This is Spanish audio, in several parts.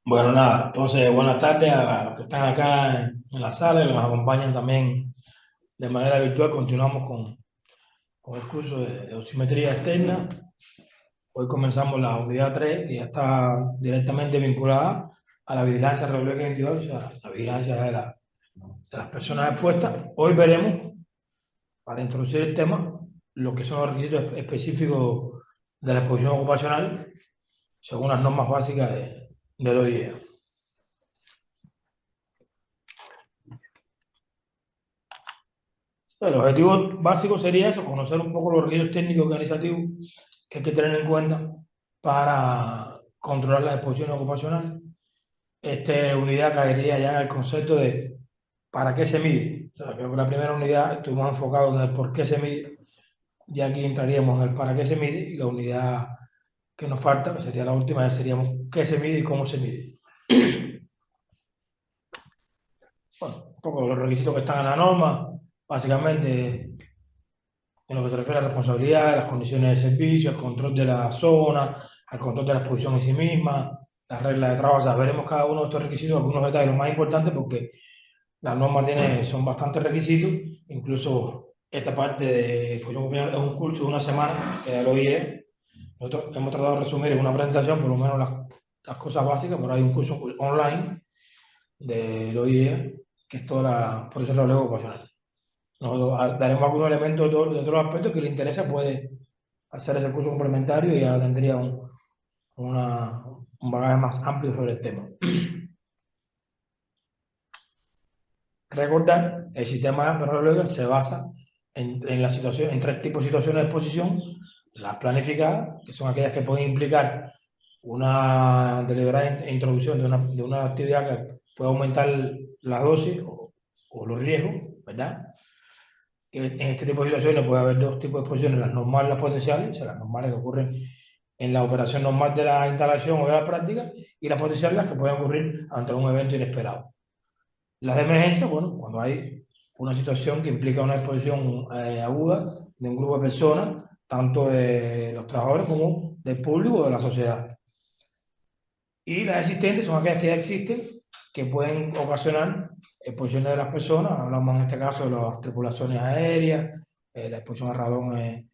Bueno, nada, entonces buenas tardes a los que están acá en la sala y los que nos acompañan también de manera virtual. Continuamos con el curso de osimetría externa. Hoy comenzamos la unidad 3 que ya está directamente vinculada a la vigilancia RW 22, o sea, la vigilancia de las personas expuestas. Hoy veremos, para introducir el tema, lo que son los requisitos específicos de la exposición ocupacional según las normas básicas del OIE. El objetivo básico sería eso, conocer un poco los requisitos técnicos y organizativos que hay que tener en cuenta para controlar las exposiciones ocupacionales. Esta unidad caería ya en el concepto de para qué se mide. O sea, creo que la primera unidad estuvimos enfocados en el por qué se mide, y aquí entraríamos en el para qué se mide, y la unidad que nos falta, que sería la última, ya seríamos qué se mide y cómo se mide. Bueno, un poco los requisitos que están en la norma, básicamente en lo que se refiere a responsabilidad, las condiciones de servicio, al control de la zona, al control de la exposición en sí misma, las reglas de trabajo. O sea, veremos cada uno de estos requisitos, algunos detalles, los más importantes, porque la norma son bastantes requisitos. Incluso esta parte de exposición opinional es un curso de una semana que ya lo oí. Nosotros hemos tratado de resumir en una presentación por lo menos las cosas básicas, pero hay un curso online del OIE, que es toda la por eso es la ley ocupacional. Nosotros daremos algunos elementos de todos los aspectos que le interesa, puede hacer ese curso complementario y ya tendría un bagaje más amplio sobre el tema. Recordar, el sistema de se basa en la situación, en tres tipos de situaciones de exposición: las planificadas, que son aquellas que pueden implicar una deliberada introducción de una actividad que puede aumentar las dosis o los riesgos, ¿verdad? Que en este tipo de situaciones puede haber dos tipos de exposiciones: las normales y las potenciales, o sea, las normales que ocurren en la operación normal de la instalación o de la práctica, y las potenciales que pueden ocurrir ante un evento inesperado. Las de emergencia, bueno, cuando hay una situación que implica una exposición aguda de un grupo de personas, tanto de los trabajadores como del público o de la sociedad. Y las existentes son aquellas que ya existen, que pueden ocasionar exposiciones de las personas. Hablamos en este caso de las tripulaciones aéreas, la exposición a radón en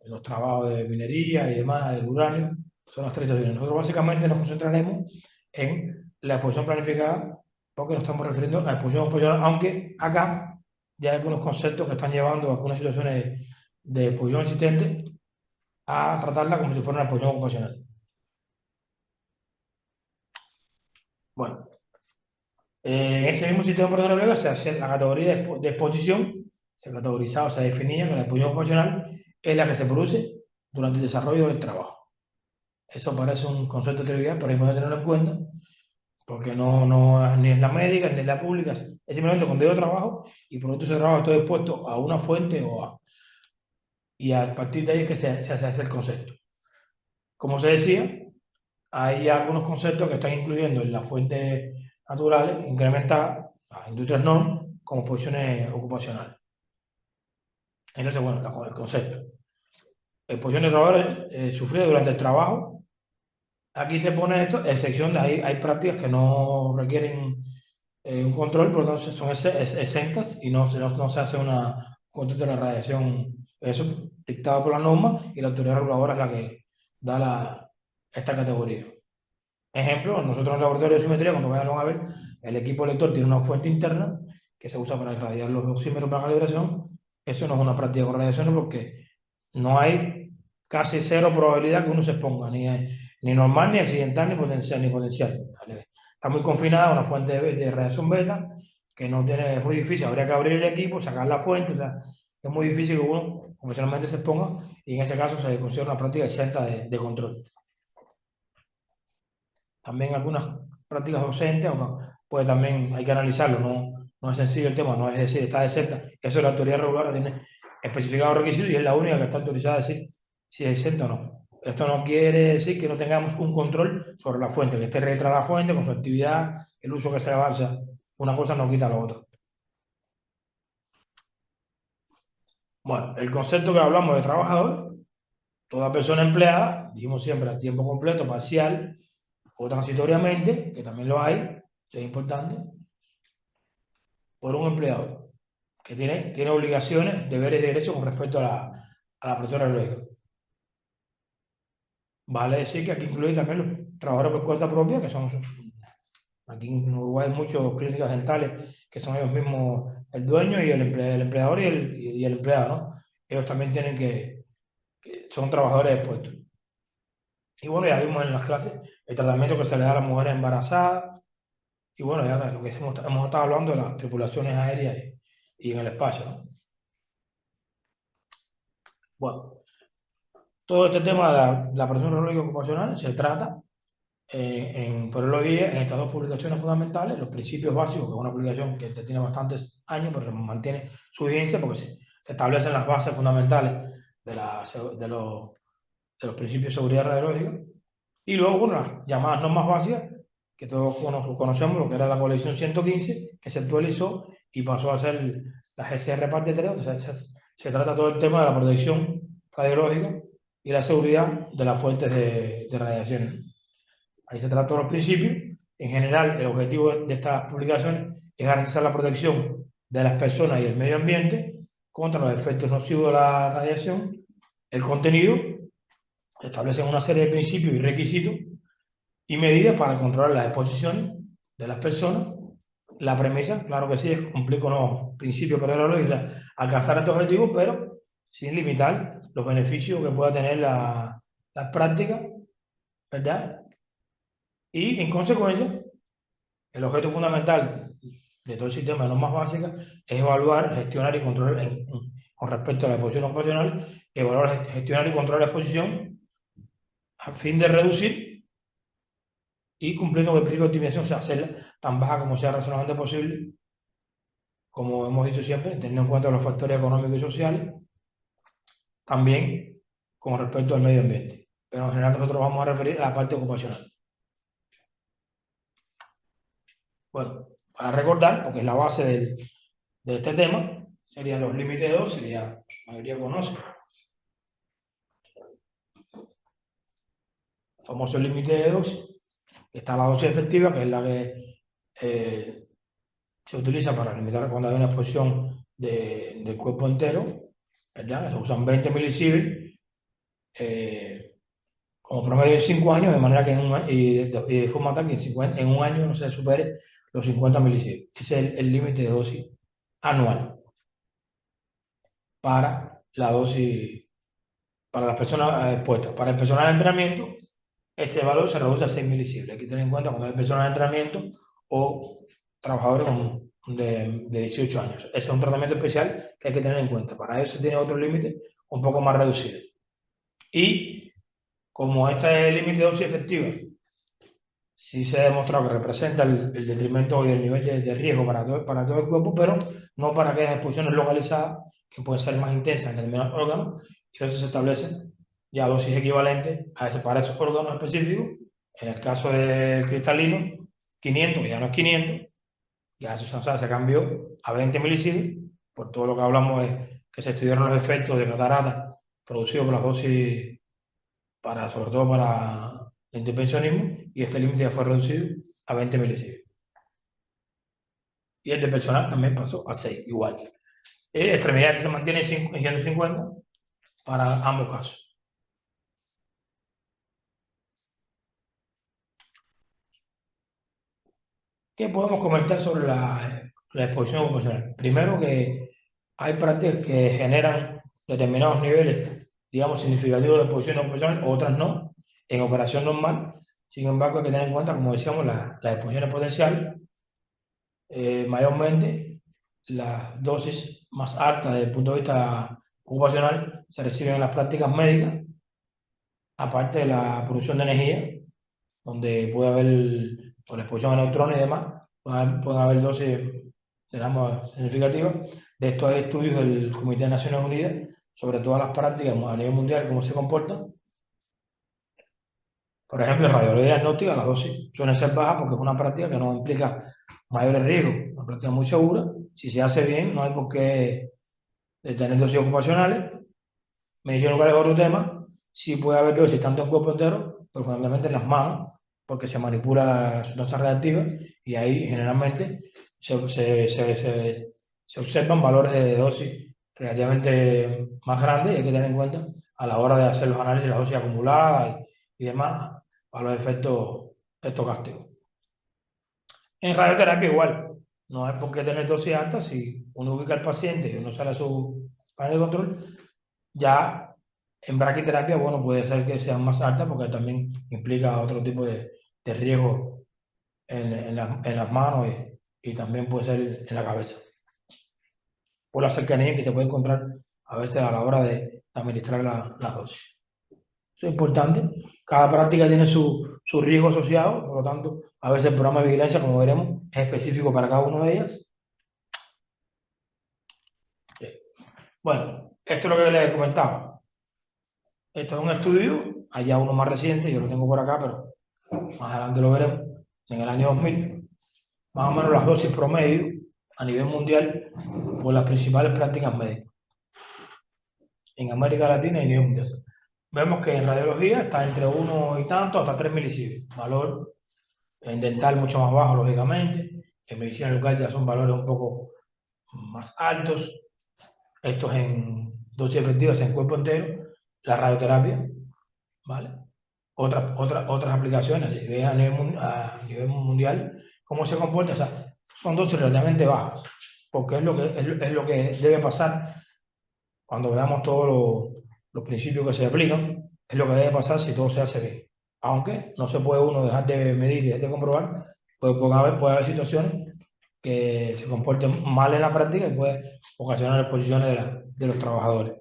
los trabajos de minería y demás, del uranio. Son las tres situaciones. Nosotros básicamente nos concentraremos en la exposición planificada, porque nos estamos refiriendo a la exposición ocupacional, aunque acá ya hay algunos conceptos que están llevando a algunas situaciones de exposición existente a tratarla como si fuera una exposición ocupacional. Bueno, en ese mismo sistema operacional se hace la categoría de exposición, se categorizaba, se definía que la exposición ocupacional es la que se produce durante el desarrollo del trabajo. Eso parece un concepto trivial, pero hay que tenerlo en cuenta, porque no es ni es la médica ni es la pública, es simplemente cuando yo trabajo y por otro ese trabajo estoy expuesto a una fuente y a partir de ahí es que se hace el concepto. Como se decía, hay algunos conceptos que están incluyendo en las fuentes naturales incrementadas, las industrias NON, como posiciones ocupacionales. Entonces, bueno, el concepto. Exposición de trabajadores sufridas durante el trabajo. Aquí se pone esto, en sección de ahí hay prácticas que no requieren un control, pero entonces son exentas y no se hace un control de la radiación. Eso dictado por la norma, y la autoridad reguladora es la que da esta categoría. Ejemplo, nosotros en el laboratorio de simetría, cuando vayan a ver, el equipo lector tiene una fuente interna que se usa para irradiar los dosímetros para calibración. Eso no es una práctica con radiaciones, porque no hay casi cero probabilidad que uno se exponga, ni normal, ni accidental, ni potencial, ¿vale? Está muy confinada a una fuente de radiación beta, que no tiene, es muy difícil, habría que abrir el equipo, sacar la fuente, o sea, es muy difícil que uno convencionalmente se exponga, y en ese caso se considera una práctica exenta de control. También algunas prácticas docentes, pues también hay que analizarlo, no es sencillo el tema, no es decir, está exenta. Eso la autoridad regular tiene especificado requisitos y es la única que está autorizada a decir si es exenta o no. Esto no quiere decir que no tengamos un control sobre la fuente, que esté registrada la fuente con su actividad, el uso que se le va a hacer. Una cosa no quita la otra. Bueno, el concepto que hablamos de trabajador: toda persona empleada, dijimos siempre a tiempo completo, parcial o transitoriamente, que también lo hay, que es importante, por un empleador que tiene obligaciones, deberes y derechos con respecto a la protección radiológica. Vale decir que aquí incluye también los trabajadores por cuenta propia, que son, aquí en Uruguay hay muchas clínicas dentales que son ellos mismos el dueño y el empleador y el empleado, ¿no? Ellos también tienen que son trabajadores expuestos. Y bueno, ya vimos en las clases el tratamiento que se le da a las mujeres embarazadas. Y bueno, ya lo que hemos estado hablando de las tripulaciones aéreas y en el espacio, ¿no? Bueno, todo este tema de la presión radiológica ocupacional se trata por el OIE en estas dos publicaciones fundamentales, los principios básicos, que es una publicación que tiene bastantes años, pero mantiene su vigencia porque se establecen las bases fundamentales de los principios de seguridad radiológica. Y luego, bueno, las llamadas normas básicas, que todos conocemos, lo que era la colección 115, que se actualizó y pasó a ser la GCR parte 3, o sea, se trata todo el tema de la protección radiológica y la seguridad de las fuentes de radiación. Ahí se trata todos los principios. En general, el objetivo de estas publicaciones es garantizar la protección de las personas y el medio ambiente contra los efectos nocivos de la radiación. El contenido establece una serie de principios y requisitos y medidas para controlar las exposiciones de las personas. La premisa, claro que sí, es cumplir con los principios y alcanzar estos objetivos, pero sin limitar los beneficios que pueda tener la práctica, ¿verdad? Y en consecuencia, el objeto fundamental de todo el sistema de normas básicas es evaluar, gestionar y controlar, con respecto a la exposición ocupacional, evaluar, gestionar y controlar la exposición a fin de reducir y cumpliendo con el principio de optimización, o sea, hacerla tan baja como sea razonablemente posible, como hemos dicho siempre, teniendo en cuenta los factores económicos y sociales, también con respecto al medio ambiente. Pero en general nosotros vamos a referir a la parte ocupacional. Bueno, para recordar, porque es la base de este tema, serían los límites de dosis, ya la mayoría conoce. El famoso límite de dosis. Está la dosis efectiva, que es la que se utiliza para limitar cuando hay una exposición del cuerpo entero, ¿verdad? Se usan 20 milisieverts como promedio en 5 años, de manera que y de forma tal que en un año no se supere los 50 milisieverts. Ese es el límite de dosis anual para la dosis, para las personas expuestas. Para el personal de entrenamiento, ese valor se reduce a 6 milisieverts. Hay que tener en cuenta cuando hay personal de entrenamiento o trabajadores de 18 años. Ese es un tratamiento especial que hay que tener en cuenta. Para eso se tiene otro límite un poco más reducido. Y como este es el límite de dosis efectiva, sí se ha demostrado que representa el detrimento y el nivel de riesgo para todo el cuerpo, pero no para aquellas exposiciones localizadas que pueden ser más intensas en determinados órganos. Entonces se establecen ya dosis equivalentes para esos órganos específicos. En el caso del cristalino, 500, ya no es 500, ya eso, o sea, se cambió a 20 milisieverts, por todo lo que hablamos es que se estudiaron los efectos de catarata producidos por las dosis, sobre todo para el intervencionismo, y este límite ya fue reducido a 20 milisieverts. Y el de personal también pasó a 6, igual. Extremidades se mantiene en 150 para ambos casos. ¿Qué podemos comentar sobre la exposición ocupacional? Primero, que hay prácticas que generan determinados niveles, digamos, significativos de exposición ocupacional, otras no, en operación normal. Sin embargo, hay que tener en cuenta, como decíamos, las exposiciones potenciales. Mayormente, las dosis más altas desde el punto de vista ocupacional se reciben en las prácticas médicas, aparte de la producción de energía, donde puede haber, por la exposición a neutrones y demás, pueden haber dosis, digamos, significativas. De esto hay estudios del Comité de Naciones Unidas sobre todas las prácticas a nivel mundial, cómo se comportan. Por ejemplo, en radiología diagnóstica las dosis suelen ser bajas porque es una práctica que no implica mayores riesgos, una práctica muy segura. Si se hace bien, no hay por qué tener dosis ocupacionales. Medicina local es otro tema. Sí puede haber dosis tanto en cuerpo entero, pero fundamentalmente en las manos, porque se manipula la sustancia reactiva y ahí generalmente se observan valores de dosis relativamente más grandes y hay que tener en cuenta a la hora de hacer los análisis de las dosis acumuladas y demás a los efectos estocásticos. En radioterapia igual, no hay por qué tener dosis altas si uno ubica al paciente y uno sale a su panel de control, ya en braquiterapia, bueno, puede ser que sean más altas porque también implica otro tipo de riesgo en las manos y también puede ser en la cabeza, por la cercanía que se puede encontrar a veces a la hora de administrar la dosis. Eso es importante. Cada práctica tiene su riesgo asociado, por lo tanto, a veces el programa de vigilancia, como veremos, es específico para cada una de ellas. Sí. Bueno, esto es lo que les comentaba. Esto es un estudio, allá uno más reciente, yo lo tengo por acá, pero más adelante lo veremos, en el año 2000, más o menos las dosis promedio a nivel mundial por las principales prácticas médicas, en América Latina y a nivel mundial. Vemos que en radiología está entre 1 y tanto hasta 3 milisievert, valor en dental mucho más bajo, lógicamente, en medicina local ya son valores un poco más altos, estos en dosis efectivas en cuerpo entero, la radioterapia, ¿vale? Otras aplicaciones a nivel mundial, ¿cómo se comporta? O sea, son dosis relativamente bajas, porque es lo que debe pasar cuando veamos todos los principios que se aplican, es lo que debe pasar si todo se hace bien. Aunque no se puede uno dejar de medir y de comprobar, pues puede haber situaciones que se comporten mal en la práctica y puede ocasionar exposiciones de los trabajadores.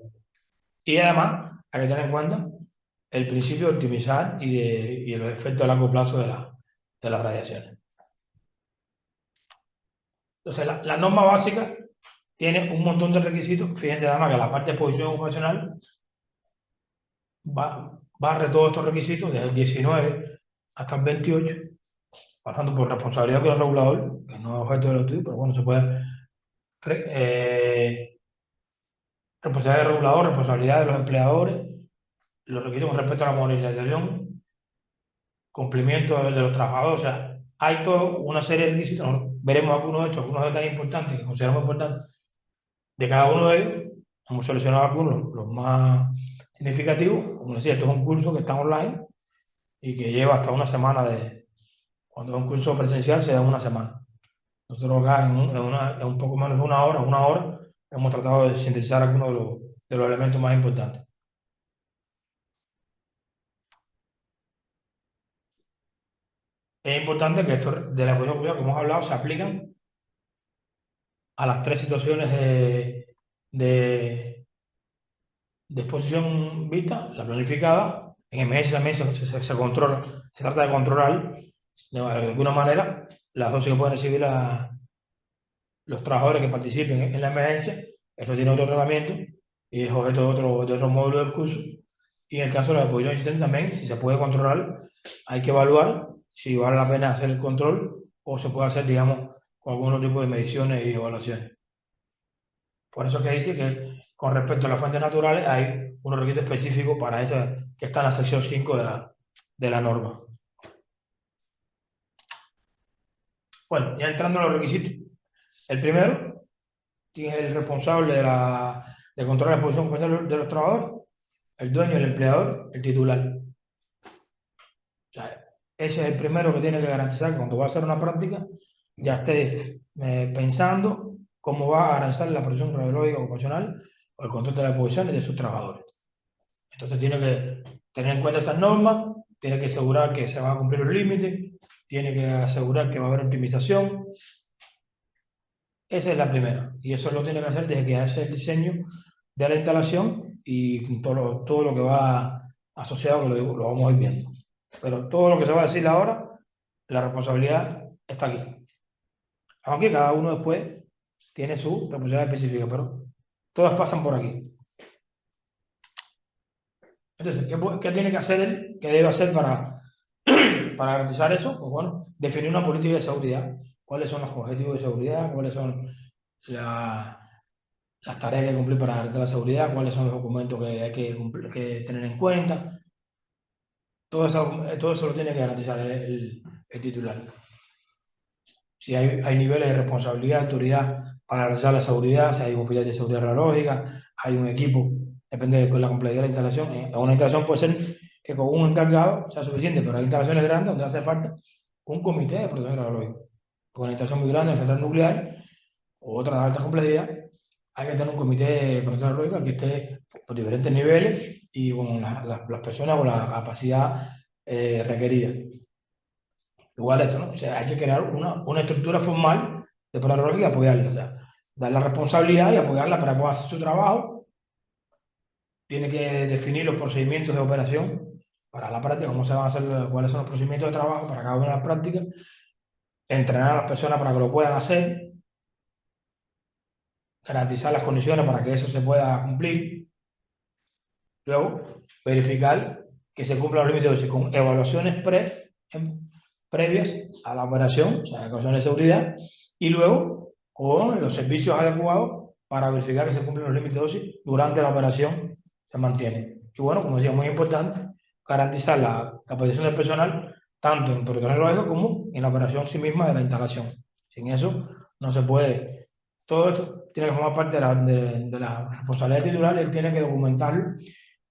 Y además, hay que tener en cuenta el principio de optimizar y de los efectos a largo plazo de las radiaciones. Entonces, la norma básica tiene un montón de requisitos. Fíjense además que la parte de exposición ocupacional barre todos estos requisitos desde el 19 hasta el 28, pasando por responsabilidad con el regulador, que no es objeto del estudio, pero bueno, se puede. Responsabilidad del regulador, responsabilidad de los empleadores, los requisitos con respecto a la modernización, cumplimiento de los trabajadores. O sea, hay toda una serie de requisitos. Veremos algunos de estos, algunos detalles importantes que consideramos importantes de cada uno de ellos. Hemos seleccionado algunos, los más significativos. Como decía, esto es un curso que está online y que lleva hasta una semana cuando es un curso presencial se da una semana. Nosotros acá en un poco menos de una hora, hemos tratado de sintetizar algunos de los elementos más importantes. Es importante que esto de la ecuación que hemos hablado se aplican a las tres situaciones de, de exposición vista, la planificada, en emergencia también se controla, se trata de controlar de alguna manera las dosis que pueden recibir los trabajadores que participen en la emergencia. Esto tiene otro tratamiento y es objeto de otro módulo del curso. Y en el caso de la exposición existente también, si se puede controlar, hay que evaluar si vale la pena hacer el control o se puede hacer, digamos, con algún tipo de mediciones y evaluaciones. Por eso que dice que con respecto a las fuentes naturales hay unos requisitos específicos para esa que está en la sección 5 de la norma. Bueno, ya entrando en los requisitos. El primero, ¿quién es el responsable de controlar la exposición comercial de los trabajadores? El dueño, el empleador, el titular. O sea, ese es el primero que tiene que garantizar que cuando va a hacer una práctica, ya esté pensando cómo va a garantizar la protección radiológica ocupacional o el control de las exposiciones de sus trabajadores. Entonces tiene que tener en cuenta estas normas, tiene que asegurar que se van a cumplir los límites, tiene que asegurar que va a haber optimización. Esa es la primera. Y eso lo tiene que hacer desde que hace el diseño de la instalación y todo lo que va asociado, que lo vamos a ir viendo. Pero todo lo que se va a decir ahora, la responsabilidad está aquí. Aunque cada uno después tiene su responsabilidad específica, pero todas pasan por aquí. Entonces, ¿qué tiene que hacer él? ¿Qué debe hacer para garantizar eso? Pues bueno, definir una política de seguridad. ¿Cuáles son los objetivos de seguridad? ¿Cuáles son las tareas que hay que cumplir para garantizar la seguridad? ¿Cuáles son los documentos que hay que tener en cuenta? todo eso lo tiene que garantizar el titular. Si hay niveles de responsabilidad, autoridad para realizar la seguridad, si hay un oficial de seguridad radiológica, hay un equipo, depende de la complejidad de la instalación. Una instalación puede ser que con un encargado sea suficiente, pero hay instalaciones grandes donde hace falta un comité de protección radiológica. Con una instalación muy grande, en central nuclear, o otra de alta complejidad, hay que tener un comité de protección radiológica que esté por diferentes niveles y con las personas con la capacidad requerida. Igual esto, ¿no? O sea, hay que crear una estructura formal de protección y apoyarla. O sea, dar la responsabilidad y apoyarla para que pueda hacer su trabajo. Tiene que definir los procedimientos de operación para la práctica, cómo se van a hacer, cuáles son los procedimientos de trabajo para cada una de las prácticas, entrenar a las personas para que lo puedan hacer, garantizar las condiciones para que eso se pueda cumplir. Luego, verificar que se cumplan los límites de dosis con evaluaciones previas a la operación, o sea, evaluaciones de seguridad, y luego con los servicios adecuados para verificar que se cumplen los límites de dosis durante la operación se mantiene. Y bueno, como decía, muy importante, garantizar la capacitación del personal tanto en protección radiológica como en la operación sí misma de la instalación. Sin eso no se puede. Todo esto tiene que formar parte de la responsabilidad titular, él tiene que documentarlo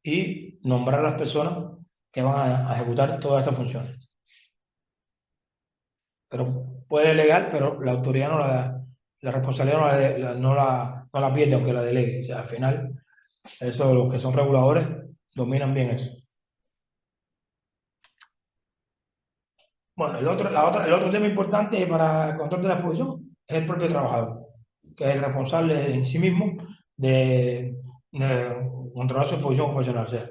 y nombrar a las personas que van a ejecutar todas estas funciones. Pero puede delegar, pero la autoridad no la da, la responsabilidad no la pierde aunque la delegue. O sea, al final, eso, los que son reguladores dominan bien eso. Bueno, el otro tema importante para el control de la exposición es el propio trabajador, que es el responsable en sí mismo de controlar su exposición ocupacional. O sea,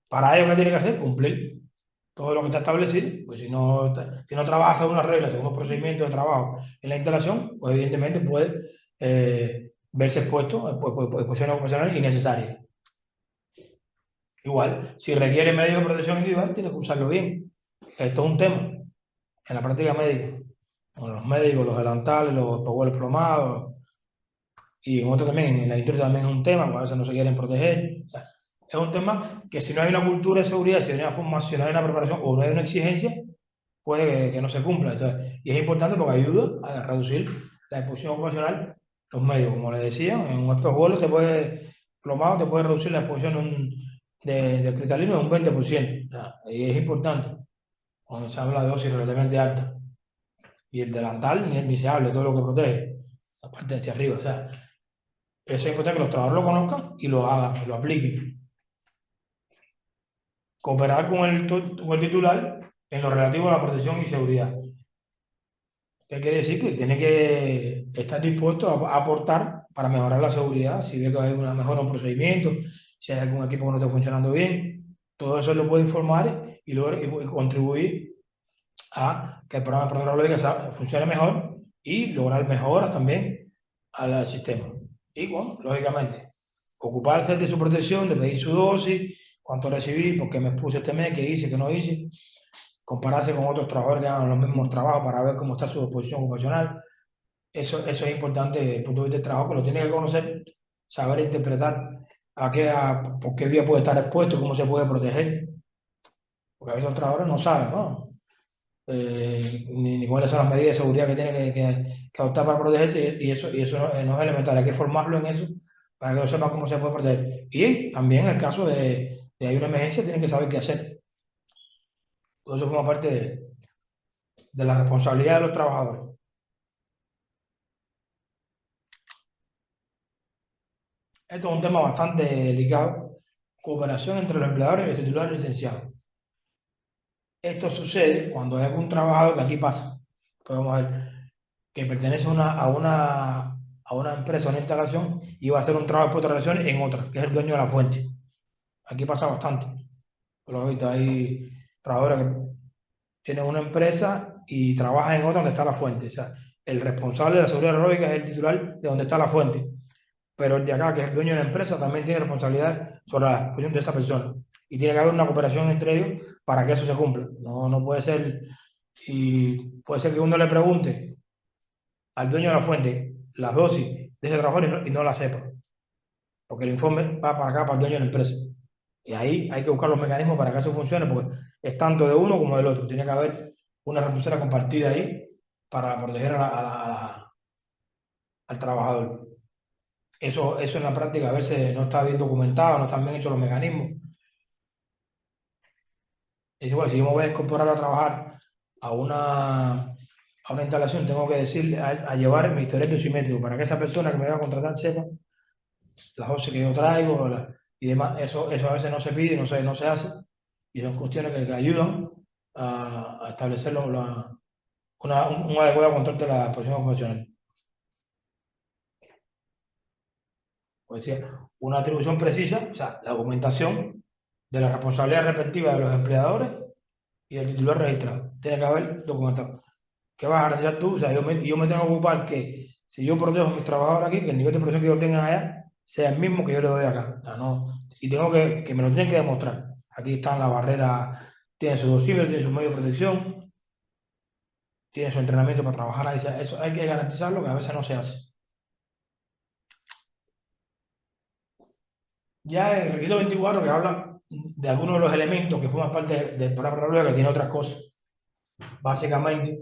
para ello, ¿qué tiene que hacer? Cumplir todo lo que está establecido. Pues si no trabaja según las reglas, según los procedimientos de trabajo en la instalación, pues evidentemente puede verse expuesto a exposiciones ocupacionales innecesarias. Igual, si requiere medios de protección individual, tiene que usarlo bien. Esto es un tema en la práctica médica. Con los médicos, los delantales, los espejuelos plomados, y en otro también, en la industria también es un tema, porque a veces no se quieren proteger. O sea, es un tema que si no hay una cultura de seguridad, si no hay una formación, si no hay una preparación o no hay una exigencia, puede que no se cumpla. Entonces, y es importante porque ayuda a reducir la exposición ocupacional. Los medios, como les decía, en un espejuelo plomado te puede reducir la exposición de cristalino en un 20%. O sea, y es importante cuando se habla de dosis relativamente alta. Y el delantal ni se habla de todo lo que protege, la parte de hacia arriba. O sea, eso es importante que los trabajadores lo conozcan y lo hagan, lo apliquen. Cooperar con el titular en lo relativo a la protección y seguridad. ¿Qué quiere decir? Que tiene que estar dispuesto a aportar para mejorar la seguridad, si ve que hay una mejora en un procedimiento, si hay algún equipo que no está funcionando bien, todo eso lo puede informar y luego y contribuir a que el programa de protección radiológica funcione mejor y lograr mejoras también al sistema. Y bueno, lógicamente, ocuparse de su protección, de pedir su dosis, cuánto recibí, por qué me puse este mes, qué hice, qué no hice, compararse con otros trabajadores que hagan los mismos trabajos para ver cómo está su exposición ocupacional. Eso es importante desde el punto de vista del trabajo, que lo tiene que conocer, saber interpretar por qué vía puede estar expuesto, cómo se puede proteger, porque a veces los trabajadores no saben, ¿no? Ni cuáles son las medidas de seguridad que tiene que adoptar para protegerse, y eso no es elemental, hay que formarlo en eso para que lo sepa cómo se puede proteger. Y también en el caso de hay una emergencia, tienen que saber qué hacer. Todo eso forma parte de la responsabilidad de los trabajadores. Esto es un tema bastante delicado, cooperación entre los empleadores y el titular licenciado. Esto sucede cuando hay algún trabajador que aquí pasa, podemos ver, que pertenece a una empresa, a una instalación, y va a hacer un trabajo de relaciones en otra, que es el dueño de la fuente. Aquí pasa bastante. Lo he visto, hay trabajadores que tienen una empresa y trabajan en otra donde está la fuente. O sea, el responsable de la seguridad aeróbica es el titular de donde está la fuente. Pero el de acá, que es el dueño de la empresa, también tiene responsabilidad sobre la exposición de esa persona. Y tiene que haber una cooperación entre ellos para que eso se cumpla. No puede ser, y puede ser que uno le pregunte al dueño de la fuente las dosis de ese trabajador y no la sepa, porque el informe va para acá, para el dueño de la empresa. Y ahí hay que buscar los mecanismos para que eso funcione, porque es tanto de uno como del otro. Tiene que haber una responsabilidad compartida ahí para proteger al trabajador. Eso en la práctica a veces no está bien documentado, no están bien hechos los mecanismos. Es igual, si yo me voy a incorporar a trabajar a una instalación, tengo que decirle, a llevar mi historial simétrico para que esa persona que me va a contratar sepa las OCE que yo traigo y demás. Eso a veces no se pide, no se hace, y son cuestiones que ayudan a establecer un adecuado control de la profesión profesional. Pues decía, una atribución precisa, o sea, la documentación de la responsabilidad respectiva de los empleadores y del titular registrado. Tiene que haber documentado. ¿Qué vas a realizar tú? O sea, yo me tengo que ocupar que si yo protejo a mis trabajadores aquí, que el nivel de protección que yo tenga allá sea el mismo que yo le doy acá. O sea, no, y tengo que me lo tienen que demostrar. Aquí están las barreras, tiene su dosimetro, tiene su medio de protección, tiene su entrenamiento para trabajar ahí. O sea, eso hay que garantizarlo, que a veces no se hace. Ya el requisito 24 que habla de algunos de los elementos que forman parte del programa Prueba, que tiene otras cosas. Básicamente,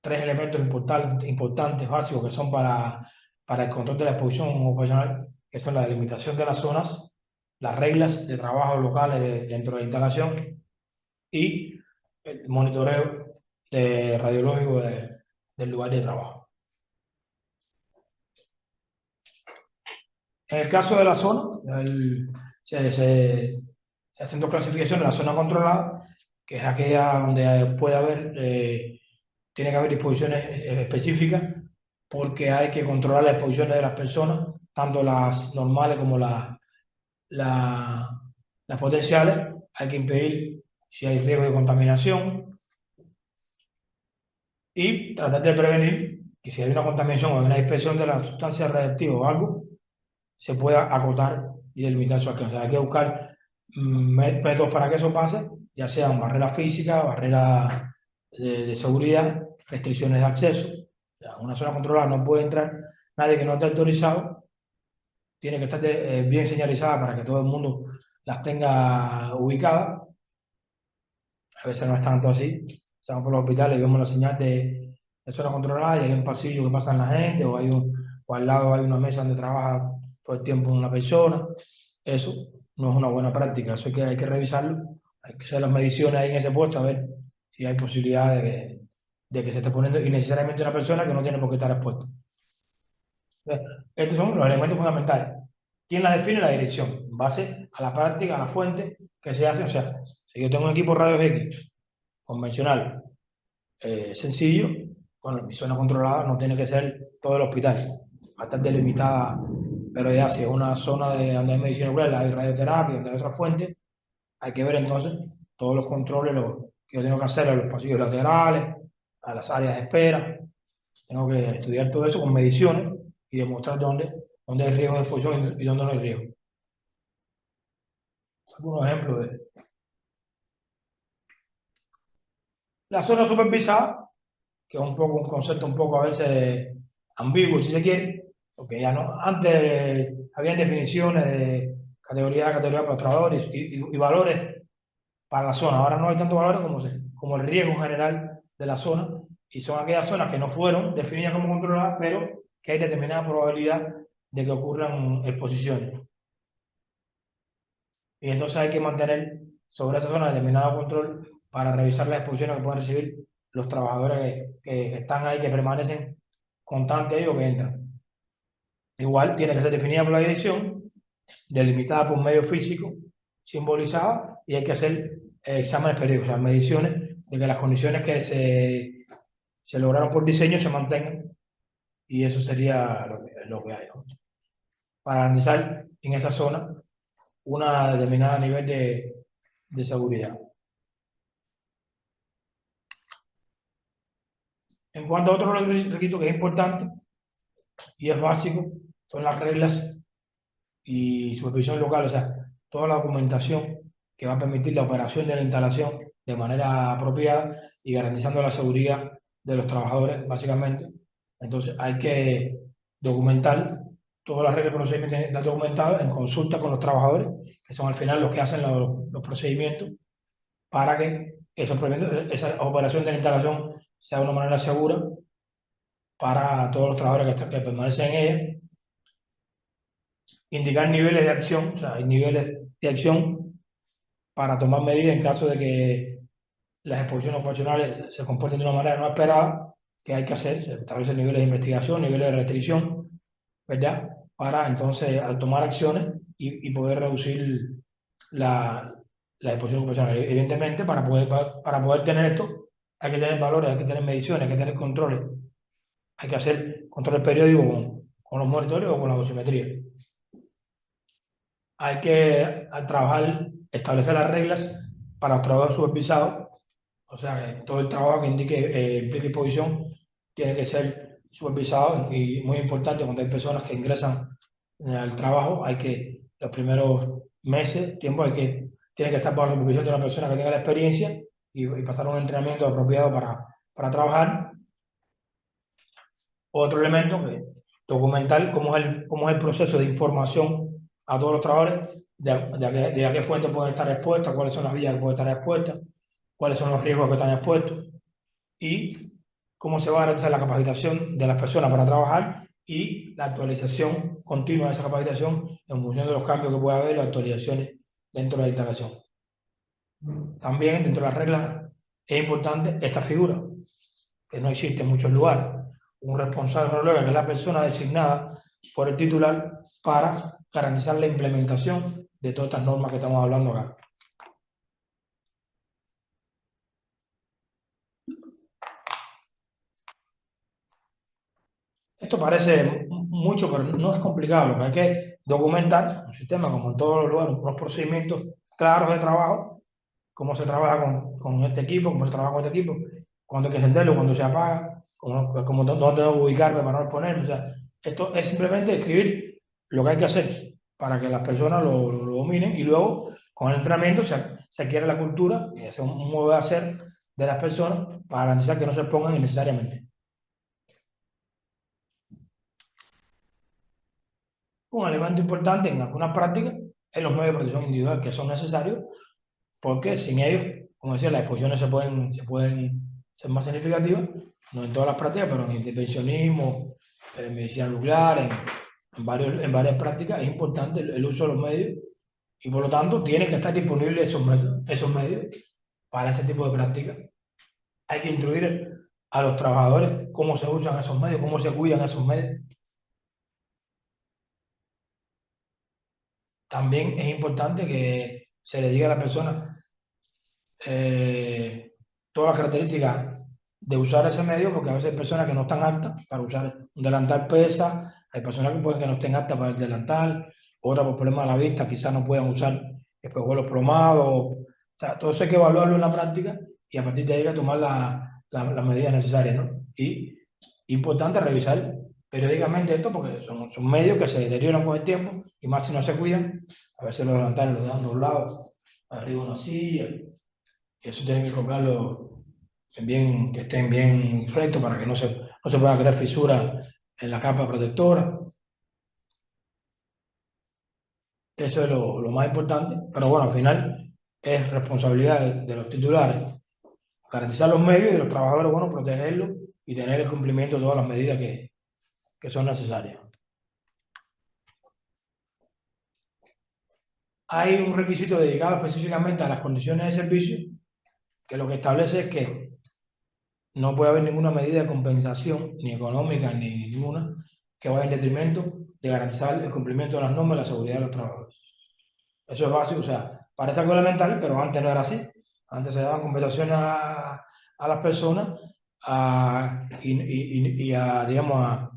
tres elementos importantes, básicos, que son para el control de la exposición ocupacional, que son la delimitación de las zonas, las reglas de trabajo locales dentro de la instalación y el monitoreo radiológico del lugar de trabajo. En el caso de la zona, se hacen dos clasificaciones: la zona controlada, que es aquella donde puede haber, tiene que haber disposiciones específicas, porque hay que controlar las exposiciones de las personas, tanto las normales como la- las potenciales. Hay que impedir si hay riesgo de contaminación y tratar de prevenir que si hay una contaminación o una dispersión de la sustancia radiactiva o algo, se pueda acotar y delimitar su alcance. O sea, hay que buscar métodos para que eso pase, ya sean barreras físicas, barreras de seguridad, restricciones de acceso. O sea, una zona controlada no puede entrar nadie que no esté autorizado, tiene que estar bien señalizada para que todo el mundo las tenga ubicadas. A veces no es tanto así. Estamos por los hospitales y vemos la señal de zona controlada y hay un pasillo que pasan la gente, o al lado hay una mesa donde trabaja todo el tiempo una persona. Eso no es una buena práctica, eso hay que revisarlo. Hay que hacer las mediciones ahí en ese puesto a ver si hay posibilidad de que se esté poniendo innecesariamente una persona que no tiene por qué estar expuesta. Estos son los elementos fundamentales. ¿Quién la define? La dirección, en base a la práctica, a la fuente que se hace. O sea, si yo tengo un equipo rayos X convencional, sencillo, bueno, mi zona controlada no tiene que ser todo el hospital, va a estar delimitada, pero ya si es una zona donde hay medicina nuclear, hay radioterapia, donde hay otra fuente, hay que ver entonces todos los controles que yo tengo que hacer a los pasillos laterales, a las áreas de espera. Tengo que estudiar todo eso con mediciones y demostrar dónde hay riesgo de exposición y dónde no hay riesgo. Algunos ejemplos de la zona supervisada, que es un concepto un poco a veces ambiguo, si se quiere, porque ya no, antes había definiciones de categoría para los trabajadores y valores para la zona. Ahora no hay tantos valores como el riesgo general de la zona, y son aquellas zonas que no fueron definidas como controladas, pero que hay determinada probabilidad de que ocurran exposiciones. Y entonces hay que mantener sobre esa zona determinado control para revisar las exposiciones que pueden recibir los trabajadores que están ahí, que permanecen constantes ahí o que entran. Igual tiene que ser definida por la dirección, delimitada por medio físico, simbolizada, y hay que hacer exámenes periódicos, o sea, mediciones de que las condiciones que se lograron por diseño se mantengan, y eso sería lo que hay, ¿no? Para garantizar en esa zona una determinada nivel de seguridad. En cuanto a otro requisito que es importante y es básico, son las reglas y supervisión local, o sea, toda la documentación que va a permitir la operación de la instalación de manera apropiada y garantizando la seguridad de los trabajadores, básicamente. Entonces, hay que documentar todas las reglas y procedimientos, tienen que estar documentados en consulta con los trabajadores, que son al final los que hacen los procedimientos, para que esa operación de la instalación sea de una manera segura para todos los trabajadores que permanecen en ella. Indicar niveles de acción, o sea, hay niveles de acción para tomar medidas en caso de que las exposiciones ocupacionales se comporten de una manera no esperada, que hay que hacer, se establecen niveles de investigación, niveles de restricción, ¿verdad? Para entonces al tomar acciones y poder reducir la, la exposición ocupacional. Evidentemente, para poder tener esto, hay que tener valores, hay que tener mediciones, hay que tener controles, hay que hacer controles periódicos con los monitores o con la dosimetría. Hay que trabajar, establecer las reglas para los trabajos supervisados, o sea, que todo el trabajo que implique exposición tiene que ser supervisado y muy importante cuando hay personas que ingresan al trabajo, hay que, los primeros meses, tiene que estar bajo la supervisión de una persona que tenga la experiencia y pasar un entrenamiento apropiado para trabajar. Otro elemento que documentar cómo es el proceso de información a todos los trabajadores, de a qué fuentes pueden estar expuestas, cuáles son las vías que pueden estar expuestas, cuáles son los riesgos que están expuestos y cómo se va a realizar la capacitación de las personas para trabajar y la actualización continua de esa capacitación en función de los cambios que pueda haber, las actualizaciones dentro de la instalación. También dentro de las reglas es importante esta figura, que no existe en muchos lugares. Un responsable cronológico, que es la persona designada por el titular para garantizar la implementación de todas estas normas que estamos hablando acá. Esto parece mucho, pero no es complicado. Lo que hay que documentar un sistema, como en todos los lugares, unos procedimientos claros de trabajo, cómo se trabaja con este equipo, cómo se trabaja con este equipo, cuándo hay que encenderlo, cuándo se apaga, dónde tengo que ubicarme para no exponerme. O sea, esto es simplemente escribir lo que hay que hacer para que las personas lo dominen y luego, con el entrenamiento, se adquiere la cultura y es un modo de hacer de las personas para garantizar que no se expongan innecesariamente. Un elemento importante en algunas prácticas es los medios de protección individual que son necesarios porque sin ellos, como decía, las exposiciones se pueden ser más significativas, no en todas las prácticas, pero en intervencionismo, en medicina nuclear, en varias prácticas es importante el uso de los medios y por lo tanto tienen que estar disponibles esos medios para ese tipo de prácticas. Hay que instruir a los trabajadores cómo se usan esos medios, cómo se cuidan esos medios. También es importante que se le diga a la persona todas las características de usar ese medio, porque a veces hay personas que no están aptas para usar un delantal pesa, hay personas que pueden que no estén aptas para el delantal, otras por problemas de la vista quizás no puedan usar espejuelos plomados, o sea, todo eso hay que evaluarlo en la práctica y a partir de ahí hay que tomar las medidas necesarias, ¿no? Y importante revisar periódicamente esto porque son medios que se deterioran con el tiempo y más si no se cuidan, a veces los delantales los dejan doblados, arriba una silla, eso tienen que colocarlo que estén bien rectos para que no se puedan crear fisuras en la capa protectora. Eso es lo más importante. Pero bueno, al final es responsabilidad de los titulares garantizar los medios y de los trabajadores, bueno, protegerlos y tener el cumplimiento de todas las medidas que son necesarias. Hay un requisito dedicado específicamente a las condiciones de servicio que lo que establece es que no puede haber ninguna medida de compensación, ni económica, ni ninguna, que vaya en detrimento de garantizar el cumplimiento de las normas y la seguridad de los trabajadores. Eso es básico, o sea, parece algo elemental, pero antes no era así. Antes se daban compensaciones a las personas digamos,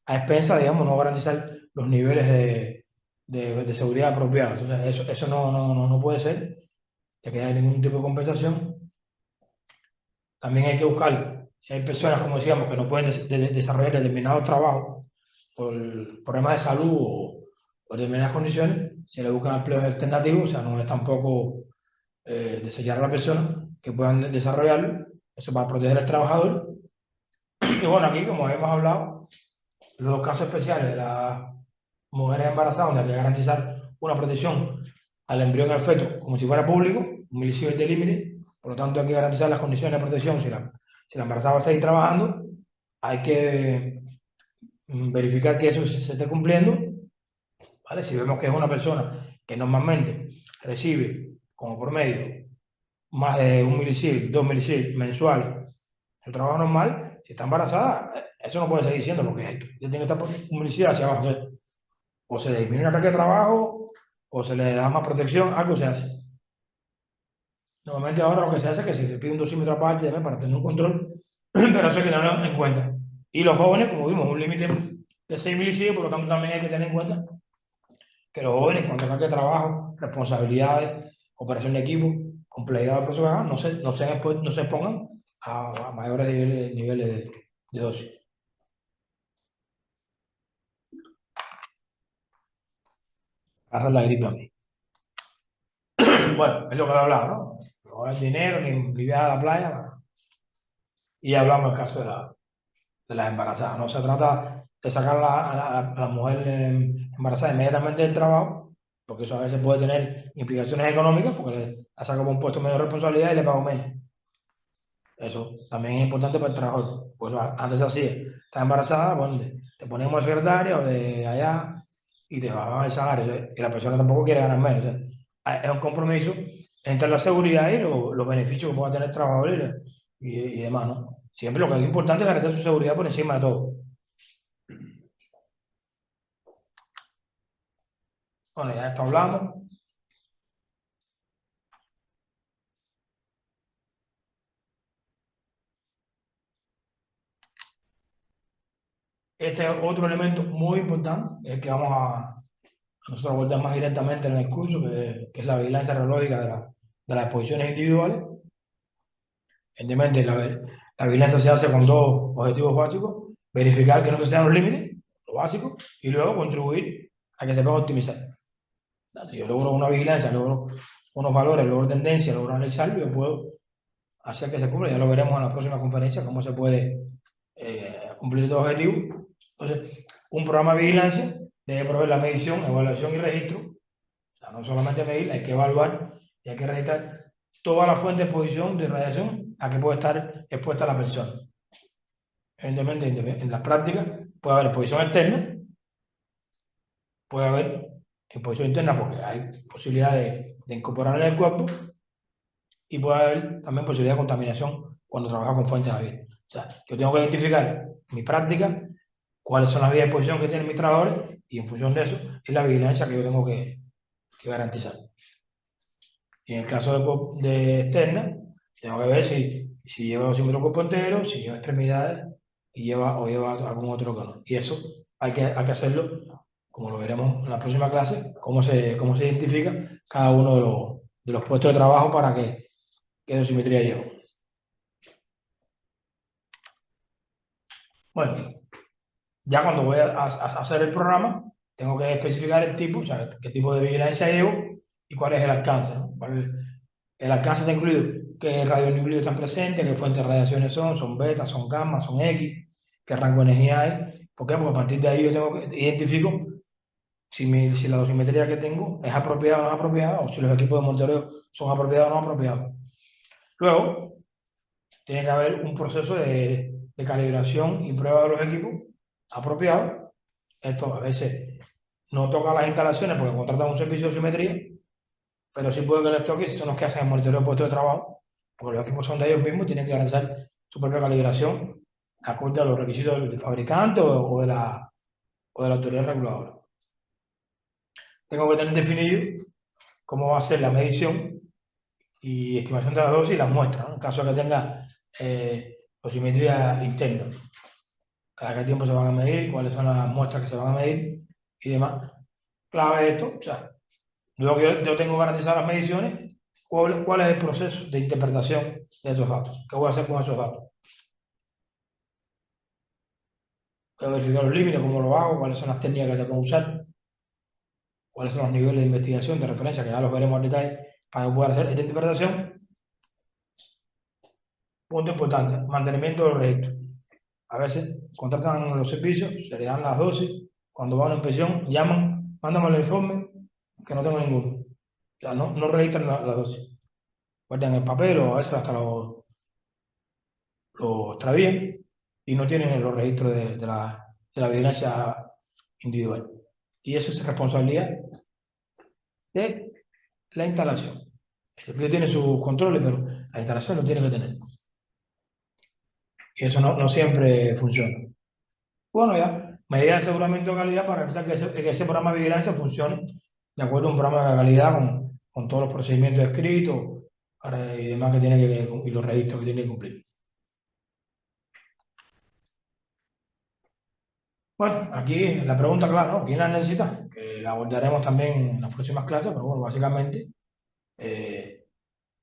a expensas, digamos, no garantizar los niveles de seguridad apropiados. Entonces, eso no puede ser, ya que no hay ningún tipo de compensación. También hay que buscar, si hay personas, como decíamos, que no pueden desarrollar determinados trabajos por problemas de salud o por determinadas condiciones, se le buscan empleos alternativos, o sea, no es tampoco desellar a la persona que puedan desarrollarlo, eso para proteger al trabajador. Y bueno, aquí, como hemos hablado, los casos especiales de las mujeres embarazadas, donde hay que garantizar una protección al embrión y al feto como si fuera público, un milicivel de límite, Por lo tanto, hay que garantizar las condiciones de protección. Si la embarazada va a seguir trabajando, hay que verificar que eso se esté cumpliendo, ¿vale? Si vemos que es una persona que normalmente recibe como por medio más de 1 milisievert, 2 milisievert mensuales, su trabajo normal, si está embarazada, eso no puede seguir siendo porque tiene que estar por 1 milisievert hacia abajo. Entonces, o se disminuye el ataque de trabajo, o se le da más protección, algo se hace. Normalmente ahora lo que se hace es que se le pide un dosímetro aparte también para tener un control, pero eso hay que tenerlo en cuenta. Y los jóvenes, como vimos, un límite de 6 milisievert, por lo tanto también hay que tener en cuenta que los jóvenes, cuando tengan que trabajo, responsabilidades, operación de equipo, complejidad del proceso, no se pongan a mayores niveles de dosis. Agarra la gripe a mí. Bueno, es lo que le hablaba, ¿no? No es dinero, ni viajar a la playa. Y hablamos del caso de las embarazadas. No se trata de sacar a la mujer embarazada inmediatamente del trabajo, porque eso a veces puede tener implicaciones económicas, porque la saco por un puesto menos de responsabilidad y le pago menos. Eso también es importante para el trabajador. Pues antes se hacía, estás embarazada, bueno, te ponemos de secretaria o de allá y te bajaban el salario. Y la persona tampoco quiere ganar menos. Es un compromiso entre la seguridad y los beneficios que pueda tener el trabajador y demás, ¿no? Siempre lo que es importante es garantizar su seguridad por encima de todo. Bueno, ya esto hablamos. Este es otro elemento muy importante, el que vamos a nosotros abordar más directamente en el curso, que es la vigilancia radiológica de las exposiciones individuales. Evidentemente, la vigilancia se hace con dos objetivos básicos: verificar que no se sean los límites, lo básico, y luego contribuir a que se pueda optimizar. Si yo logro una vigilancia, logro unos valores, logro tendencias, logro analizarlo, yo puedo hacer que se cumpla. Ya lo veremos en la próxima conferencia, cómo se puede cumplir estos objetivos. Entonces, un programa de vigilancia debe proveer la medición, evaluación y registro. O sea, no solamente medir, hay que evaluar y hay que registrar toda la fuente de exposición de radiación a que puede estar expuesta la persona. Evidentemente, en la práctica puede haber exposición externa, puede haber exposición interna porque hay posibilidad de incorporar en el cuerpo, y puede haber también posibilidad de contaminación cuando trabaja con fuentes abiertas. O sea, yo tengo que identificar mi práctica, cuáles son las vías de exposición que tienen mis trabajadores, y en función de eso es la vigilancia que yo tengo que garantizar. Y en el caso de externa, tengo que ver si lleva dosímetro cuerpo entero, si lleva extremidades o lleva algún otro órgano. Y eso hay que hacerlo, como lo veremos en la próxima clase, cómo se identifica cada uno de los puestos de trabajo para qué dosimetría lleva. Bueno, ya cuando voy a hacer el programa, tengo que especificar el tipo, o sea, qué tipo de vigilancia llevo y cuál es el alcance, ¿no? El alcance está incluido qué radionuclidos están presentes, qué fuentes de radiaciones son beta, son gamma, son X, qué rango de energía hay. ¿Por qué? Porque a partir de ahí yo identifico si la dosimetría que tengo es apropiada o no es apropiada, o si los equipos de monitoreo son apropiados o no apropiados. Luego, tiene que haber un proceso de calibración y prueba de los equipos apropiados. Esto a veces no toca las instalaciones porque contratan un servicio de dosimetría, pero sí puede que les toque si son los que hacen el monitoreo de puesto de trabajo, porque los equipos son de ellos mismos, tienen que realizar su propia calibración acorde a los requisitos del fabricante o de la autoridad reguladora. Tengo que tener definido cómo va a ser la medición y estimación de la dosis y las muestras, ¿no? En caso de que tenga dosimetría interna. Cada qué tiempo se van a medir, cuáles son las muestras que se van a medir y demás. Clave esto, o sea, luego que yo tengo garantizadas las mediciones, ¿cuál es el proceso de interpretación de esos datos? ¿Qué voy a hacer con esos datos? Voy a verificar los límites, cómo lo hago, cuáles son las técnicas que se pueden usar, cuáles son los niveles de investigación, de referencia, que ya los veremos en detalle, para que pueda hacer esta interpretación. Punto importante: mantenimiento del registro. A veces contratan los servicios, se le dan las dosis, cuando va a una inspección, llaman, mándame el informe, que no tengo ninguno. O sea, no registran la dosis. guardan el papel o a veces hasta lo extravían y no tienen los registros de la vigilancia individual. Y eso es responsabilidad de la instalación. El servicio tiene sus controles, pero la instalación lo tiene que tener. Y eso no siempre funciona. Bueno, ya, medidas de aseguramiento de calidad para que ese programa de vigilancia funcione de acuerdo a un programa de calidad con todos los procedimientos escritos y demás que tiene y los registros que tiene que cumplir. Bueno, aquí la pregunta, claro, ¿no? ¿Quién la necesita? Que la abordaremos también en las próximas clases, pero bueno, básicamente eh,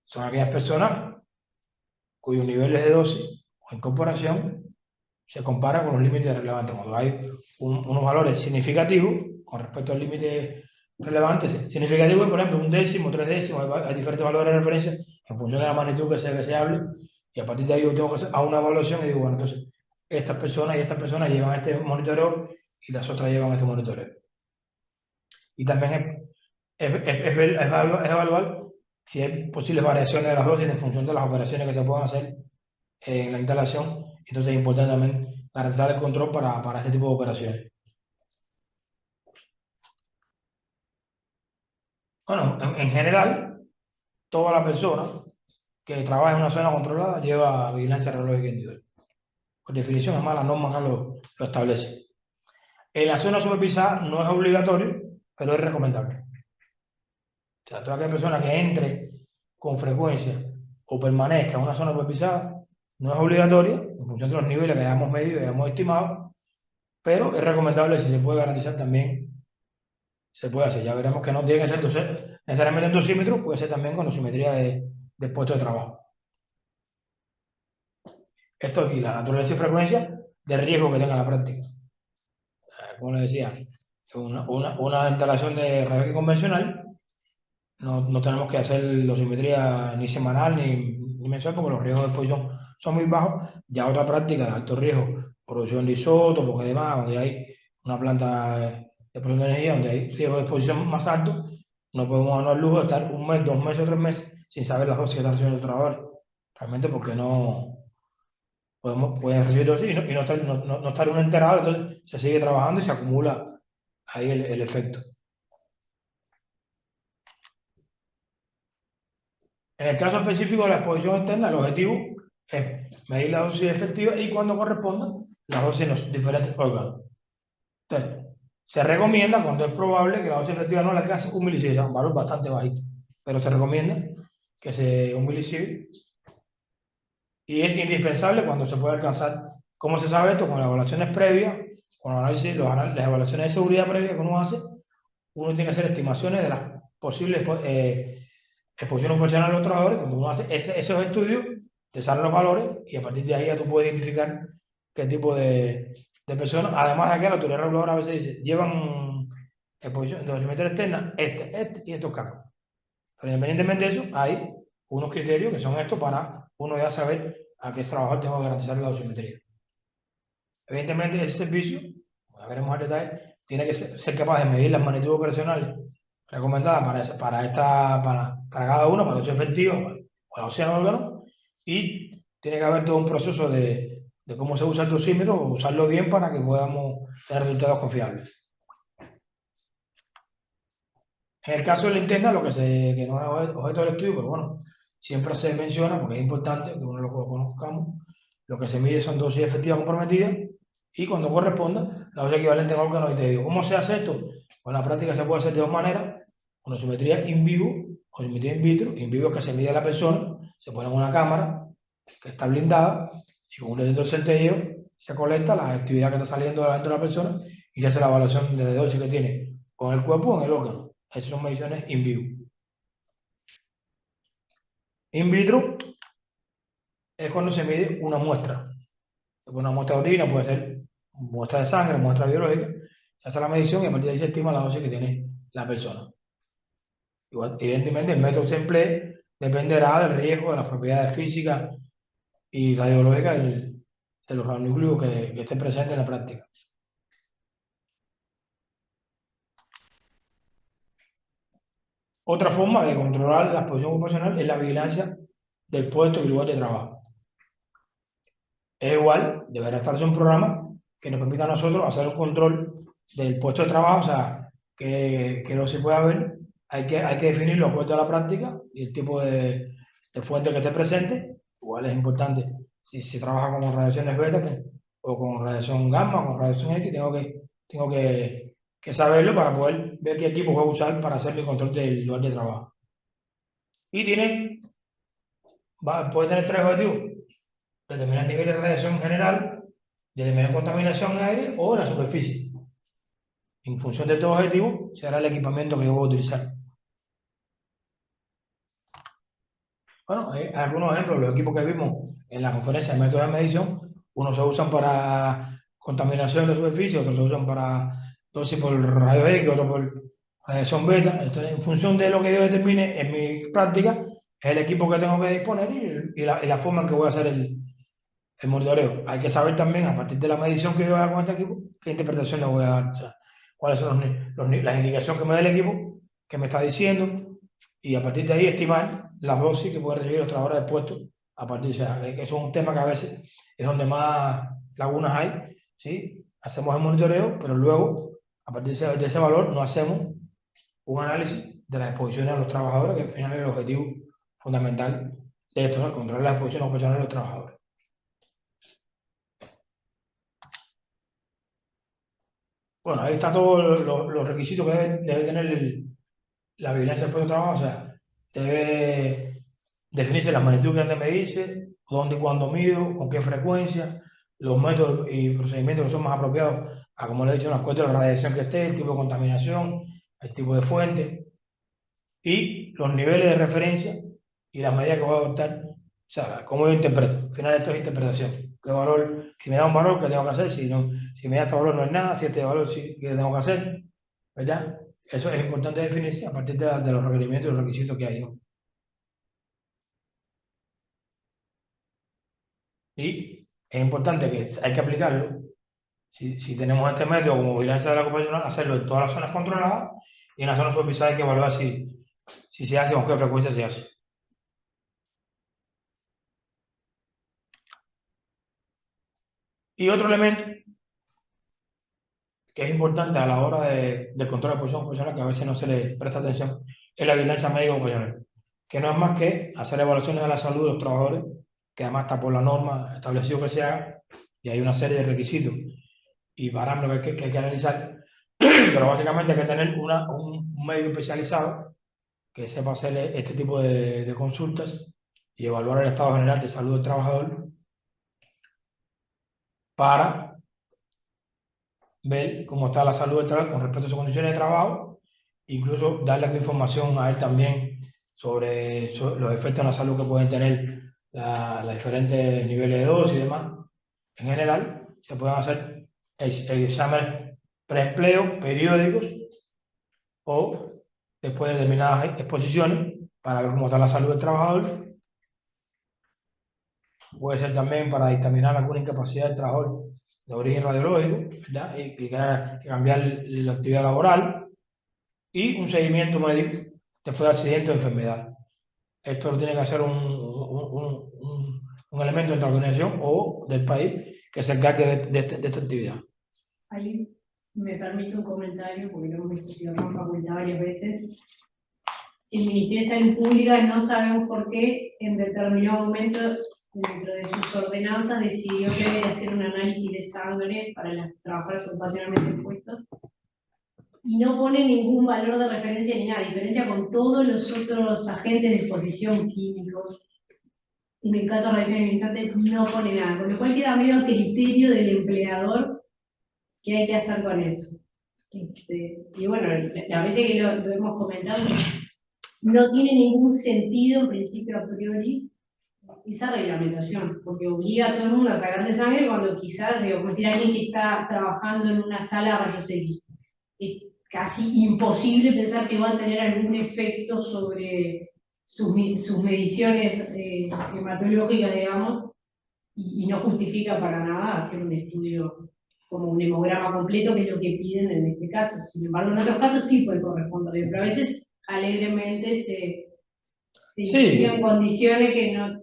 son aquellas personas cuyos niveles de dosis o incorporación se compara con los límites relevantes. Cuando hay unos valores significativos con respecto al límite relevante, significativo, por ejemplo, un décimo, tres décimos, hay diferentes valores de referencia en función de la magnitud que se hable, y a partir de ahí yo tengo que hacer una evaluación y digo, bueno, entonces, estas personas y estas personas llevan este monitoreo y las otras llevan este monitoreo. Y también es evaluar si hay posibles variaciones de las dosis en función de las operaciones que se puedan hacer en la instalación. Entonces es importante también garantizar el control para este tipo de operaciones. Bueno, en general, toda la persona que trabaja en una zona controlada lleva vigilancia radiológica individual. Por definición, además, la norma acá lo establece. En la zona supervisada no es obligatorio, pero es recomendable. O sea, toda aquella persona que entre con frecuencia o permanezca en una zona supervisada no es obligatoria, en función de los niveles que hayamos medido y hayamos estimado, pero es recomendable si se puede garantizar también, se puede hacer. Ya veremos que no tiene que ser necesariamente en dosímetro, puede ser también con dosimetría de puesto de trabajo. Esto aquí, la naturaleza y frecuencia de riesgo que tenga la práctica. Como les decía, una instalación de radiología convencional, no tenemos que hacer dosimetría ni semanal ni mensual porque los riesgos de exposición son muy bajos. Ya otra práctica de alto riesgo, producción de isótopos y demás, donde hay una planta de producción de energía, donde hay riesgo de exposición más alto, no podemos darnos el lujo de estar un mes, 2 meses o 3 meses sin saber las dosis que están recibiendo los trabajadores. Realmente porque no pueden recibir dosis y no estar uno enterado, entonces se sigue trabajando y se acumula ahí el efecto. En el caso específico de la exposición externa, el objetivo es medir la dosis efectiva y cuando corresponda, la dosis en los diferentes órganos. Entonces, se recomienda cuando es probable que la dosis efectiva no le alcance un milisievert, un valor bastante bajito, pero se recomienda que sea un milisievert y es indispensable cuando se puede alcanzar. ¿Cómo se sabe esto? Con las evaluaciones previas, con los análisis, las evaluaciones de seguridad previa que uno hace, uno tiene que hacer estimaciones de las posibles exposición ocupacional a los trabajadores. Cuando uno hace esos estudios, te salen los valores y a partir de ahí ya tú puedes identificar qué tipo de personas. Además de que la autoridad reguladora a veces dice, llevan exposición de dosimetría externa, este y estos cargos. Pero independientemente de eso, hay unos criterios que son estos para uno ya saber a qué trabajador tengo que garantizar la dosimetría. Evidentemente, ese servicio, ya veremos al detalle, tiene que ser capaz de medir las magnitudes operacionales recomendadas para cada uno, para los efectivos, para los 100 órganos, y tiene que haber todo un proceso de cómo se usa el dosímetro, usarlo bien para que podamos tener resultados confiables. En el caso de la interna, que no es objeto del estudio, pero bueno, siempre se menciona, porque es importante que uno lo conozcamos, lo que se mide son dosis efectivas comprometidas y cuando corresponda, la dosis equivalente en órganos. Y te digo, ¿cómo se hace esto? Pues en la práctica se puede hacer de dos maneras, con dosimetría in vivo o dosimetría in vitro. In vivo es que se mide a la persona, se pone en una cámara que está blindada y con un detector centelleo se colecta la actividad que está saliendo dentro de la persona y se hace la evaluación de la dosis que tiene con el cuerpo o en el órgano. Esas son mediciones in vivo. In vitro es cuando se mide una muestra. Una muestra de orina puede ser muestra de sangre, muestra biológica. Se hace la medición y a partir de ahí se estima la dosis que tiene la persona. Igual, evidentemente, el método que se emplee dependerá del riesgo, de las propiedades físicas y radiológicas de los radionucleos que estén presentes en la práctica. Otra forma de controlar la exposición ocupacional es la vigilancia del puesto y lugar de trabajo. Es igual, deberá estarse un programa que nos permita a nosotros hacer un control del puesto de trabajo, o sea, que no se pueda ver, hay que definirlo de acuerdo a la práctica y el tipo de fuente que esté presente. Igual es importante, si se trabaja con radiaciones beta o con radiación gamma, con radiación X, tengo que saberlo para poder ver qué equipo voy a usar para hacer mi control del lugar de trabajo. Y puede tener tres objetivos: determinar el nivel de radiación general, determinar contaminación en aire o en la superficie. En función de estos objetivos, será el equipamiento que yo voy a utilizar. Bueno, hay algunos ejemplos, los equipos que vimos en la conferencia de métodos de medición, unos se usan para contaminación de superficie, otros se usan para dosis por rayos X, otros por radiación beta. Entonces, en función de lo que yo determine en mi práctica, es el equipo que tengo que disponer y la forma en que voy a hacer el monitoreo. Hay que saber también, a partir de la medición que yo haga con este equipo, qué interpretación le voy a dar, o sea, cuáles son las indicaciones que me da el equipo, que me está diciendo, y a partir de ahí estimar las dosis que pueden recibir los trabajadores de puesto. A partir, o sea, que eso es un tema que a veces es donde más lagunas hay, ¿sí? Hacemos el monitoreo, pero luego, a partir de ese valor, no hacemos un análisis de las exposiciones a los trabajadores, que al final es el objetivo fundamental de esto, ¿no? Controlar las exposiciones ocupacionales de los trabajadores. Bueno, ahí está todos los requisitos que debe tener la vigilancia del puesto de trabajo. O sea, debe definirse las magnitudes que han de medirse, dónde y cuándo mido, con qué frecuencia, los métodos y procedimientos que son más apropiados a, como le he dicho, las cuestiones de la radiación que esté, el tipo de contaminación, el tipo de fuente y los niveles de referencia y las medidas que voy a adoptar. O sea, cómo yo interpreto. Al final esto es interpretación. ¿Qué valor? Si me da un valor, ¿qué tengo que hacer? Si me da este valor no es nada, si este valor sí, ¿qué tengo que hacer? ¿Verdad? Eso es importante definirse a partir de los requerimientos y los requisitos que hay, ¿no? Y es importante que hay que aplicarlo. Si tenemos este método como vigilancia de la ocupacional, hacerlo en todas las zonas controladas y en las zonas supervisadas hay que evaluar si se hace o con qué frecuencia se hace. Y otro elemento que es importante a la hora del control de la posición ocupacional, que a veces no se le presta atención, es la vigilancia médica ocupacional, que no es más que hacer evaluaciones de la salud de los trabajadores, que además está por la norma establecido que se haga, y hay una serie de requisitos y parámetros que hay que analizar, pero básicamente hay que tener un médico especializado que sepa hacer este tipo de consultas y evaluar el estado general de salud del trabajador para ver cómo está la salud del trabajador con respecto a sus condiciones de trabajo, incluso darle información a él también sobre los efectos en la salud que pueden tener los diferentes niveles de dosis y demás. En general, se pueden hacer exámenes preempleo periódicos o después de determinadas exposiciones para ver cómo está la salud del trabajador. Puede ser también para dictaminar alguna incapacidad del trabajador de origen radiológico, ¿verdad? Y que cambiar la actividad laboral y un seguimiento médico después de accidente o enfermedad. Esto lo tiene que hacer un elemento de la organización o del país que se encargue de esta actividad. Ahí me permito un comentario, porque lo hemos discutido en la facultad varias veces. El Ministerio de Salud Pública no sabemos por qué en determinado momento dentro de sus ordenanzas decidió que debe hacer un análisis de sangre para las trabajadoras ocupacionalmente expuestos y no pone ningún valor de referencia ni nada, diferencia con todos los otros agentes de exposición químicos. En el caso de radiación ionizante no pone nada, con lo cual queda medio a criterio del empleador qué hay que hacer con eso. Y bueno, a veces que lo hemos comentado, no tiene ningún sentido en principio a priori esa reglamentación, porque obliga a todo el mundo a sacarse sangre cuando quizás, digo, como decir, alguien que está trabajando en una sala de rayos X, es casi imposible pensar que va a tener algún efecto sobre sus mediciones hematológicas, digamos, y no justifica para nada hacer un estudio como un hemograma completo, que es lo que piden en este caso. Sin embargo, en otros casos sí puede corresponder, pero a veces alegremente se Sí, imponían condiciones que no...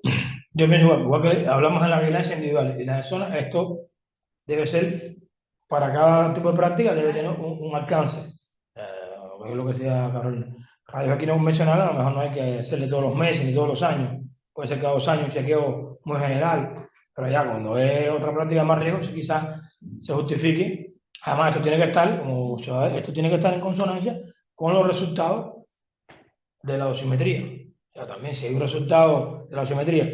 yo pienso igual que hablamos de la vigilancia individual y la de zona, esto debe ser, para cada tipo de práctica, debe tener un alcance. Es lo que decía Carolina. Radios aquí no convencionales, a lo mejor no hay que hacerle todos los meses ni todos los años. Puede ser cada 2 años un chequeo muy general, pero ya cuando es otra práctica más riesgo, sí quizás se justifique. Además, esto tiene que estar, como se va a ver, esto tiene que estar en consonancia con los resultados de la dosimetría. O sea, también si hay un resultado de la dosimetría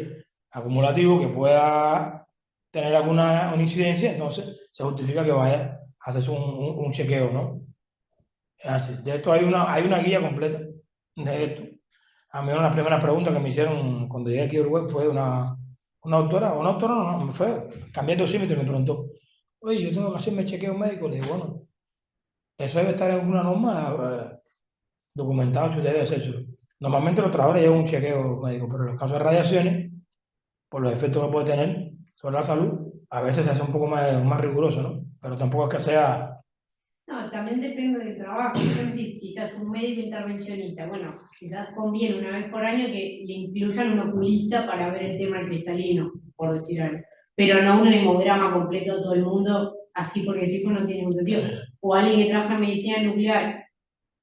acumulativo que pueda tener alguna una incidencia, entonces se justifica que vaya a hacerse un chequeo, ¿no? Es así. De esto hay una guía completa de esto. A mí una de las primeras preguntas que me hicieron cuando llegué aquí a Uruguay fue una autora no, me fue, cambié de dosímetro y me preguntó, oye, yo tengo que hacerme chequeo médico. Le digo, bueno, eso debe estar en alguna norma documentado si usted debe hacerlo. Normalmente los trabajadores llevan un chequeo médico, pero en los casos de radiaciones, por los efectos que puede tener sobre la salud, a veces se hace un poco más riguroso, ¿no? Pero tampoco es que sea... No, también depende del trabajo. Por ejemplo, si quizás un médico intervencionista, bueno, quizás conviene una vez por año que le incluyan un oculista para ver el tema del cristalino, por decir algo. Pero no un hemograma completo de todo el mundo, así porque sí, pues no tiene mucho sentido. O alguien que trabaja en medicina nuclear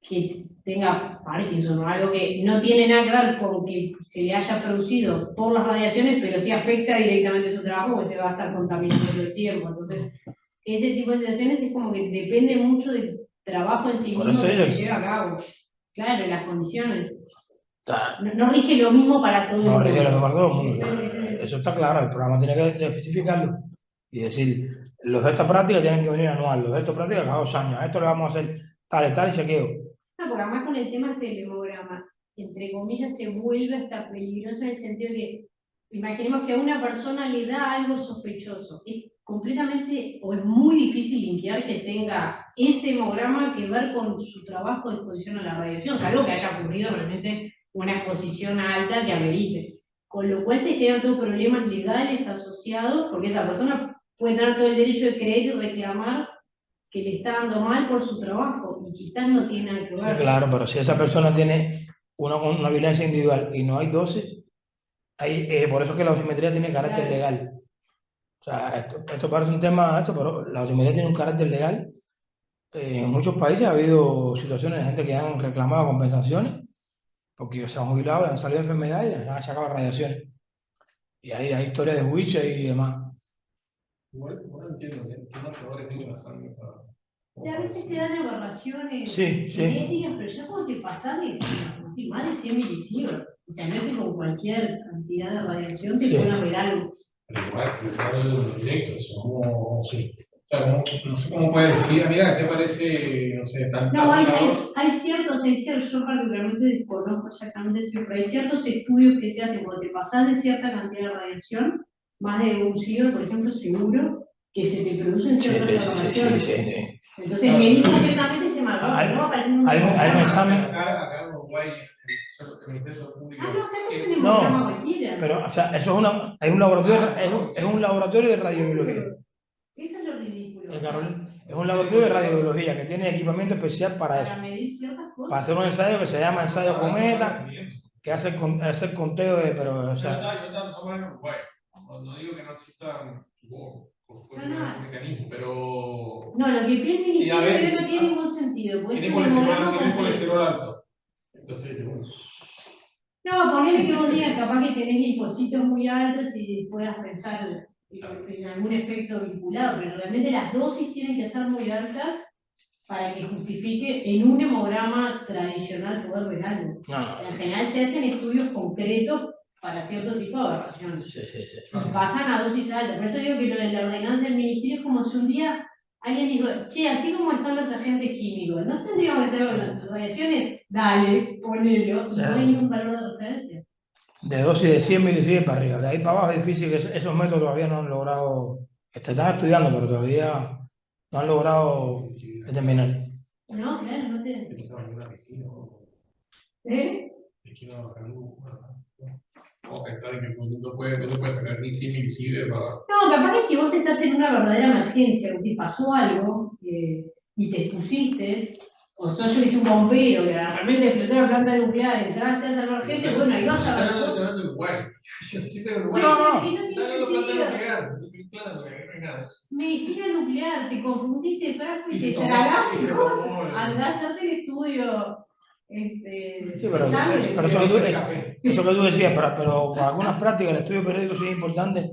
que tenga Parkinson o algo que no tiene nada que ver con que se le haya producido por las radiaciones, pero sí afecta directamente su trabajo, porque se va a estar contaminando todo el tiempo. Entonces, ese tipo de situaciones es como que depende mucho del trabajo en sí Por mismo eso que se ellos, lleva a cabo. Claro, las condiciones. ah, No, no rige lo mismo para todo el no rige lo mundo. mismo para todo el mundo. Ese Eso es... está claro, el programa tiene que especificarlo y decir, los de esta práctica tienen que venir anual, los de esta práctica cada 2 años, a esto le vamos a hacer tal y chequeo. No, porque además con el tema del hemograma, entre comillas, se vuelve hasta peligroso en el sentido de que, imaginemos que a una persona le da algo sospechoso. Es completamente o es muy difícil limpiar que tenga ese hemograma que ver con su trabajo de exposición a la radiación, salvo que haya ocurrido realmente una exposición alta que amerite. Con lo cual se generan todos problemas legales asociados, porque esa persona puede tener todo el derecho de creer y reclamar que le está dando mal por su trabajo y quizás no tiene nada que Sí, ver. claro, pero si esa persona tiene una violencia individual y no hay dosis, por eso es que la osimetría tiene carácter Claro. legal. O sea, esto parece un tema, eso, pero la osimetría tiene un carácter legal. En muchos países ha habido situaciones de gente que han reclamado compensaciones porque se han jubilado, han salido de enfermedades y les han sacado radiaciones. Y hay historias de juicio y demás. Igual entiendo que unos jugadores tienen razón Y a veces te dan aberraciones Sí, sí, genéticas, pero ya cuando te pasas de así, más de 100 milisievert. O sea, no es que con cualquier cantidad de radiación te sí. puedan ver algo. pero igual directo, eso, como, sí. O sea, no sé cómo puede decir, mira, ¿qué parece, no sé, tal No, contador? hay ciertos, yo particularmente desconozco exactamente eso, pero hay ciertos estudios que se hacen cuando te pasas de cierta cantidad de radiación, más de un siglo, por ejemplo, seguro, que se te producen Sí, ciertas sí, sí, sí, sí, aberraciones. sí. Entonces, medís concretamente ese marcador, Hay, pero no va apareciendo un hay un hemograma. examen, Acá en Uruguay, el Ministerio Público, Ah, no, acá no es un hemograma no, cualquiera. pero o sea, eso es un laboratorio, es un laboratorio de radiobiología. Eso es lo ridículo. O sea, Carolina, es un laboratorio de radiobiología que tiene equipamiento especial para eso. para medir ciertas Para cosas. hacer un ensayo que se llama ensayo Cometa, que hace el conteo de, pero, o sea, yo estaba somos en Uruguay. No digo que no existan, supongo, por supuesto, No, no. mecanismos, pero No, lo que pide el y a ministerio ver, no tiene ningún sentido, porque es tiene un hemograma colesterol, tiene completo. colesterol alto. Entonces, bueno, No, ponele que vos digas capaz que tenés linfocitos muy altos y puedas pensar en algún efecto vinculado, pero realmente las dosis tienen que ser muy altas para que justifique en un hemograma tradicional poder ver algo. no, O sea, en general se hacen estudios concretos para cierto tipo de aberraciones. sí, sí, sí. Y pasan a dosis altas. Por eso digo que lo de la ordenanza del ministerio es como si un día alguien dijo, che, así como están los agentes químicos, ¿no tendríamos que saber las radiaciones? Dale, ponelo, y no hay ningún valor de referencia. De dosis de 100 milisievert para arriba. De ahí para abajo es difícil, que esos métodos todavía no han logrado, están estudiando, pero todavía no han logrado determinar. No, claro, no te... que pasaba en una piscina, ¿Eh? es que no, acá no, vamos a pensar en que no se puede sacar ni 100 milisievert para. No, capaz que si vos estás en una verdadera emergencia, que te pasó algo y te expusiste, O sos yo hice un bombero, que realmente explotó la planta nuclear, entraste a salvar gente, bueno, ahí vas a ver Están cosas. hablando de Uruguay. Yo sí tengo Uruguay. No, Que no. no tiene Están hablando de planta sentido. nuclear. Claro, que no hay nada de eso. Medicina nuclear, te confundiste frasco y Y se te tomó- y tragaste se cosas. tomó el- Andá a hacerte el estudio Sí, de pero sangre. eso que tú decías, pero para algunas prácticas el estudio periódico sí es importante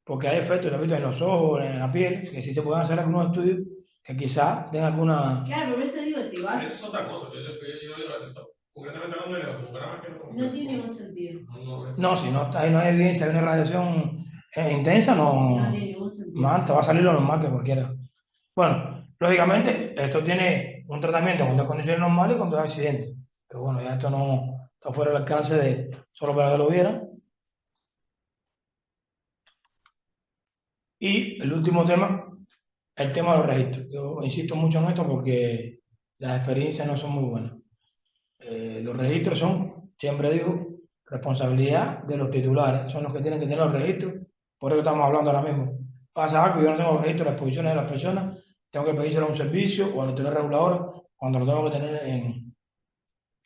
porque hay efectos, repito, en los ojos, en la piel, que sí se pueden hacer algunos estudios que quizás den alguna... Claro, por eso digo, te Eso vas. es otra cosa. Yo digo esto. Concretamente hablando de electrocardiograma, que No tiene ningún sentido. No, si no, ahí no hay evidencia de una radiación intensa, No no, tiene ningún sentido. man, te va a salir lo normal que cualquiera. Bueno, lógicamente, esto tiene un tratamiento con dos condiciones normales y con dos accidentes. Pero bueno, ya esto no está fuera del alcance de solo para que lo vieran. Y el último tema, el tema de los registros. Yo insisto mucho en esto porque las experiencias no son muy buenas. Los registros son, siempre digo, responsabilidad de los titulares, son los que tienen que tener los registros, por eso estamos hablando ahora mismo. Pasa algo, yo no tengo los registros de las posiciones de las personas, tengo que pedírselo a un servicio o a la autoridad reguladora cuando lo tengo que tener en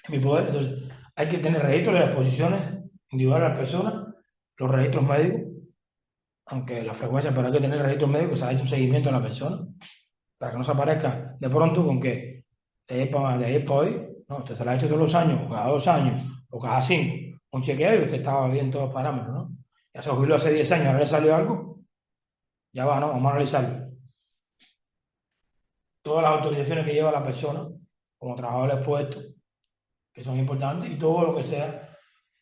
mi poder. Entonces, hay que tener registros de las posiciones individuales de las personas, los registros médicos, aunque la frecuencia, pero hay que tener registros médicos, se ha hecho un seguimiento de la persona, para que no se aparezca de pronto con que de ayer para hoy, no, usted se lo ha hecho todos los años, o cada 2 años, o cada 5, un chequeo y usted estaba bien todos los parámetros, ¿no? Ya se jubiló hace 10 años, ahora le salió algo, ya va, ¿no? Vamos a analizarlo. Todas las autorizaciones que lleva la persona, como trabajador expuesto, que son importantes, y todo lo que sea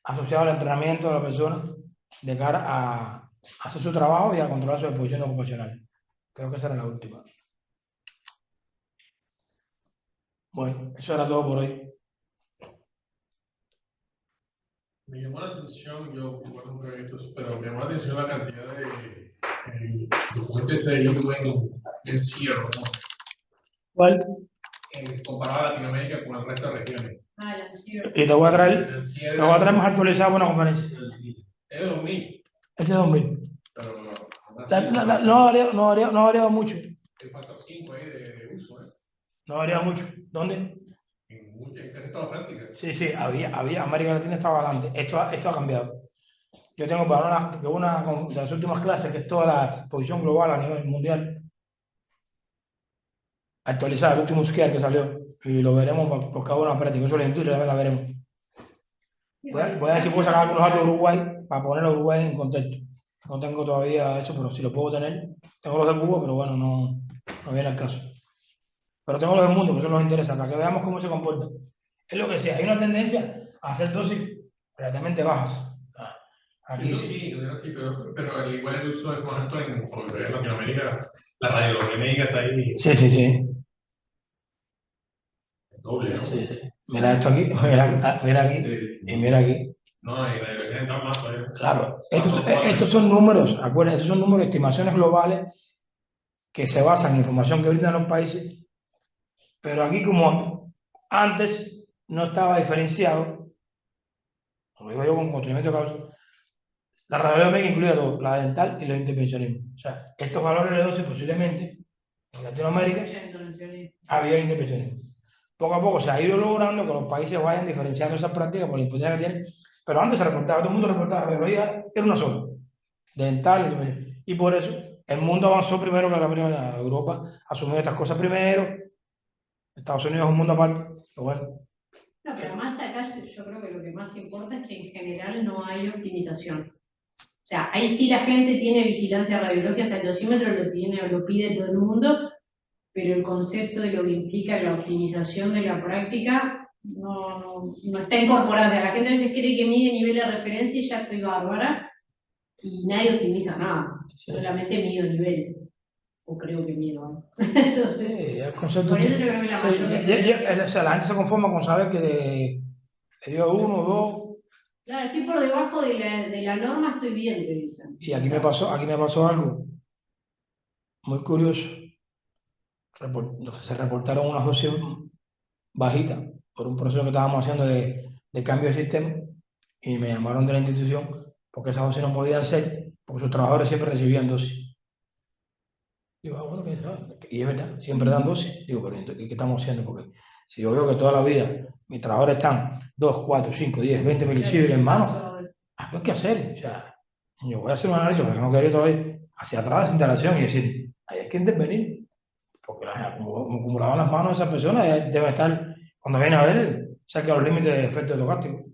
asociado al entrenamiento de la persona de cara a hacer su trabajo y a controlar su exposición ocupacional. Creo que esa era la última. Bueno, eso era todo por hoy. Me llamó la atención, yo guardo un proyecto, pero me llamó la atención la cantidad de documentos ese de en cierre, ¿no? ¿Cuál? Que se comparaba Latinoamérica con el resto de regiones. Ah, la ansiedad. Y te voy a traer, El te cierre voy a traer más actualizado una conferencia. es de 2000, Ese es 2000. pero aún así, No ha variado mucho. el factor 5 ahí de uso, ¿eh? No ha variado mucho. ¿Dónde? En casi todas las prácticas. Sí, había. América Latina estaba adelante. Esto ha cambiado. Yo tengo para una de las últimas clases, que es toda la posición global a nivel mundial, actualizada, el último SQIAR que salió. Y lo veremos por cada una práctica. Eso la industria también la veremos. Voy a ver si puedo sacar algunos datos de Uruguay para poner a Uruguay en contexto. No tengo todavía eso, pero si lo puedo tener. Tengo los de Cuba, pero bueno, no viene al caso. Pero tengo los del mundo, que son los interesantes, para que veamos cómo se comporta. Es lo que sea, hay una tendencia a hacer dosis relativamente bajas. Aquí Sí, pero al igual el uso es más alto en Latinoamérica. La radiología médica está ahí Sí. doble, ¿no? Sí. Mira esto aquí, mira aquí, y mira aquí. No, y la radiología está más todavía. Claro, estos son números, acuérdense, estos son números, estimaciones globales que se basan en información que brindan los países, pero aquí como antes no estaba diferenciado, como digo yo con conocimiento de causa, la radiología médica incluía todo, la dental y los intervencionismos. O sea, estos valores de dosis posiblemente en Latinoamérica había intervencionismo. Poco a poco se ha ido logrando que los países vayan diferenciando esas prácticas por la importancia que tienen, pero antes se reportaba, todo el mundo reportaba, radiología era una sola, dental, intervención. Y por eso el mundo avanzó primero que la Europa asumió estas cosas primero, Estados Unidos es un mundo aparte, pero bueno. No, pero más acá yo creo que lo que más importa es que en general no hay optimización. O sea, ahí sí la gente tiene vigilancia radiológica, o sea, el dosímetro lo tiene o lo pide todo el mundo, pero el concepto de lo que implica la optimización de la práctica no está incorporado. O sea, la gente a veces cree que mide nivel de referencia y ya estoy bárbara, y nadie optimiza nada, solamente mido niveles. O creo que mido, ¿no? Entonces, el concepto por eso yo creo que la mayor diferencia... o sea, la gente se conforma con saber que le dio 1 o 2. Claro, estoy por debajo de la norma, estoy bien, te dicen. Y aquí me pasó algo muy curioso. Se reportaron unas dosis bajitas por un proceso que estábamos haciendo de cambio de sistema y me llamaron de la institución porque esas dosis no podían ser, porque sus trabajadores siempre recibían dosis. Digo, bueno, y es verdad, siempre dan dosis. Digo, pero ¿qué estamos haciendo? Porque Si yo veo que toda la vida mis trabajadores están 2, 4, 5, 10, 20 milisievert en mano, algo hay que hacer. O sea, yo voy a hacer un análisis, porque no quería todavía, hacia atrás de esa instalación y decir, hay que intervenir, porque acumulaban las manos de esas personas deben estar, cuando vienen a ver, cerca de los límites de efecto estocástico.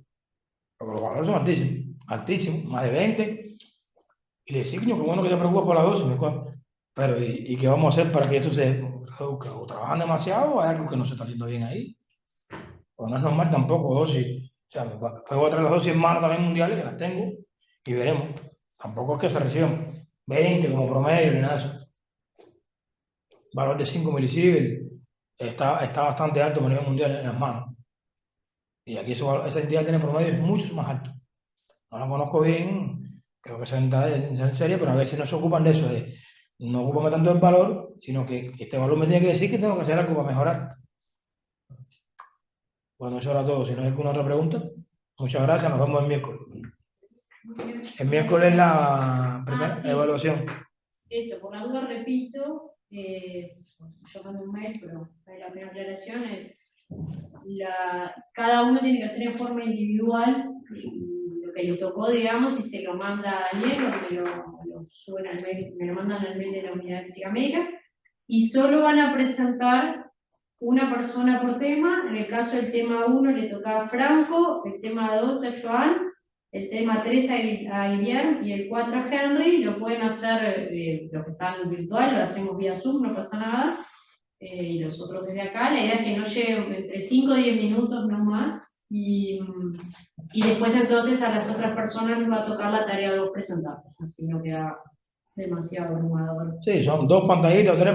Porque los valores son altísimos, altísimos, más de 20. Y le decía, coño, qué bueno que te preocupas por la dosis. Pero, ¿y qué vamos a hacer para que eso se reduzca? O trabajan demasiado o hay algo que no se está haciendo bien ahí. Pues no es normal tampoco dosis. O sea, puedo traer las dosis en mano también mundiales, que las tengo, y veremos. Tampoco es que se reciban 20 como promedio ni nada de eso. Valor de 5 milisievert está bastante alto a nivel mundial en las manos. Y aquí esa entidad tiene promedios mucho más altos. No la conozco bien, creo que se en serio, pero a veces no se ocupan de eso, no ocupan tanto el valor, sino que este valor me tiene que decir que tengo que hacer algo para mejorar. Bueno, eso era todo. Si no hay alguna otra pregunta, muchas gracias, nos vemos el miércoles. El miércoles la primera sí. evaluación. Eso, por la duda repito, yo mando un mail, pero la primera aclaración es, cada uno tiene que hacer en forma individual lo que le tocó, digamos, y se lo manda a Daniel o lo suben al mail, me lo mandan al mail de la unidad de física médica, y solo van a presentar una persona por tema. En el caso del tema 1 le tocaba a Franco, el tema 2 a Joan, el tema 3 a Guillermo y el 4 a Henry. Lo pueden hacer los que están virtual, lo hacemos vía Zoom, no pasa nada. Y los otros desde acá, la idea es que no lleguen entre 5 o 10 minutos, no más. Y después entonces a las otras personas les va a tocar la tarea de vos presentar, así no queda demasiado abrumador. Sí, son 2 pantallitas o 3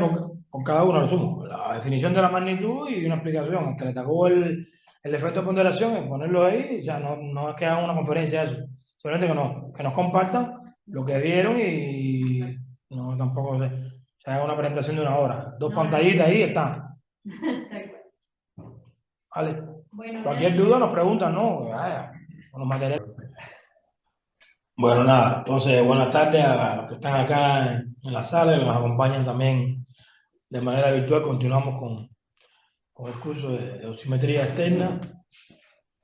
por cada uno, lo sumo. La definición de la magnitud y una explicación. El que le tocó el efecto de ponderación, es ponerlo ahí, o sea, no es que hagan una conferencia de eso, simplemente que nos compartan lo que vieron y no tampoco se haga una presentación de 1 hora. 2 pantallitas ahí están. Vale. Bueno, Cualquier duda nos preguntan, ¿no? Vaya, con los materiales. Bueno, nada, entonces buenas tardes a los que están acá en la sala y los que nos acompañan también de manera virtual. Continuamos con el curso de oximetría externa.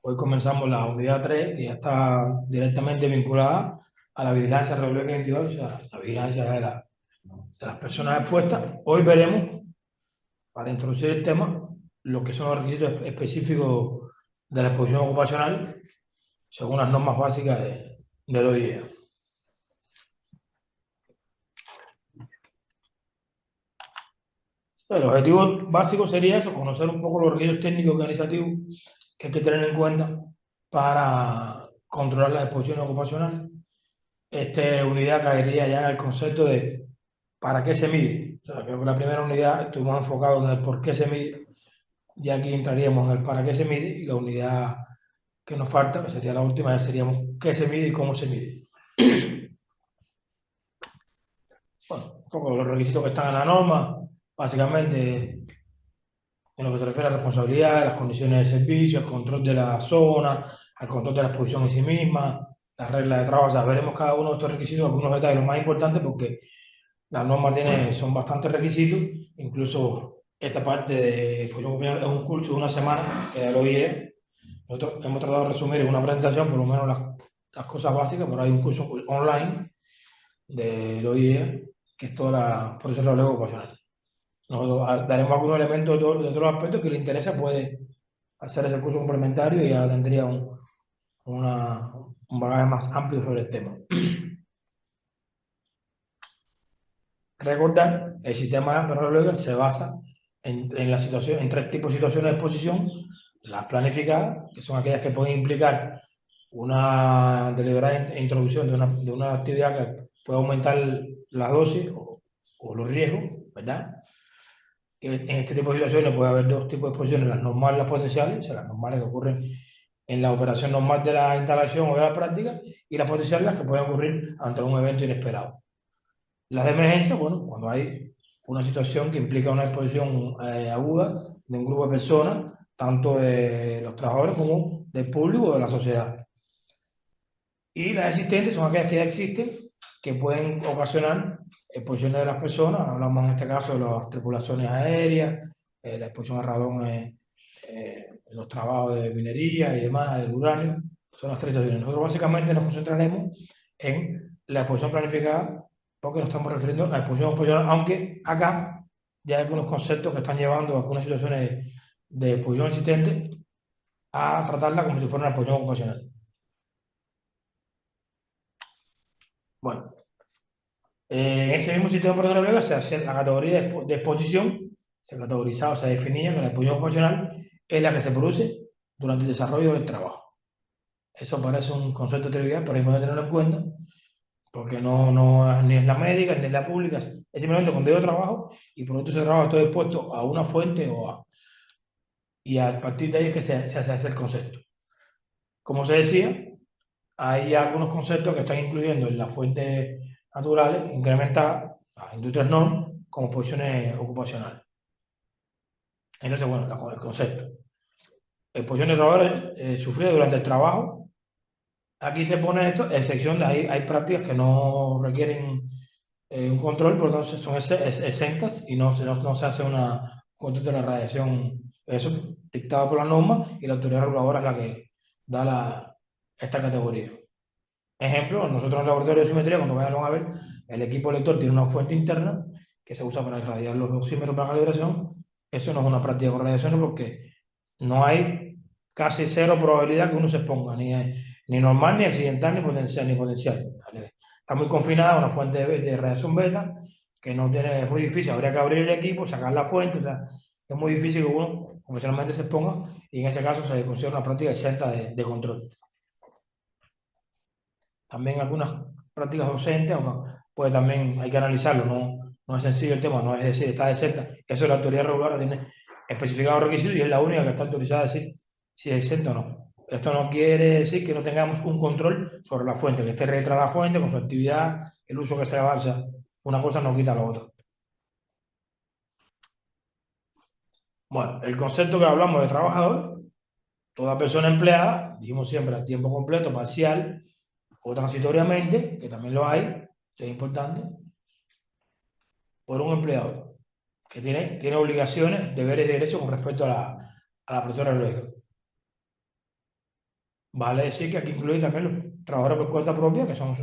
Hoy comenzamos la unidad 3, que ya está directamente vinculada a la vigilancia regular individual, o sea, la vigilancia de las personas expuestas. Hoy veremos, para introducir el tema, lo que son los requisitos específicos de la exposición ocupacional, según las normas básicas del OIE. El objetivo básico sería eso, conocer un poco los requisitos técnicos organizativos que hay que tener en cuenta para controlar las exposiciones ocupacionales. Esta unidad caería ya en el concepto de para qué se mide. O sea, creo que la primera unidad estuvimos enfocados en el por qué se mide, y aquí entraríamos en el para qué se mide, y la unidad que nos falta, que sería la última, ya seríamos qué se mide y cómo se mide. Bueno, un poco los requisitos que están en la norma, básicamente en lo que se refiere a la responsabilidad, las condiciones de servicio, el control de la zona, el control de la exposición en sí misma, las reglas de trabajo. O sea, veremos cada uno de estos requisitos, algunos detalles, los más importantes, porque la norma son bastantes requisitos. Incluso esta parte de exposición opinional es un curso de 1 semana que da el OIE. Nosotros hemos tratado de resumir en una presentación por lo menos las cosas básicas, pero hay un curso online del OIE que es toda por eso es la ley ocupacional. Nosotros daremos algunos elementos de todos los aspectos que le interesa, puede hacer ese curso complementario y ya tendría un bagaje más amplio sobre el tema. Recordar, el sistema de Perro se basa en 3 tipos de situaciones de exposición: las planificadas, que son aquellas que pueden implicar una deliberada introducción de una actividad que puede aumentar la dosis o los riesgos, ¿verdad? En este tipo de situaciones puede haber 2 tipos de exposiciones: las normales y las potenciales, o sea, las normales que ocurren en la operación normal de la instalación o de la práctica, y las potenciales, las que pueden ocurrir ante un evento inesperado. Las de emergencia, bueno, cuando hay una situación que implica una exposición aguda de un grupo de personas, tanto de los trabajadores como del público o de la sociedad. Y las existentes son aquellas que ya existen, que pueden ocasionar exposiciones de las personas. Hablamos en este caso de las tripulaciones aéreas, la exposición a radón los trabajos de minería y demás, del uranio, son las tres situaciones. Nosotros básicamente nos concentraremos en la exposición planificada, porque nos estamos refiriendo a la exposición ocupacional, aunque acá ya hay algunos conceptos que están llevando a algunas situaciones de exposición existente a tratarla como si fuera una exposición ocupacional. Bueno, en ese mismo sistema operacional Vega se hace la categoría de exposición, se categorizaba, se definía que la exposición ocupacional es la que se produce durante el desarrollo del trabajo. Eso parece un concepto trivial, pero hay que tenerlo en cuenta, porque ni es la médica ni es la pública, es simplemente cuando yo trabajo y por otro ese trabajo estoy expuesto a una fuente y a partir de ahí es que se hace el concepto. Como se decía, hay algunos conceptos que están incluyendo en las fuentes naturales incrementadas, las industrias no, como posiciones ocupacionales. Entonces, bueno, el concepto. Exposición de trabajadores sufrida durante el trabajo. Aquí se pone esto, en sección de ahí hay prácticas que no requieren un control, por lo tanto son exentas y no se hace un control de la radiación. Eso dictado por la norma y la autoridad reguladora es la que da esta categoría. Ejemplo, nosotros en el laboratorio de simetría, cuando vayan a ver, el equipo lector tiene una fuente interna que se usa para irradiar los dosímetros para calibración. Eso no es una práctica con radiaciones porque no hay casi cero probabilidad que uno se exponga, ni normal, ni accidental, ni potencial. ¿Vale? Está muy confinada a una fuente de radiación beta que no tiene, es muy difícil, habría que abrir el equipo, sacar la fuente, o sea, es muy difícil que uno convencionalmente se exponga y en ese caso se considera una práctica exenta de control. También algunas prácticas docentes, pues también hay que analizarlo, no es sencillo el tema, no es decir, está exenta. Eso la autoridad regular tiene especificados requisitos y es la única que está autorizada a decir si es exenta o no. Esto no quiere decir que no tengamos un control sobre la fuente, que esté registrada la fuente con su actividad, el uso que se le va a hacer. Una cosa no quita la otra. Bueno, el concepto que hablamos de trabajador, toda persona empleada, dijimos siempre a tiempo completo, parcial o transitoriamente, que también lo hay, que es importante, por un empleador que tiene obligaciones, deberes y derechos con respecto a la persona biológica. Vale decir que aquí incluye también los trabajadores por cuenta propia, que son,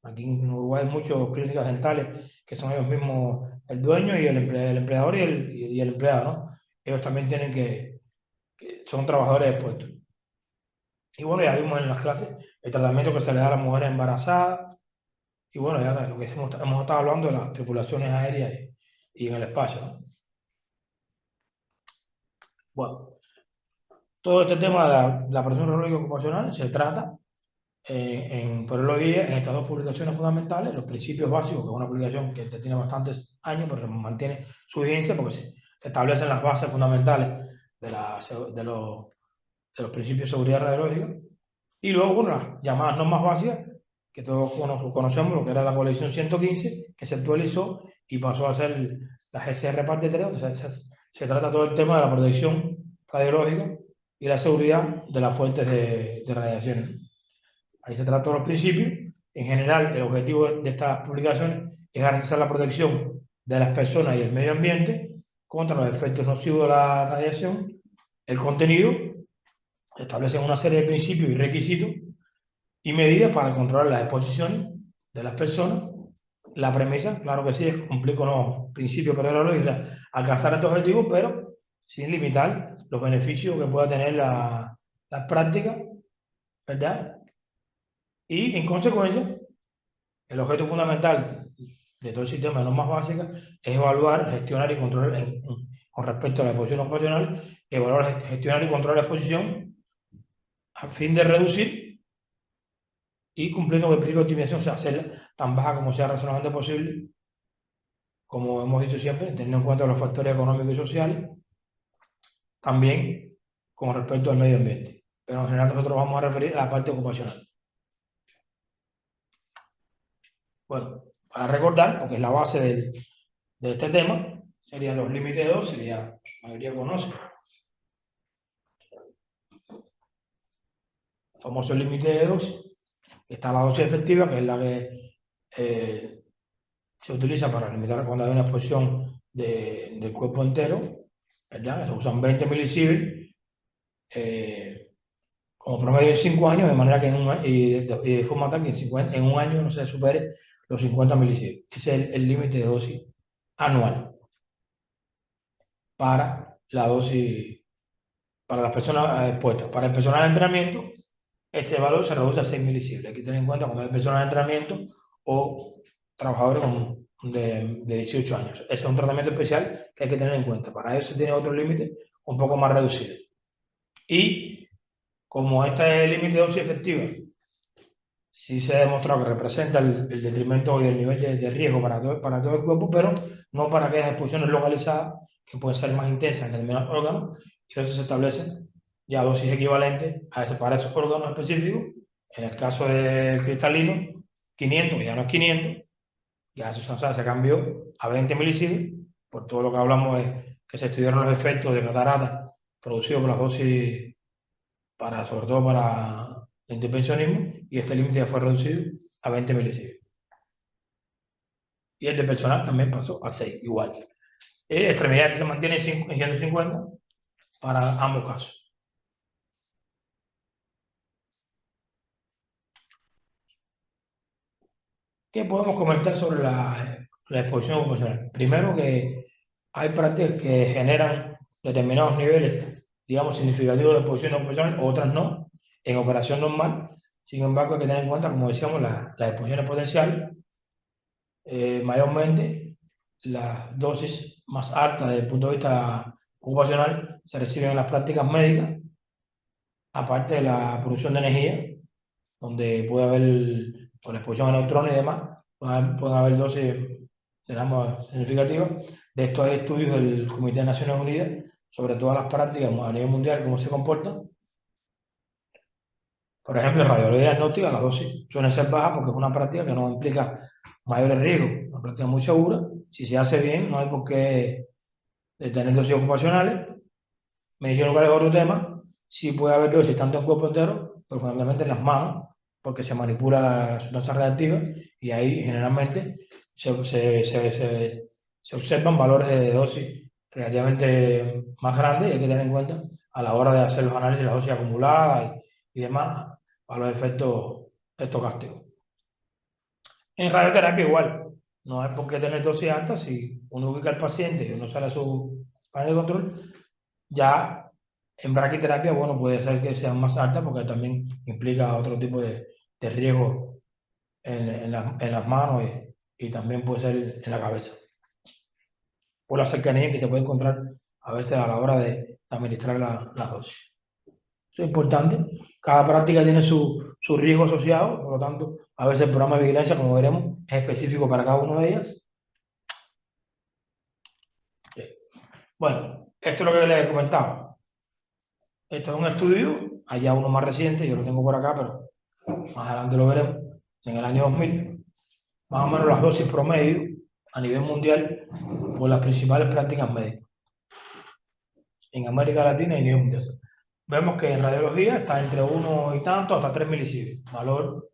aquí en Uruguay hay muchas clínicas dentales que son ellos mismos el dueño y el empleador y el empleado, ¿no? Ellos también tienen que son trabajadores expuestos. Y bueno, ya vimos en las clases el tratamiento que se le da a las mujeres embarazadas. Y bueno, ya lo que hemos estado hablando de las tripulaciones aéreas y en el espacio, ¿no? Bueno, todo este tema de la presión radiológica ocupacional se trata por el OIE en estas dos publicaciones fundamentales, Los Principios Básicos, que es una publicación que tiene bastantes años, pero mantiene su vigencia porque se establecen las bases fundamentales de los principios de seguridad radiológica. Y luego, bueno, las llamadas normas básicas, que todos conocemos, lo que era la colección 115, que se actualizó y pasó a ser la GCR parte 3, o sea, se trata todo el tema de la protección radiológica y la seguridad de las fuentes de radiaciones. Ahí se tratan todos los principios. En general, el objetivo de estas publicaciones es garantizar la protección de las personas y el medio ambiente contra los efectos nocivos de la radiación. El contenido establece una serie de principios y requisitos y medidas para controlar las exposiciones de las personas. La premisa, claro que sí, es cumplir con los principios pedagógicos y alcanzar estos objetivos, pero sin limitar los beneficios que pueda tener la práctica, ¿verdad? Y en consecuencia, el objeto fundamental de todo el sistema de normas básicas es evaluar, gestionar y controlar, con respecto a la exposición ocupacional, evaluar, gestionar y controlar la exposición a fin de reducir y cumpliendo con el principio de optimización, o sea, hacerla tan baja como sea razonablemente posible, como hemos dicho siempre, teniendo en cuenta los factores económicos y sociales, también con respecto al medio ambiente. Pero en general nosotros vamos a referir a la parte ocupacional. Bueno, para recordar, porque es la base de este tema, serían los límites de dosis, sería, la mayoría conoce. El famoso límite de dosis. Está la dosis efectiva, que es la que se utiliza para limitar cuando hay una exposición del cuerpo entero. ¿verdad? Se usan 20 milisieverts como promedio de 5 años, de manera que y de forma tal que en un año no se supere los 50 milisieverts. Ese es el límite de dosis anual para la dosis, para las personas expuestas. Para el personal de entrenamiento, ese valor se reduce a 6 milisieverts. Hay que tener en cuenta cuando hay personal de entrenamiento o trabajadores de 18 años. Ese es un tratamiento especial que hay que tener en cuenta. Para ellos se tiene otro límite un poco más reducido. Y como este es el límite de dosis efectiva, sí se ha demostrado que representa el detrimento y el nivel de riesgo para todo el cuerpo, pero no para aquellas exposiciones localizadas que pueden ser más intensas en determinados órganos. Entonces se establecen ya dosis equivalentes para esos órganos específicos. En el caso del cristalino, 500, ya no es 500, ya se cambió a 20 milisieverts, por todo lo que hablamos de que se estudiaron los efectos de catarata producidos por las dosis, sobre todo para el intervencionismo, y este límite ya fue reducido a 20 milisieverts. Y el de personal también pasó a 6, igual. Extremidades se mantiene en 150 para ambos casos. ¿Qué podemos comentar sobre la exposición ocupacional? Primero, que hay prácticas que generan determinados niveles, digamos, significativos de exposición ocupacional, otras no, en operación normal. Sin embargo, hay que tener en cuenta, como decíamos, las exposiciones potenciales. Mayormente, las dosis más altas desde el punto de vista ocupacional se reciben en las prácticas médicas, aparte de la producción de energía, donde puede haber, por la exposición a neutrones y demás, pueden haber dosis, digamos, significativas. De esto hay estudios del Comité de Naciones Unidas sobre todas las prácticas a nivel mundial, cómo se comportan. Por ejemplo, en radiología diagnóstica las dosis suelen ser bajas porque es una práctica que no implica mayores riesgos, una práctica muy segura. Si se hace bien, no hay por qué tener dosis ocupacionales. Medicina local es otro tema. Sí puede haber dosis tanto en cuerpo entero, pero fundamentalmente en las manos, porque se manipula la sustancia reactiva y ahí generalmente se observan valores de dosis relativamente más grandes, y hay que tener en cuenta a la hora de hacer los análisis de las dosis acumuladas y demás para los efectos estocásticos. En radioterapia igual, no hay por qué tener dosis altas. Si uno ubica al paciente y uno sale a su panel de control, ya en braquiterapia, bueno, puede ser que sean más altas porque también implica otro tipo de riesgo en las manos y también puede ser en la cabeza, por la cercanía que se puede encontrar a veces a la hora de administrar la dosis. Eso es importante. Cada práctica tiene su riesgo asociado, por lo tanto, a veces el programa de vigilancia, como veremos, es específico para cada una de ellas. Bueno, esto es lo que les he comentado. Esto es un estudio, allá uno más reciente, yo lo tengo por acá, pero más adelante lo veremos, en el año 2000, más o menos las dosis promedio a nivel mundial por las principales prácticas médicas, en América Latina y a nivel mundial. Vemos que en radiología está entre 1 y tanto hasta 3 milisieverts, valor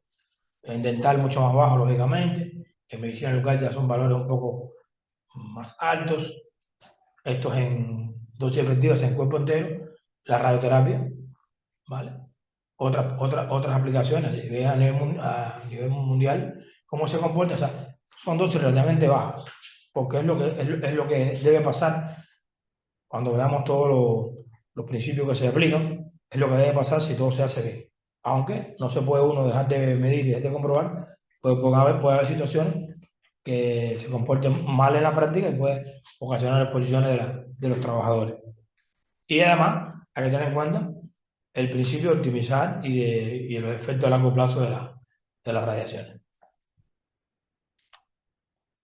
en dental mucho más bajo, lógicamente, en medicina local ya son valores un poco más altos, estos en dosis efectivas en cuerpo entero, la radioterapia, ¿vale? Otras aplicaciones a nivel mundial, ¿cómo se comporta? O sea, son dosis relativamente bajas, porque es lo que debe pasar cuando veamos todos los principios que se aplican, es lo que debe pasar si todo se hace bien. Aunque no se puede uno dejar de medir y dejar de comprobar, pues puede haber situaciones que se comporten mal en la práctica y puede ocasionar exposiciones de los trabajadores. Y además, hay que tener en cuenta el principio de optimizar y los efectos a largo plazo de las radiaciones.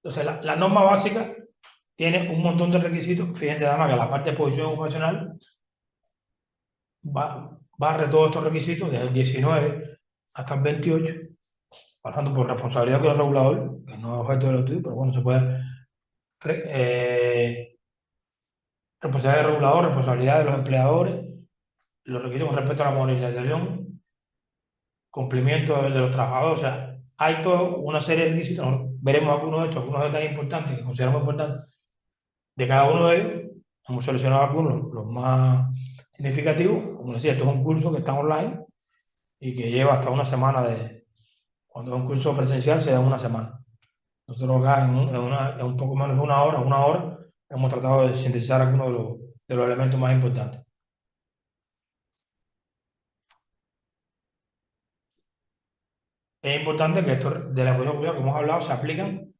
Entonces, la norma básica tiene un montón de requisitos. Fíjense además que la parte de exposición ocupacional barre todos estos requisitos desde el 19 hasta el 28, pasando por responsabilidad con el regulador, que no es objeto del estudio, pero bueno, se puede. Responsabilidad del regulador, responsabilidad de los empleadores, los requisitos con respecto a la monitorización, cumplimiento de los trabajadores. O sea, hay toda una serie de requisitos. Veremos algunos de estos, algunos detalles importantes que consideramos importantes de cada uno de ellos, hemos seleccionado algunos, los más significativos. Como decía, esto es un curso que está online y que lleva hasta una semana cuando es un curso presencial se da una semana. Nosotros acá en un poco menos de una hora, hemos tratado de sintetizar algunos de los elementos más importantes. Es importante que estos de la exposición ocular, como hemos hablado, se aplican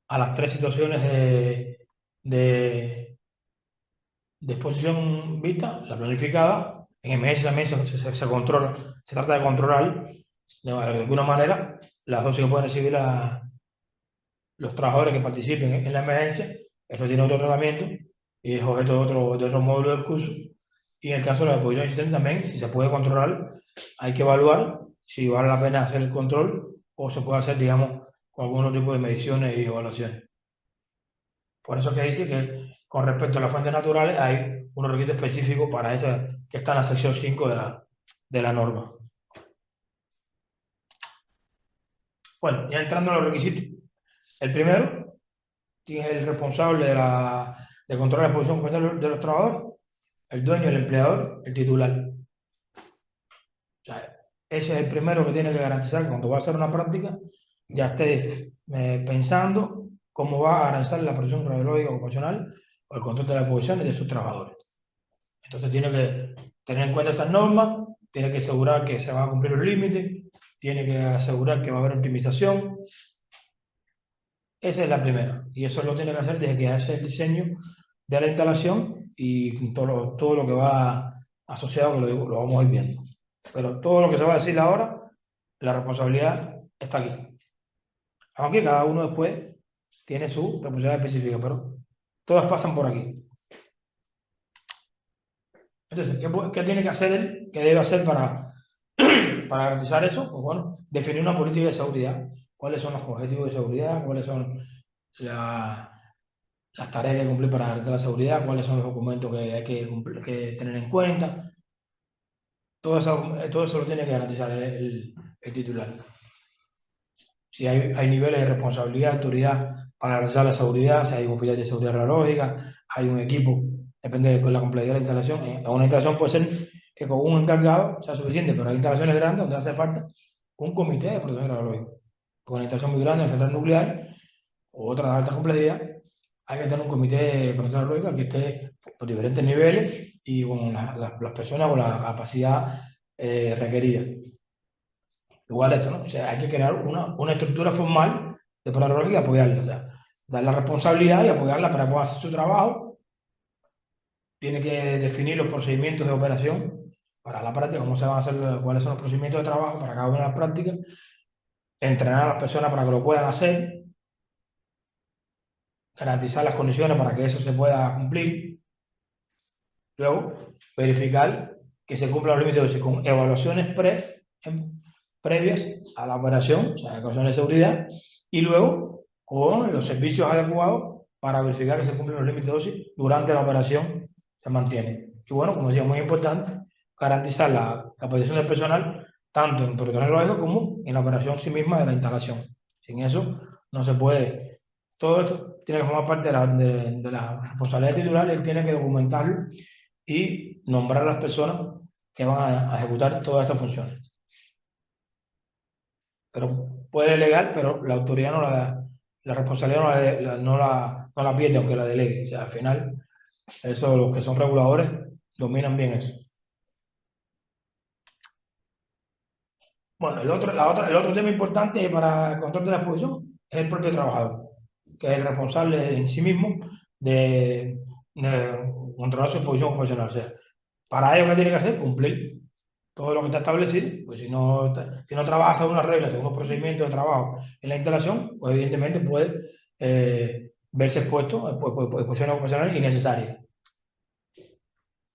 a las tres situaciones de, de exposición vista, la planificada. En emergencia también se controla, se trata de controlar de alguna manera las dosis que pueden recibir los trabajadores que participen en la emergencia. Eso tiene otro tratamiento y es objeto de otro módulo del curso. Y en el caso de la exposición existente también, si se puede controlar, hay que evaluar si vale la pena hacer el control o se puede hacer, digamos, con algún otro tipo de mediciones y evaluaciones. Por eso es que dice que con respecto a las fuentes naturales hay unos requisitos específicos para esa que está en la sección 5 de la norma. Bueno, ya entrando en los requisitos. El primero, ¿quién es el responsable de controlar la exposición comercial de los trabajadores? El dueño, el empleador, el titular. O sea, ese es el primero que tiene que garantizar que cuando va a hacer una práctica, ya esté pensando cómo va a garantizar la protección radiológica ocupacional o el control de las posiciones de sus trabajadores. Entonces tiene que tener en cuenta estas normas, tiene que asegurar que se van a cumplir los límites, tiene que asegurar que va a haber optimización. Esa es la primera. Y eso lo tiene que hacer desde que hace el diseño de la instalación y todo lo que va asociado, que lo vamos a ir viendo. Pero todo lo que se va a decir ahora, la responsabilidad está aquí. Aunque cada uno después tiene su responsabilidad específica, pero todas pasan por aquí. Entonces, ¿qué tiene que hacer él? ¿Qué debe hacer para garantizar eso? Pues bueno, definir una política de seguridad. ¿Cuáles son los objetivos de seguridad? ¿Cuáles son las tareas que hay que cumplir para garantizar la seguridad? ¿Cuáles son los documentos que hay que tener en cuenta? Todo eso lo tiene que garantizar el titular. Si hay niveles de responsabilidad, autoridad para garantizar la seguridad, si hay un oficial de seguridad radiológica, hay un equipo, depende de la complejidad de la instalación. Una instalación puede ser que con un encargado sea suficiente, pero hay instalaciones grandes donde hace falta un comité de protección radiológica. Con una instalación muy grande, la central nuclear, o otra de alta complejidad, hay que tener un comité de protección radiológica que esté por diferentes niveles y con las personas con la capacidad requerida. Igual esto, ¿no? O sea, hay que crear una estructura formal de protección y apoyarla. O sea, dar la responsabilidad y apoyarla para que pueda hacer su trabajo. Tiene que definir los procedimientos de operación para la práctica, cómo se van a hacer, cuáles son los procedimientos de trabajo para cada una de las prácticas, entrenar a las personas para que lo puedan hacer, garantizar las condiciones para que eso se pueda cumplir. Luego, verificar que se cumplan los límites con evaluaciones previas a la operación, o sea, evaluaciones de seguridad, y luego con los servicios adecuados para verificar que se cumplen los límites de dosis durante la operación se mantiene. Y bueno, como decía, muy importante, garantizar la capacitación del personal tanto en protección radiológica como en la operación sí misma de la instalación. Sin eso no se puede. Todo esto tiene que formar parte de la responsabilidad titular, él tiene que documentarlo y nombrar a las personas que van a ejecutar todas estas funciones. Pero puede delegar, pero la autoridad no la responsabilidad no la pierde aunque la delegue. O sea, al final, eso, los que son reguladores dominan bien eso. Bueno, el otro tema importante para el control de la exposición es el propio trabajador, que es el responsable en sí mismo de controlar su exposición ocupacional. O sea, para ello, ¿qué tiene que hacer? Cumplir todo lo que está establecido. Pues si no trabaja unas reglas, según unos procedimientos de trabajo en la instalación, pues evidentemente puede verse expuesto a exposiciones ocupacionales innecesarias.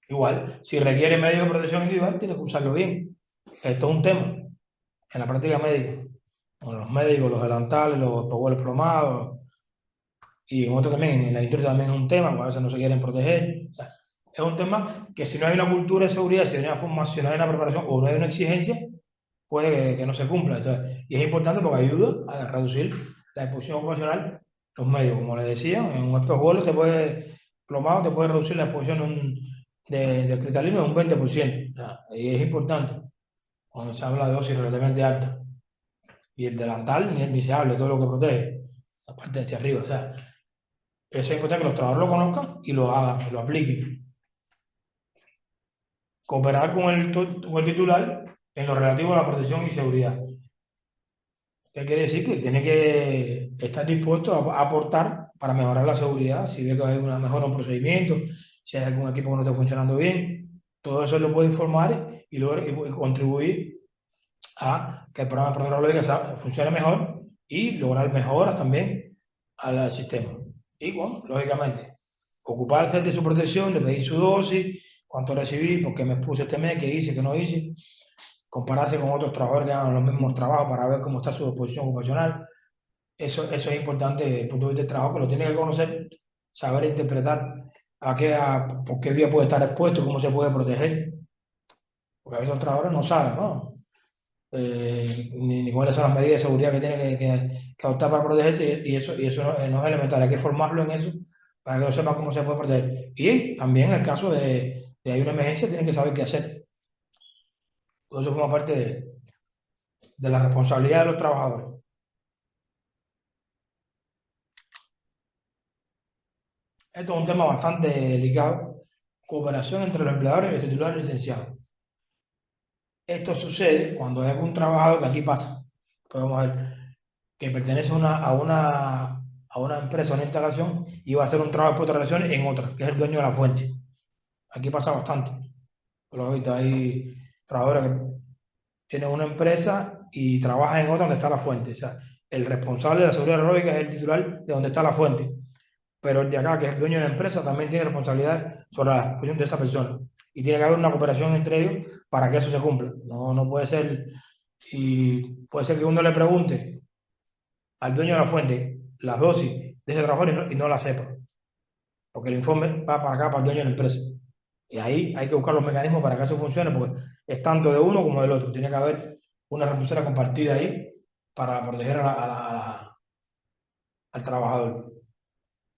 Igual, si requiere medios de protección individual, tiene que usarlo bien. Esto es un tema en la práctica médica. Con los médicos, los delantales, los espejuelos plomados, y en otro también, en la industria también es un tema, porque a veces no se quieren proteger. O sea, es un tema que si no hay una cultura de seguridad, si no hay una formación, si no hay una preparación o no hay una exigencia, puede que no se cumpla. Entonces, y es importante porque ayuda a reducir la exposición ocupacional. Los medios, como les decía, en un espejuelo te puede plomado te puede reducir la exposición de cristalino en un 20%. O sea, y es importante cuando se habla de dosis relativamente alta. Y el delantal ni se habla, todo lo que protege, la parte de hacia arriba. O sea, eso es importante que los trabajadores lo conozcan y lo hagan, lo apliquen. Cooperar con el titular en lo relativo a la protección y seguridad. ¿Qué quiere decir? Que tiene que estar dispuesto a aportar para mejorar la seguridad, si ve que hay una mejora en un procedimiento, si hay algún equipo que no está funcionando bien, todo eso lo puede informar y luego y contribuir a que el programa de protección funcione mejor y lograr mejoras también al sistema. Y bueno, lógicamente, ocuparse de su protección, de pedir su dosis, cuánto recibí, por qué me puse este mes, qué hice, qué no hice, compararse con otros trabajadores que hagan los mismos trabajos para ver cómo está su exposición ocupacional. Eso es importante desde el punto de vista del trabajo, que lo tiene que conocer, saber interpretar por qué vía puede estar expuesto, cómo se puede proteger, porque a veces los trabajadores no saben, ¿no? Ni cuáles son las medidas de seguridad que tiene que adoptar para protegerse, y eso no es elemental, hay que formarlo en eso para que lo sepa cómo se puede proteger. Y también en el caso de hay una emergencia, tienen que saber qué hacer. Todo eso forma parte de la responsabilidad de los trabajadores. Esto es un tema bastante delicado, cooperación entre los empleadores y los titulares licenciados. Esto sucede cuando hay algún trabajador, que aquí pasa, podemos ver, que pertenece a una empresa, a una instalación, y va a hacer un trabajo de relaciones en otra, que es el dueño de la fuente. Aquí pasa bastante. Por lo visto, hay trabajadores que tienen una empresa y trabajan en otra donde está la fuente. O sea, el responsable de la seguridad aeróbica es el titular de donde está la fuente. Pero el de acá, que es el dueño de la empresa, también tiene responsabilidad sobre la exposición de esa persona. Y tiene que haber una cooperación entre ellos para que eso se cumpla. No puede ser, y puede ser que uno le pregunte al dueño de la fuente las dosis de ese trabajador y no la sepa, porque el informe va para acá, para el dueño de la empresa. Y ahí hay que buscar los mecanismos para que eso funcione, porque es tanto de uno como del otro. Tiene que haber una responsabilidad compartida ahí para proteger al trabajador.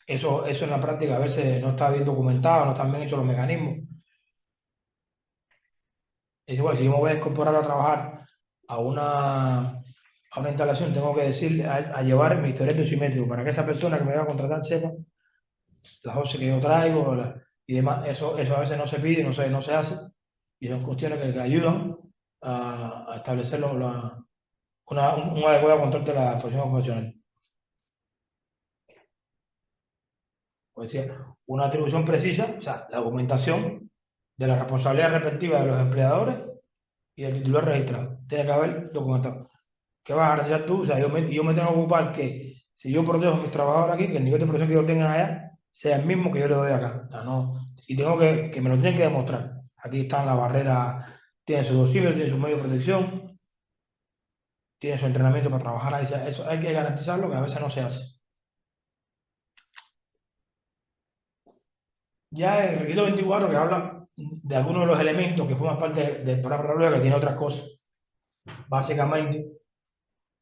Eso en la práctica a veces no está bien documentado, no están bien hechos los mecanismos. Es igual, si yo me voy a incorporar a trabajar a una instalación, tengo que decirle, a llevar mi historial dosimétrico para que esa persona que me va a contratar sepa las dosis que yo traigo y demás. Eso a veces no se pide, no se hace, y son cuestiones que ayudan a establecer un adecuado control de la exposición ocupacional. Pues decía, una atribución precisa, o sea, la documentación de la responsabilidad respectiva de los empleadores y del titular registrado. Tiene que haber documentado. ¿Qué vas a garantizar tú? O sea, yo me tengo que ocupar que si yo protejo a mis trabajadores aquí, que el nivel de protección que ellos tengan allá sea el mismo que yo le doy acá. O sea, no, y tengo que me lo tienen que demostrar. Aquí están las barreras, tienen su dosímetro, tienen su medio de protección, tienen su entrenamiento para trabajar ahí. O sea, eso hay que garantizarlo, que a veces no se hace. Ya el requisito 24, que habla de algunos de los elementos que forman parte del programa, que tiene otras cosas. Básicamente,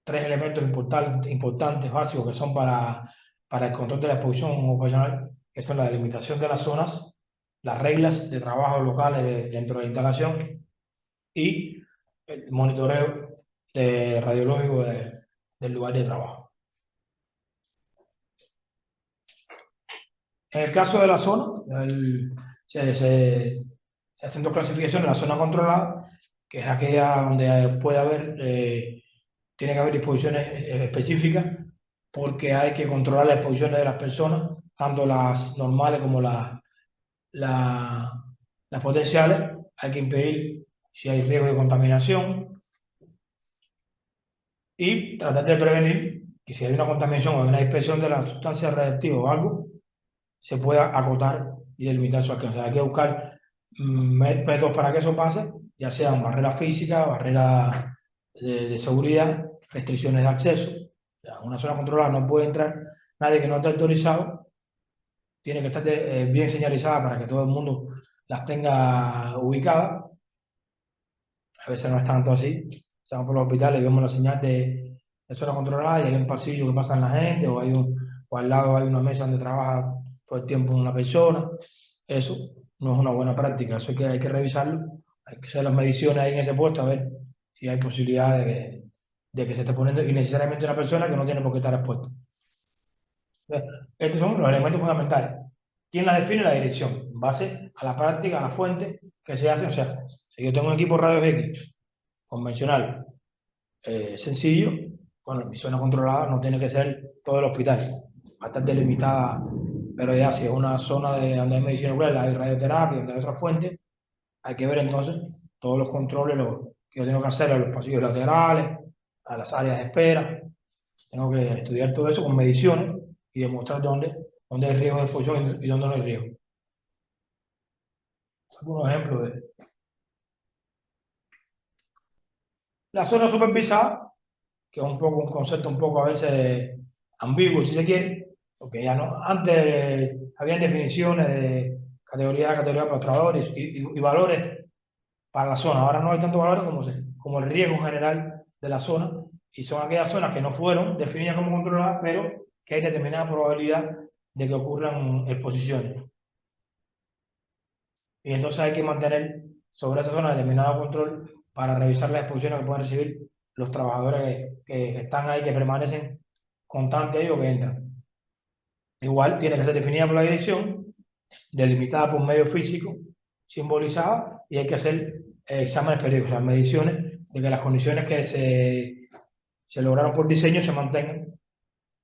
tres elementos importantes, básicos, que son para el control de la exposición ocupacional, que son la delimitación de las zonas, las reglas de trabajo locales dentro de la instalación y el monitoreo radiológico del lugar de trabajo. En el caso de la zona, se hacen dos clasificaciones: la zona controlada, que es aquella donde puede haber, tiene que haber disposiciones específicas, porque hay que controlar las exposiciones de las personas, tanto las normales como la- las potenciales. Hay que impedir si hay riesgo de contaminación y tratar de prevenir que si hay una contaminación o una dispersión de la sustancia radiactiva o algo, se pueda acotar y delimitar su alcance. Hay que buscar métodos para que eso pase, ya sean barreras físicas, barreras de seguridad, restricciones de acceso. O sea, en una zona controlada no puede entrar nadie que no esté autorizado, tiene que estar bien señalizada para que todo el mundo las tenga ubicadas. A veces no es tanto así. Estamos por los hospitales y vemos la señal de zona controlada y hay un pasillo que pasa la gente, o al lado hay una mesa donde trabaja todo el tiempo en una persona. Eso no es una buena práctica, eso hay que revisarlo, hay que hacer las mediciones ahí en ese puesto a ver si hay posibilidad de que se esté poniendo innecesariamente una persona que no tiene por qué estar expuesta. Estos son los elementos fundamentales. ¿Quién la define? La dirección, en base a la práctica, a la fuente que se hace. O sea, si yo tengo un equipo rayos X convencional, sencillo, bueno, mi zona controlada no tiene que ser todo el hospital, va a estar delimitada, pero ya si es una zona donde hay medicina nuclear, hay radioterapia, donde hay otra fuente, hay que ver entonces todos los controles que yo tengo que hacer a los pasillos laterales, a las áreas de espera. Tengo que estudiar todo eso con mediciones y demostrar dónde hay riesgo de exposición y dónde no hay riesgo. Algunos ejemplos de la zona supervisada, que es un poco un concepto un poco a veces ambiguo, si se quiere, porque ya no, antes habían definiciones de categoría para los trabajadores y valores para la zona. Ahora no hay tantos valores como el riesgo general de la zona, y son aquellas zonas que no fueron definidas como controladas, pero que hay determinada probabilidad de que ocurran exposiciones. Y entonces hay que mantener sobre esa zona determinado control para revisar las exposiciones que pueden recibir los trabajadores que están ahí, que permanecen constantes ahí o que entran. Igual tiene que ser definida por la dirección, delimitada por medio físico, simbolizada, y hay que hacer exámenes periódicos, las mediciones de que las condiciones que se lograron por diseño se mantengan,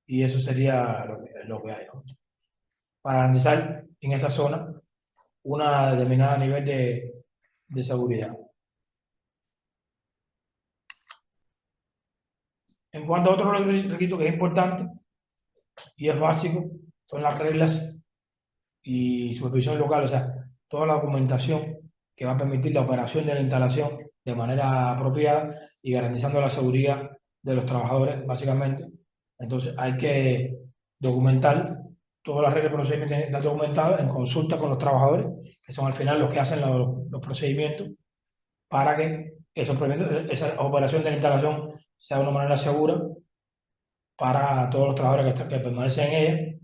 y eso sería lo que hay, ¿no? Para garantizar en esa zona una determinada nivel de seguridad. En cuanto a otro requisito que es importante y es básico, son las reglas y supervisión local, o sea, toda la documentación que va a permitir la operación de la instalación de manera apropiada y garantizando la seguridad de los trabajadores, básicamente. Entonces, hay que documentar todas las reglas y procedimientos, tienen que estar documentados en consulta con los trabajadores, que son al final los que hacen los procedimientos, para que esa operación de la instalación sea de una manera segura para todos los trabajadores que permanecen en ella.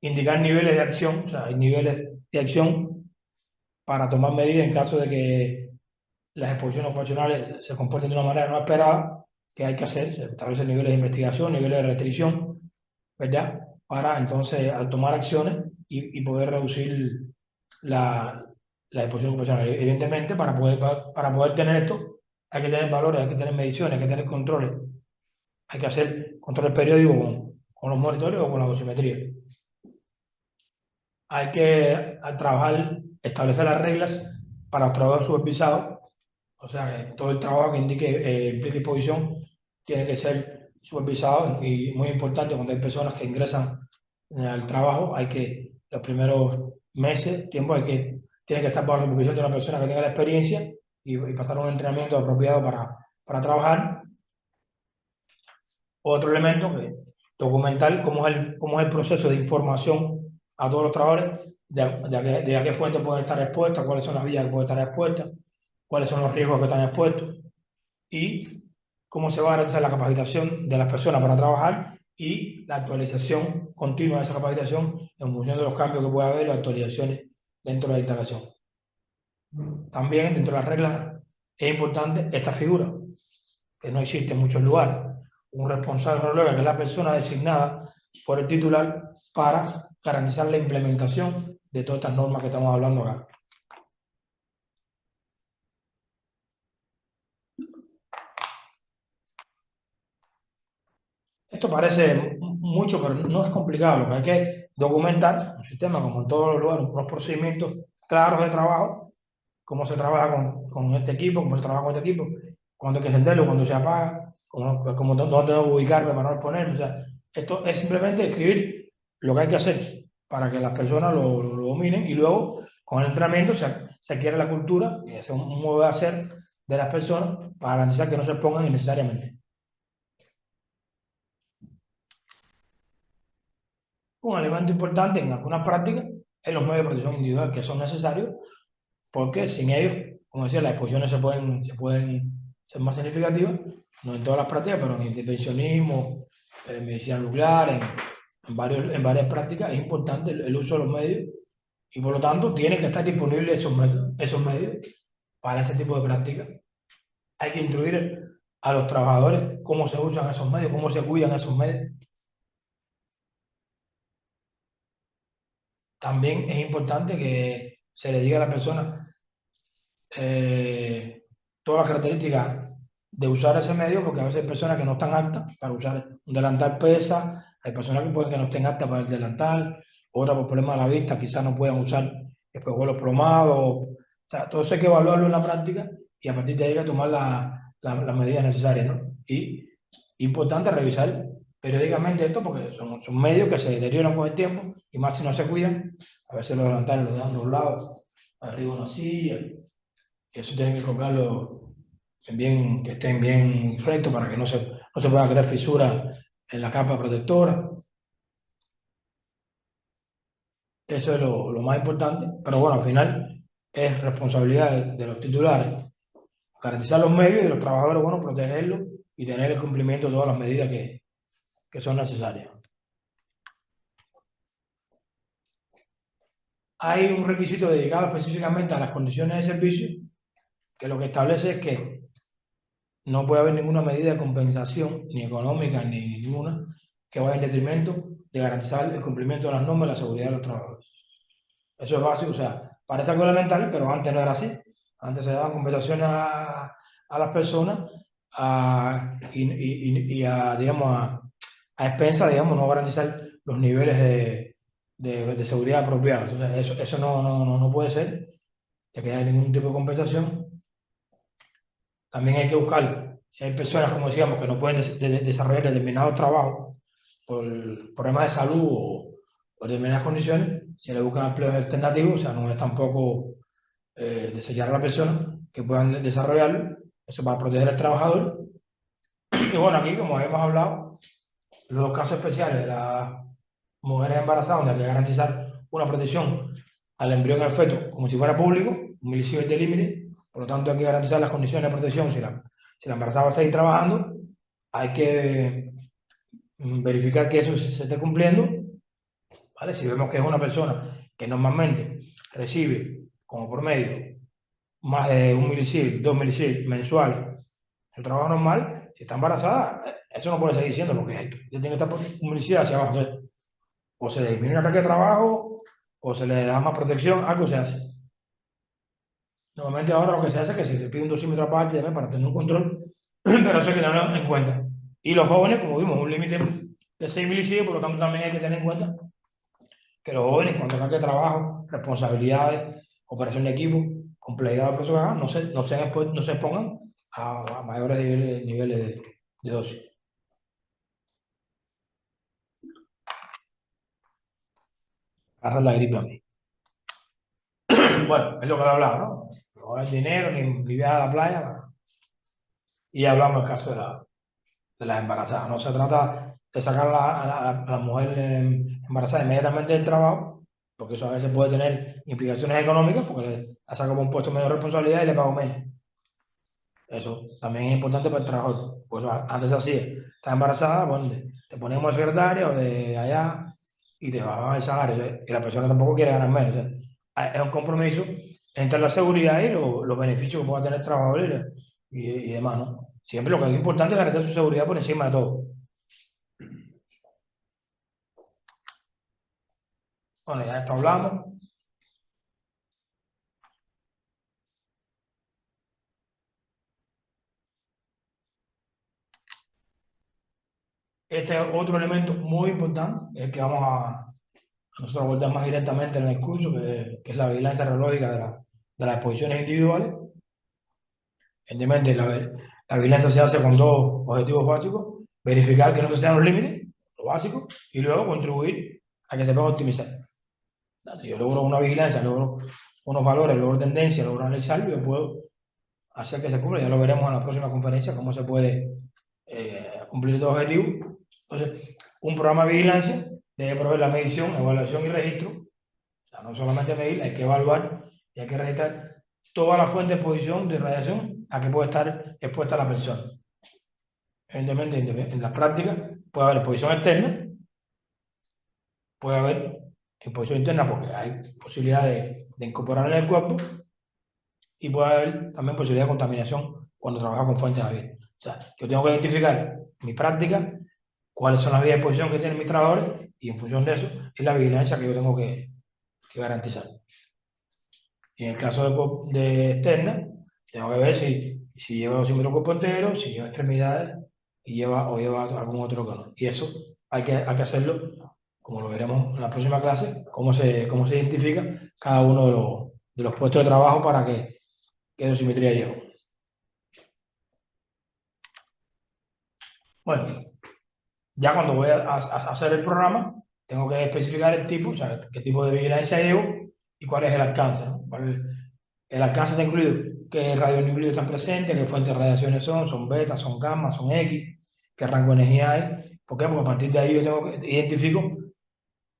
Indicar niveles de acción, o sea, hay niveles de acción para tomar medidas en caso de que las exposiciones ocupacionales se comporten de una manera no esperada, que hay que hacer, se establecen niveles de investigación, niveles de restricción, ¿verdad? Para entonces al tomar acciones y poder reducir la exposición ocupacional. Evidentemente, para poder tener esto, hay que tener valores, hay que tener mediciones, hay que tener controles, hay que hacer controles periódicos con los monitores o con la dosimetría. Hay que trabajar, establecer las reglas para los trabajadores supervisados, o sea, todo el trabajo que implique exposición tiene que ser supervisado, y muy importante cuando hay personas que ingresan al trabajo, hay que, los primeros meses, tiene que estar bajo la supervisión de una persona que tenga la experiencia y pasar un entrenamiento apropiado para trabajar. Otro elemento que documentar cómo es el proceso de información a todos los trabajadores, de a qué fuentes pueden estar expuestas, cuáles son las vías que pueden estar expuestas, cuáles son los riesgos que están expuestos, y cómo se va a realizar la capacitación de las personas para trabajar y la actualización continua de esa capacitación en función de los cambios que pueda haber y las actualizaciones dentro de la instalación. También dentro de las reglas es importante esta figura, que no existe en muchos lugares: un responsable de que es la persona designada por el titular para garantizar la implementación de todas estas normas que estamos hablando acá. Esto parece mucho, pero no es complicado. Lo que hay que documentar un sistema, como en todos los lugares, unos procedimientos claros de trabajo, cómo se trabaja con este equipo, cómo se trabaja con este equipo, cuándo hay que encenderlo, cuándo se apaga, dónde tengo que ubicarme para no exponerme. O sea, esto es simplemente escribir lo que hay que hacer para que las personas lo dominen, y luego con el entrenamiento se adquiere la cultura y es un modo de hacer de las personas para garantizar que no se expongan innecesariamente. Un elemento importante en algunas prácticas es los medios de protección individual, que son necesarios porque sin ellos, como decía, las exposiciones se pueden ser más significativas, no en todas las prácticas, pero en intervencionismo, en medicina nuclear, en varias prácticas es importante el uso de los medios y por lo tanto tienen que estar disponibles esos medios para ese tipo de prácticas. Hay que instruir a los trabajadores cómo se usan esos medios, cómo se cuidan esos medios. También es importante que se le diga a la persona todas las características de usar ese medio, porque a veces hay personas que no están aptas para usar un delantal pesa, hay personas que pueden que no estén aptas para el delantal, otras por problemas de la vista quizás no puedan usar espejuelos plomados, o sea, todo eso hay que evaluarlo en la práctica y a partir de ahí hay que tomar las medidas necesarias, ¿no? Y importante revisar periódicamente esto porque son medios que se deterioran con el tiempo y más si no se cuidan, a veces los delantales los dejan doblados, arriba una silla, eso tienen que colocarlo bien, que estén bien rectos para que no se pueda crear fisuras en la capa protectora. Eso es lo más importante, pero bueno, al final es responsabilidad de los titulares garantizar los medios y de los trabajadores, bueno, protegerlos y tener el cumplimiento de todas las medidas que son necesarias. Hay un requisito dedicado específicamente a las condiciones de servicio que lo que establece es que no puede haber ninguna medida de compensación, ni económica, ni ninguna, que vaya en detrimento de garantizar el cumplimiento de las normas y la seguridad de los trabajadores. Eso es básico, o sea, parece algo elemental, pero antes no era así. Antes se daban compensaciones a las personas digamos, a expensas, digamos, no garantizar los niveles de seguridad apropiados. Entonces, eso no puede ser, ya que no hay ningún tipo de compensación. También hay que buscar, si hay personas, como decíamos, que no pueden desarrollar determinados trabajos por problemas de salud o determinadas condiciones, se le buscan empleos alternativos, o sea, no es tampoco desellar a la persona que puedan desarrollarlo, eso para proteger al trabajador. Y bueno, aquí, como hemos hablado, los casos especiales de las mujeres embarazadas, donde hay que garantizar una protección al embrión y al feto como si fuera público, un milisievert de límite, por lo tanto hay que garantizar las condiciones de protección si la embarazada va a seguir trabajando, hay que verificar que eso se esté cumpliendo, ¿vale? Si vemos que es una persona que normalmente recibe como por medio más de 1 milisievert, 2 milisievert mensuales, el trabajo normal, si está embarazada, eso no puede seguir siendo porque tiene que estar por 1 milisievert hacia abajo. Entonces, o se disminuye la carga de trabajo, o se le da más protección, algo se hace. Normalmente ahora lo que se hace es que se pide un dosímetro aparte para tener un control, pero eso hay que tenerlo en cuenta. Y los jóvenes, como vimos, un límite de 6 milisievert, por lo tanto también hay que tener en cuenta que los jóvenes, cuando carga de trabajo, responsabilidades, operación de equipo, complejidad de proceso, no se expongan a mayores niveles de dosis. Agarra la gripe a mí. Bueno, es lo que le hablaba, ¿no? No es dinero, ni viajar a la playa. Y hablamos del caso de las embarazadas. No se trata de sacar a la mujer embarazada inmediatamente del trabajo, porque eso a veces puede tener implicaciones económicas, porque la saco por un puesto de menor responsabilidad y le pago menos. Eso también es importante para el trabajador. Pues antes se hacía, estás embarazada, bueno, te ponemos de secretaria o de allá y te vas a esa área. Y la persona tampoco quiere ganar menos. O sea, es un compromiso entre la seguridad y los beneficios que pueda tener el trabajador y demás, ¿no? Siempre lo que es importante es garantizar su seguridad por encima de todo. Bueno, ya de esto hablamos. Este es otro elemento muy importante, el que vamos a nosotros abordar más directamente en el curso, que es la vigilancia radiológica de las exposiciones individuales. Evidentemente, la vigilancia se hace con dos objetivos básicos: verificar que no se sean los límites, lo básico, y luego contribuir a que se pueda optimizar. Si yo logro una vigilancia, logro unos valores, logro tendencia, logro analizar, yo puedo hacer que se cumpla. Ya lo veremos en la próxima conferencia, cómo se puede cumplir estos objetivos. Entonces, un programa de vigilancia debe proveer la medición, evaluación y registro. O sea, no solamente medir, hay que evaluar y hay que registrar toda la fuente de exposición de radiación a que puede estar expuesta la persona. Evidentemente, en la práctica puede haber exposición externa, puede haber exposición interna porque hay posibilidad de incorporar en el cuerpo y puede haber también posibilidad de contaminación cuando trabaja con fuentes abiertas. O sea, yo tengo que identificar mi práctica, cuáles son las vías de exposición que tienen mis trabajadores y en función de eso es la vigilancia que yo tengo que garantizar. Y en el caso de externa, tengo que ver si lleva dosímetro cuerpo entero, si lleva extremidades o lleva algún otro órgano. Y eso hay que hacerlo, como lo veremos en la próxima clase, cómo se identifica cada uno de los puestos de trabajo para qué dosimetría lleva. Bueno, ya cuando voy a hacer el programa, tengo que especificar el tipo, o sea, qué tipo de vigilancia llevo y cuál es el alcance, ¿no? El alcance está incluido, qué radionúcleos están presentes, qué fuentes de radiaciones son beta, son gamma, son X, qué rango de energía hay. ¿Por qué? Porque a partir de ahí yo identifico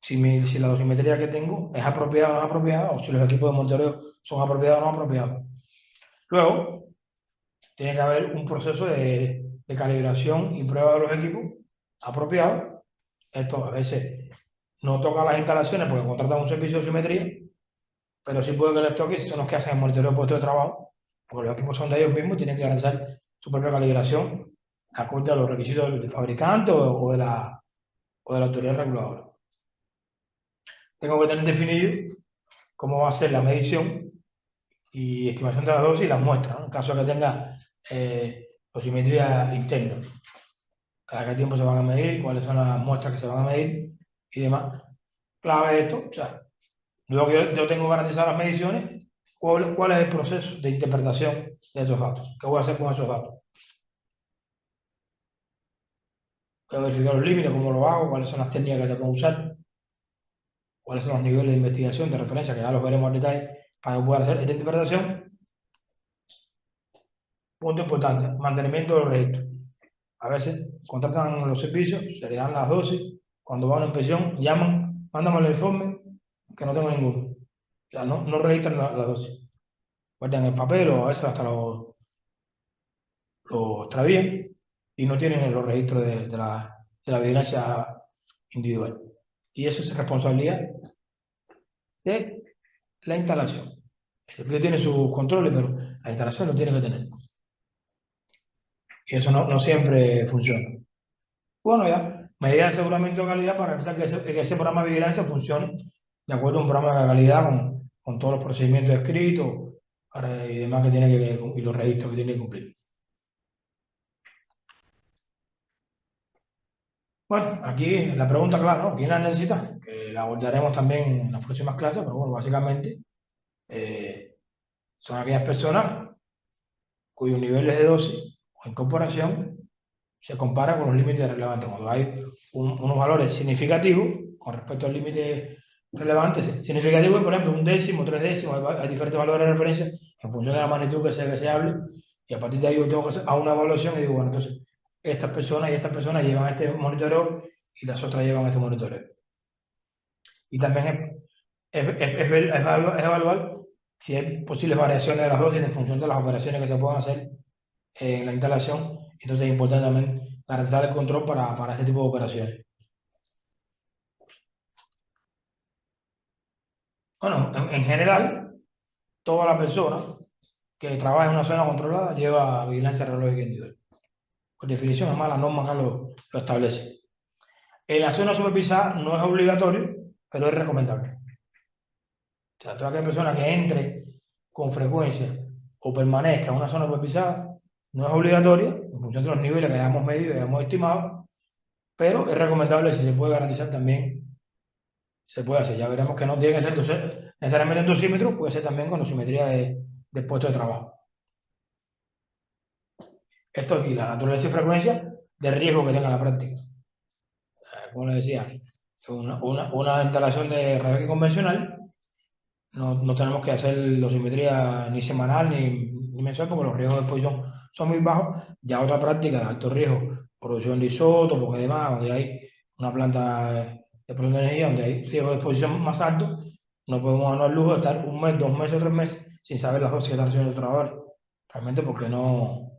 si la dosimetría que tengo es apropiada o no es apropiada, o si los equipos de monitoreo son apropiados o no apropiados. Luego, tiene que haber un proceso de calibración y prueba de los equipos apropiados. Esto a veces no toca las instalaciones porque contratan un servicio de dosimetría, pero sí puede que les toque si son los que hacen el monitoreo de puesto de trabajo, porque los equipos son de ellos mismos y tienen que realizar su propia calibración acorde a los requisitos del fabricante o de la autoridad reguladora. Tengo que tener definido cómo va a ser la medición y estimación de la dosis y las muestras, ¿no? En caso de que tenga dosimetría interna. Cada qué tiempo se van a medir, cuáles son las muestras que se van a medir y demás. Clave esto, o sea, luego que yo tengo garantizadas las mediciones, ¿cuál es el proceso de interpretación de esos datos? ¿Qué voy a hacer con esos datos? Voy a verificar los límites, cómo lo hago, cuáles son las técnicas que se pueden usar, cuáles son los niveles de investigación, de referencia, que ya los veremos al detalle, para que pueda hacer esta interpretación. Punto importante, mantenimiento de los registros. A veces contratan los servicios, se le dan las dosis, cuando va a una inspección, llaman, mándame el informe, que no tengo ninguno. O sea, no registran las dosis. Guardan el papel o a veces hasta lo extravían y no tienen los registros de la vigilancia individual. Y eso es responsabilidad de la instalación. El servicio tiene sus controles, pero la instalación lo tiene que tener. Y eso no siempre funciona. Bueno, ya, medidas de aseguramiento de calidad para que ese programa de vigilancia funcione de acuerdo a un programa de calidad con todos los procedimientos escritos y demás que tiene y los registros que tiene que cumplir. Bueno, aquí la pregunta, claro, ¿no? ¿Quién la necesita? Que la abordaremos también en las próximas clases, pero bueno, básicamente son aquellas personas cuyos niveles de dosis o incorporación se comparan con los límites relevantes. Cuando hay unos valores significativos con respecto al límite relevante, significativo, por ejemplo, un décimo, 3 décimos, hay diferentes valores de referencia en función de la magnitud que se hable, y a partir de ahí yo tengo que hacer una evaluación y digo, bueno, entonces, estas personas y estas personas llevan este monitoreo y las otras llevan este monitoreo. Y también es evaluar si hay posibles variaciones de las dosis en función de las operaciones que se puedan hacer en la instalación. Entonces es importante también garantizar el control para este tipo de operaciones. Bueno, en general, toda la persona que trabaja en una zona controlada lleva vigilancia radiológica individual. Por definición, además, la norma acá lo establece. En la zona supervisada no es obligatorio, pero es recomendable. O sea, toda aquella persona que entre con frecuencia o permanezca en una zona supervisada no es obligatoria, en función de los niveles que hayamos medido y hayamos estimado, pero es recomendable si se puede garantizar también, se puede hacer. Ya veremos que no tiene que ser necesariamente en dosímetro, puede ser también con dosimetría del puesto de trabajo. Esto aquí, la naturaleza y frecuencia de riesgo que tenga la práctica. Como les decía, una instalación de radiología convencional, no tenemos que hacer dosimetría ni semanal ni mensual porque los riesgos de exposición son muy bajos. Ya otra práctica de alto riesgo, producción de isótopos, porque además, donde hay una planta de producción de energía, donde hay riesgo de exposición más alto, no podemos darnos el lujo de estar un mes, 2 meses, 3 meses sin saber las dosis que están recibiendo los trabajadores. Realmente porque no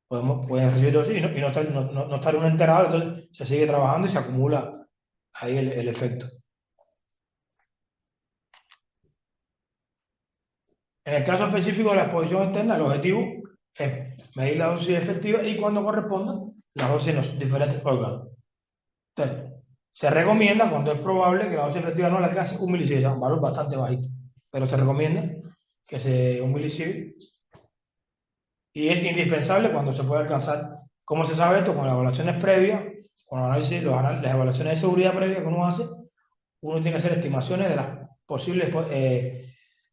pueden recibir dosis y no estar uno enterado, entonces se sigue trabajando y se acumula ahí el efecto. En el caso específico de la exposición externa, el objetivo es medir la dosis efectiva y cuando corresponda, la dosis en los diferentes órganos. Entonces, se recomienda cuando es probable que la dosis efectiva no le alcance 1 milisievert, es un valor bastante bajito, pero se recomienda que sea 1 milisievert y es indispensable cuando se puede alcanzar. ¿Cómo se sabe esto? Con las evaluaciones previas, con los análisis, las evaluaciones de seguridad previas que uno hace, uno tiene que hacer estimaciones de las posibles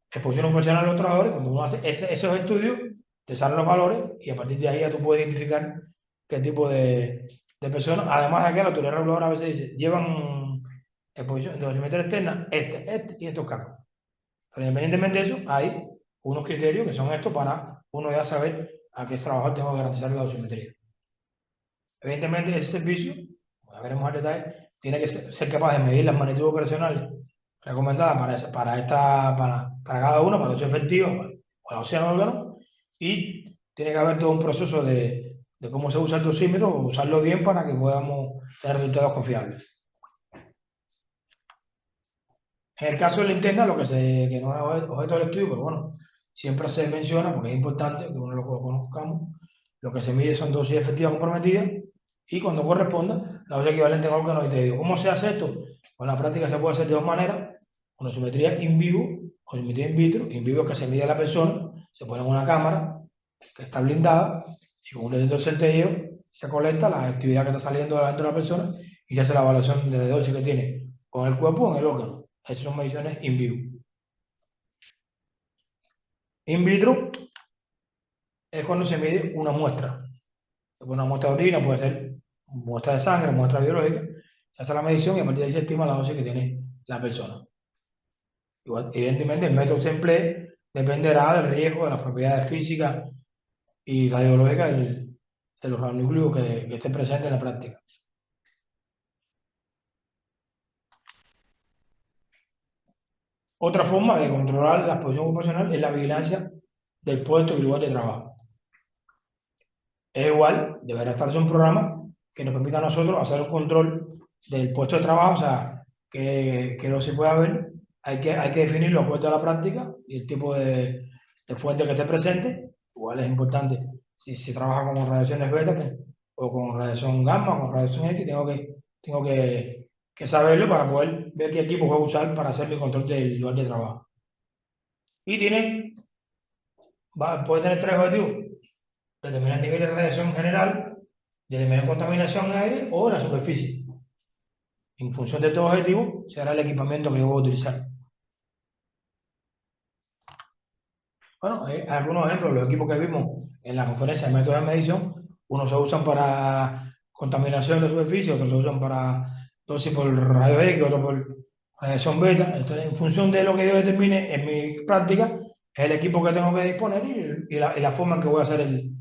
exposición ocupacional a los trabajadores. Cuando uno hace esos estudios, te salen los valores y a partir de ahí ya tú puedes identificar qué tipo de personas. Además de que la autoridad reguladora a veces dice, llevan exposición de dosimetría externa, este y estos casos. Pero independientemente de eso, hay unos criterios que son estos para uno ya saber a qué trabajador tengo que garantizar la dosimetría. Evidentemente, ese servicio, ya veremos el detalle, tiene que ser capaz de medir las magnitudes operacionales recomendadas para cada uno, para los efectivos, para los órganos, y tiene que haber todo un proceso de cómo se usa el dosímetro, usarlo bien para que podamos tener resultados confiables. En el caso de la interna, que no es objeto del estudio, pero bueno, siempre se menciona, porque es importante que uno lo conozcamos, lo que se mide son dosis efectivas comprometidas y cuando corresponda, la dosis equivalente en órganos y tejidos. ¿Cómo se hace esto? Pues en la práctica se puede hacer de dos maneras, con dosimetría in vivo o dosimetría in vitro. In vivo es que se mide a la persona, se pone en una cámara que está blindada y con un detector centelleo se colecta la actividad que está saliendo dentro de la persona y se hace la evaluación de la dosis que tiene con el cuerpo o en el órgano. Esas son mediciones in vivo. In vitro es cuando se mide una muestra. Una muestra de orina puede ser muestra de sangre, muestra biológica. Se hace la medición y a partir de ahí se estima la dosis que tiene la persona. Igual, evidentemente, el método que se emplee dependerá del riesgo, de las propiedades físicas y radiológicas de los radionúcleos que estén presentes en la práctica. Otra forma de controlar la exposición ocupacional es la vigilancia del puesto y lugar de trabajo. Es igual, deberá estarse un programa que nos permita a nosotros hacer un control del puesto de trabajo, o sea, que no se pueda ver, hay que definirlo de acuerdo a la práctica y el tipo de fuente que esté presente. Igual es importante, si se trabaja con radiaciones beta o con radiación gamma o con radiación X, tengo que saberlo para poder ver qué equipo voy a usar para hacer mi control del lugar de trabajo. Y puede tener tres objetivos: determinar el nivel de radiación general, determinar contaminación en aire o la superficie. En función de estos objetivos, será el equipamiento que yo voy a utilizar. Bueno, hay algunos ejemplos, los equipos que vimos en la conferencia de métodos de medición, unos se usan para contaminación de superficie, otros se usan para dosis por rayos X, otros por radiación beta. Entonces, en función de lo que yo determine en mi práctica, es el equipo que tengo que disponer y la forma en que voy a hacer el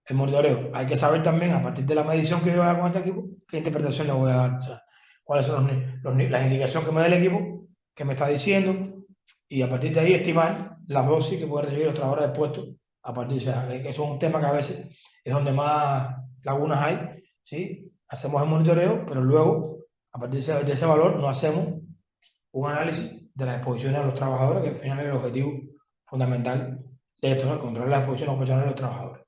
monitoreo. Hay que saber también, a partir de la medición que yo haga con este equipo, qué interpretación le voy a dar. O sea, cuáles son las indicaciones que me da el equipo, que me está diciendo, y a partir de ahí estimar las dosis que pueden recibir los trabajadores de puesto. A partir de eso es un tema que a veces es donde más lagunas hay. ¿Sí? Hacemos el monitoreo, pero luego, a partir de ese valor, no hacemos un análisis de las exposiciones a los trabajadores, que al final es el objetivo fundamental de esto, ¿no? Controlar las exposiciones ocupacionales de los trabajadores.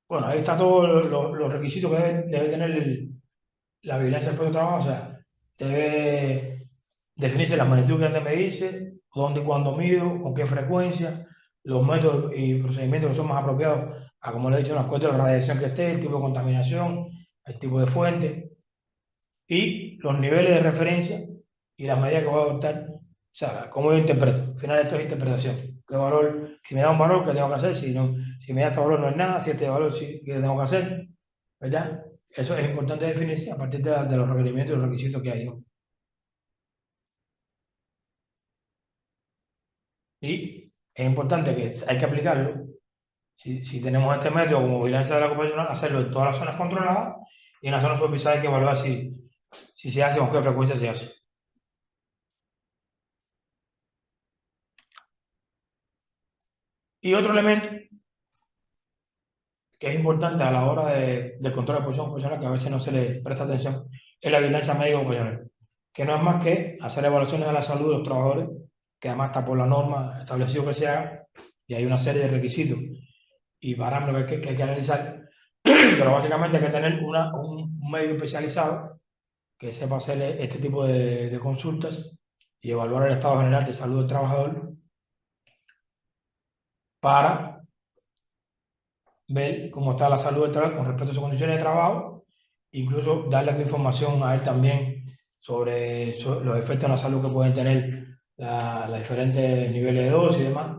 Bueno, ahí está todos los requisitos que debe tener la vigilancia del puesto de trabajo. O sea, debe definirse las magnitudes que han de medirse, dónde y cuándo mido, con qué frecuencia, los métodos y procedimientos que son más apropiados a, como le he dicho, las cuestas de radiación que esté, el tipo de contaminación, el tipo de fuente y los niveles de referencia y las medidas que voy a adoptar. O sea, cómo yo interpreto. Al final esto es interpretación. ¿Qué valor? Si me da un valor, ¿qué tengo que hacer? Si me da este valor, no es nada. Si este valor, sí, ¿qué tengo que hacer? ¿Verdad? Eso es importante definirse a partir de los requerimientos y los requisitos que hay, ¿no? Y es importante que hay que aplicarlo. Si tenemos este método como vigilancia de la ocupacional, hacerlo en todas las zonas controladas y en las zonas supervisadas hay que evaluar si se hace o con qué frecuencia se hace. Y otro elemento que es importante a la hora del control de exposición ocupacional, que a veces no se le presta atención, es la vigilancia médica ocupacional, que no es más que hacer evaluaciones de la salud de los trabajadores, que además está por la norma establecido que se haga, y hay una serie de requisitos y parámetros que hay que analizar, pero básicamente hay que tener un médico especializado que sepa hacer este tipo de consultas y evaluar el estado general de salud del trabajador para ver cómo está la salud del trabajador con respecto a sus condiciones de trabajo, incluso darle información a él también sobre los efectos en la salud que pueden tener los diferentes niveles de dosis y demás.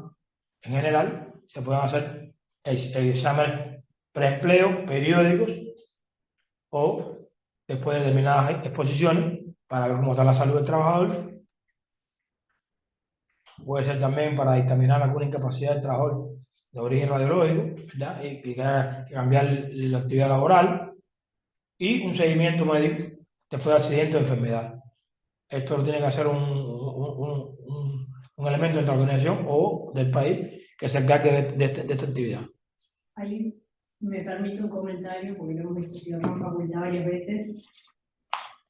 En general, se pueden hacer exámenes preempleo periódicos o después de determinadas exposiciones para ver cómo está la salud del trabajador. Puede ser también para dictaminar alguna incapacidad del trabajador de origen radiológico, ¿verdad? Y que haya que cambiar la actividad laboral y un seguimiento médico después de accidente o enfermedad. Esto lo tiene que hacer un elemento de la organización o del país que se encargue de esta actividad. Ahí me permito un comentario, porque lo hemos discutido en la facultad varias veces.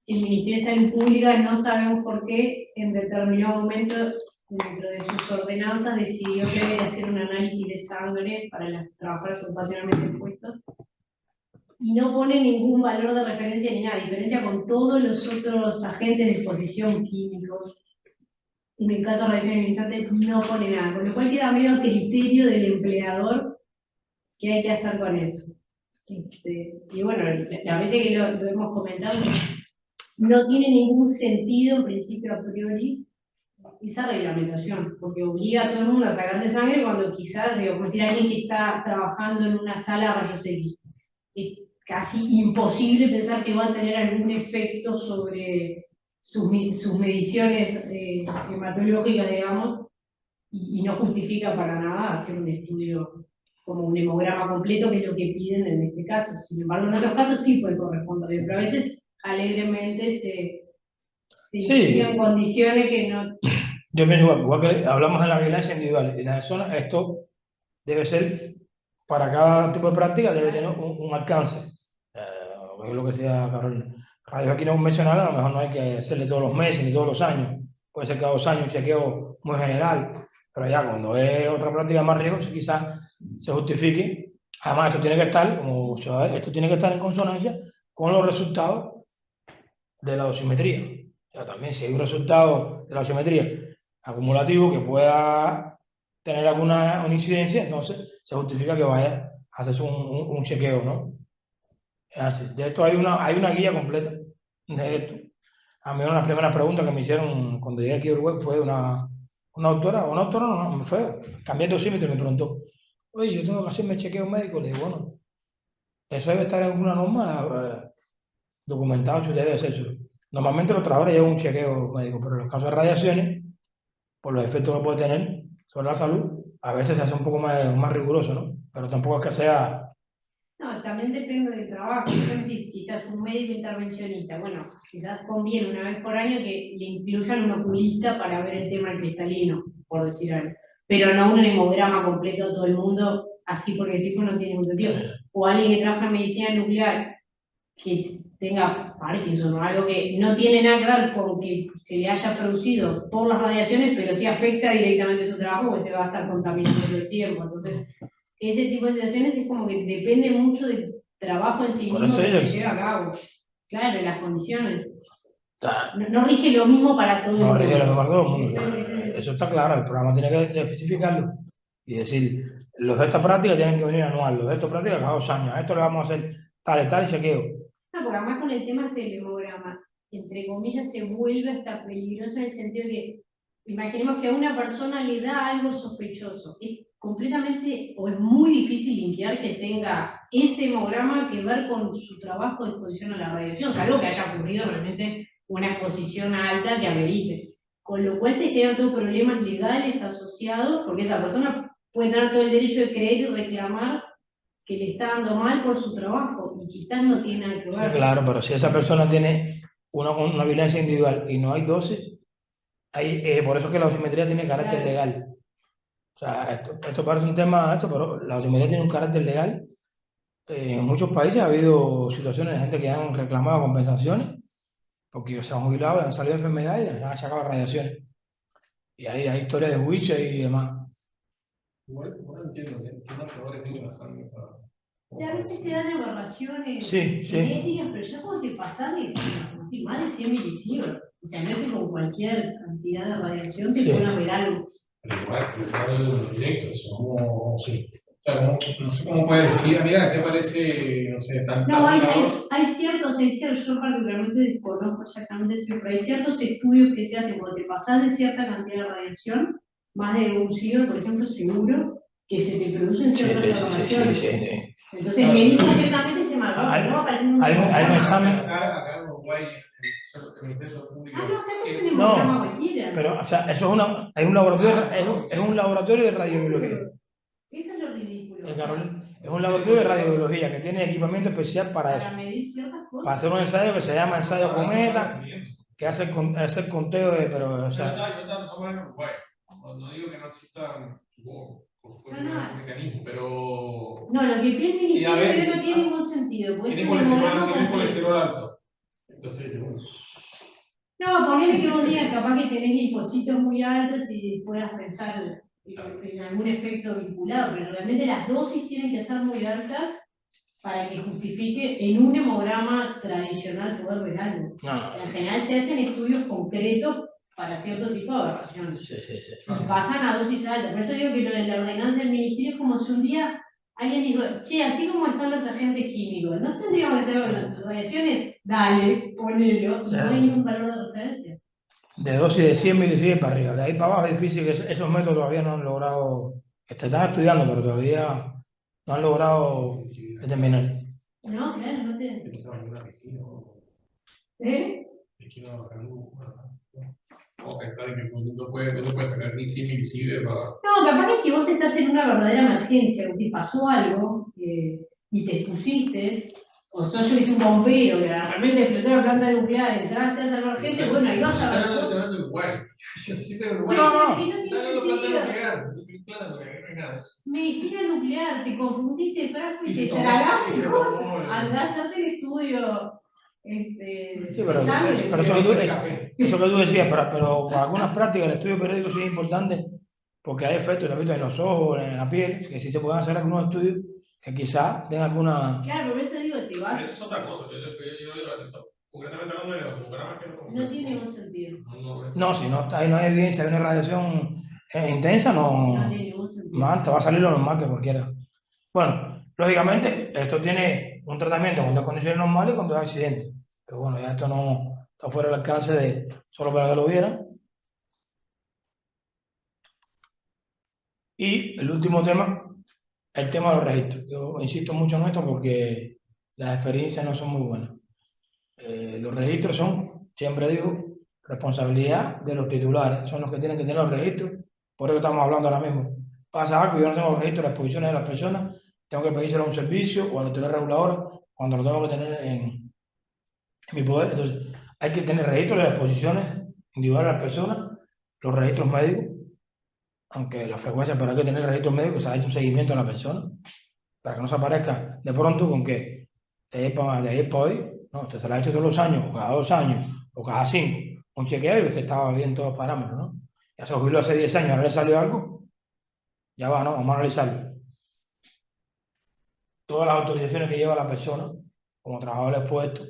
El Ministerio de Salud Pública, no sabemos por qué, en determinado momento, dentro de sus ordenanzas, decidió que debe hacer un análisis de sangre para los trabajadores ocupacionalmente expuestos, y no pone ningún valor de referencia ni nada, diferencia con todos los otros agentes de exposición químicos. En el caso de radiación ionizante no pone nada, con lo cual queda medio a criterio del empleador qué hay que hacer con eso. Y bueno, a veces que lo hemos comentado, no tiene ningún sentido en principio a priori esa reglamentación, porque obliga a todo el mundo a sacarse sangre cuando quizás, digo, como decir, alguien que está trabajando en una sala de rayos X, es casi imposible pensar que va a tener algún efecto sobre sus mediciones hematológicas, digamos, y no justifica para nada hacer un estudio como un hemograma completo, que es lo que piden en este caso. Sin embargo, en otros casos sí puede corresponder, pero a veces alegremente se Sí, crean condiciones que no... yo pienso igual que hablamos en la vigilancia individual y en la zona, esto debe ser, para cada tipo de práctica, debe tener un alcance. Es lo que decía Carolina. Rayos aquí no convencional, a lo mejor no hay que hacerle todos los meses ni todos los años. Puede ser cada 2 años un chequeo muy general, pero ya cuando es otra práctica más riesgosa, quizás se justifique. Además, esto tiene que estar, como se va a ver, esto tiene que estar en consonancia con los resultados de la dosimetría. O sea, también si hay un resultado de la dosimetría acumulativo que pueda tener alguna incidencia, entonces se justifica que vaya a hacerse un chequeo, ¿no? Es así. De esto hay una guía completa de esto. A mí una de las primeras preguntas que me hicieron cuando llegué aquí a Uruguay fue una doctora no, me fue, cambié el dosímetro y me preguntó, oye, yo tengo que hacerme chequeo médico. Le digo, bueno, eso debe estar en alguna norma documentado si usted debe hacerlo. Normalmente los trabajadores llevan un chequeo médico, pero en los casos de radiaciones, por los efectos que puede tener sobre la salud, a veces se hace un poco más riguroso, ¿no? Pero tampoco es que sea... No, también depende del trabajo. Yo no sé si quizás un médico intervencionista, bueno, quizás conviene una vez por año que le incluyan un oculista para ver el tema del cristalino, por decir algo. Pero no un hemograma completo a todo el mundo, así porque si no tiene ningún sentido. O alguien que trabaja en medicina nuclear, que tenga Parkinson o algo que no tiene nada que ver con que se le haya producido por las radiaciones, pero sí afecta directamente su trabajo, porque se va a estar contaminando todo el tiempo. Entonces, ese tipo de situaciones es como que depende mucho del trabajo en sí Por mismo eso que se ellos, lleva a cabo. Claro, las condiciones. ah, No rige lo mismo para todo el no mundo. rige lo mismo para todo el mundo. Ese Eso está claro, el programa tiene que especificarlo y decir, los de esta práctica tienen que venir anual, los de esta práctica cada 2 años, a esto le vamos a hacer tal y tal y chequeo. No, porque además con el tema del hemograma, entre comillas, se vuelve hasta peligroso en el sentido de que, imaginemos que a una persona le da algo sospechoso. Es completamente, o es muy difícil linkear que tenga ese hemograma que ver con su trabajo de exposición a la radiación, salvo que haya ocurrido realmente una exposición alta que amerite. Con lo cual se generan todos problemas legales asociados, porque esa persona puede tener todo el derecho de creer y reclamar que le está dando mal por su trabajo y quizás no tiene nada que Sí, ver. claro, pero si esa persona tiene una violencia individual y no hay dosis, por eso es que la osimetría tiene carácter Claro. legal. O sea, esto parece un tema, pero la osimetría tiene un carácter legal En muchos países ha habido situaciones de gente que han reclamado compensaciones porque se han jubilado, han salido de enfermedades y les han sacado radiaciones. Y ahí hay historias de juicio y demás. Igual entiendo que los jugadores tienen la sangre para. Y a veces te dan aberraciones Sí, sí, genéticas, pero ya cuando te pasas de así, más de 100 milisievert. O sea, no es que con cualquier cantidad de radiación te sí. pueda ver algo. Pero igual directo, eso, como, sí. O sea, no sé cómo puedes decir, mira, ¿qué parece, no sé, tal No, hay Ah, ciertos, yo particularmente desconozco exactamente, pero hay ciertos estudios que se hacen cuando te pasas de cierta cantidad de radiación, más de un siglo, por ejemplo, seguro, que se te producen sí, ciertas sí, sí, sí, sí, aberraciones. sí. Entonces, Lenin concretamente se Hay, marcó, ¿no? Apareciendo un hay un hemograma. examen, acá en Uruguay, el Ministerio Público, Ah, no, acá es un hemograma no, cualquiera. pero o sea, eso es hay un laboratorio, es un laboratorio de radiobiología. Eso es lo ridículo. En O sea, Carolina. Es un laboratorio de radiobiología que tiene equipamiento especial para eso. para medir ciertas Para cosas. hacer un ensayo que se llama ensayo Cometa, que hace hace el conteo de, pero, o sea, yo estaba somos en Uruguay. No digo que no existan, supongo, por supuesto, No, no. un mecanismo, pero No, lo que pide el y a ministerio ver, no tiene ningún sentido, porque es tiene un hemograma tiene completo. colesterol alto. Entonces, bueno, No, ponele que vos digas, capaz que tenés linfocitos muy altos y puedas pensar en algún efecto vinculado, pero realmente las dosis tienen que ser muy altas para que justifique en un hemograma tradicional poder ver algo. no, O sea, en general se hacen estudios concretos para cierto tipo de aberraciones. sí, sí, sí. Y pasan a dosis altas. Por eso digo que lo de la ordenanza del ministerio es como si un día alguien dijo, che, así como están los agentes químicos, ¿no tendríamos que hacer las radiaciones? Dale, ponelo, y no hay ningún valor de referencia. De dosis de 100 milisievert para arriba. De ahí para abajo es difícil, que esos métodos todavía no han logrado, están estudiando, pero todavía no han logrado determinar. No, claro, no te. que no se bañó en una piscina ¿Eh? aquí no acá o pensar en que no te puede sacar ni 100 invisible para. No, capaz que si vos estás en una verdadera emergencia, o te pasó algo y te expusiste, o sos yo hice un bombero, que de repente explotó la planta nuclear, entraste a salvar gente, bueno, ahí vas a ver cosas. Yo sí tengo No, Uruguay. No, porque no, no tiene Está dando plata sentido. nuclear. Claro, que no hay nada de eso. Medicina nuclear, te confundiste de frasco y Y te se tomó- tragaste y se cosas. tomó el- Andá a hacerte el estudio sí, de pero sangre. eso que eso que tú decías, pero para algunas prácticas el estudio periódico sí es importante porque hay efectos también en los ojos, en la piel, que sí se pueden hacer algunos estudios que quizás den alguna. Claro, por eso digo, te Eso vas. es otra cosa. Yo digo esto. Concretamente hablando de los programas que No tiene ningún sentido. No, si no, ahí no hay evidencia de una radiación intensa, No no, tiene ningún sentido. man, te va a salir lo normal que cualquiera. Bueno, lógicamente, esto tiene un tratamiento cuando es condiciones normales y cuando es accidente. Pero bueno, ya esto no está fuera del alcance de solo para que lo vieran. Y el último tema, el tema de los registros. Yo insisto mucho en esto porque las experiencias no son muy buenas. Los registros son, siempre digo, responsabilidad de los titulares, son los que tienen que tener los registros, por eso estamos hablando ahora mismo. Pasa algo, yo no tengo registro de las posiciones de las personas, tengo que pedírselo a un servicio o a la autoridad reguladora cuando lo tengo que tener en mi poder. Entonces, hay que tener registros de las posiciones individuales de las personas, los registros médicos, aunque la frecuencia, pero hay que tener registros médicos, se ha hecho un seguimiento de la persona, para que no se aparezca de pronto con que de ayer para hoy, no, usted se lo ha hecho todos los años, o cada 2 años, o cada 5, un chequeo y usted estaba bien todos los parámetros, ¿no? Ya se jubiló hace 10 años, ahora le salió algo, ya va, ¿no? Vamos a analizarlo. Todas las autorizaciones que lleva la persona, como trabajador expuesto,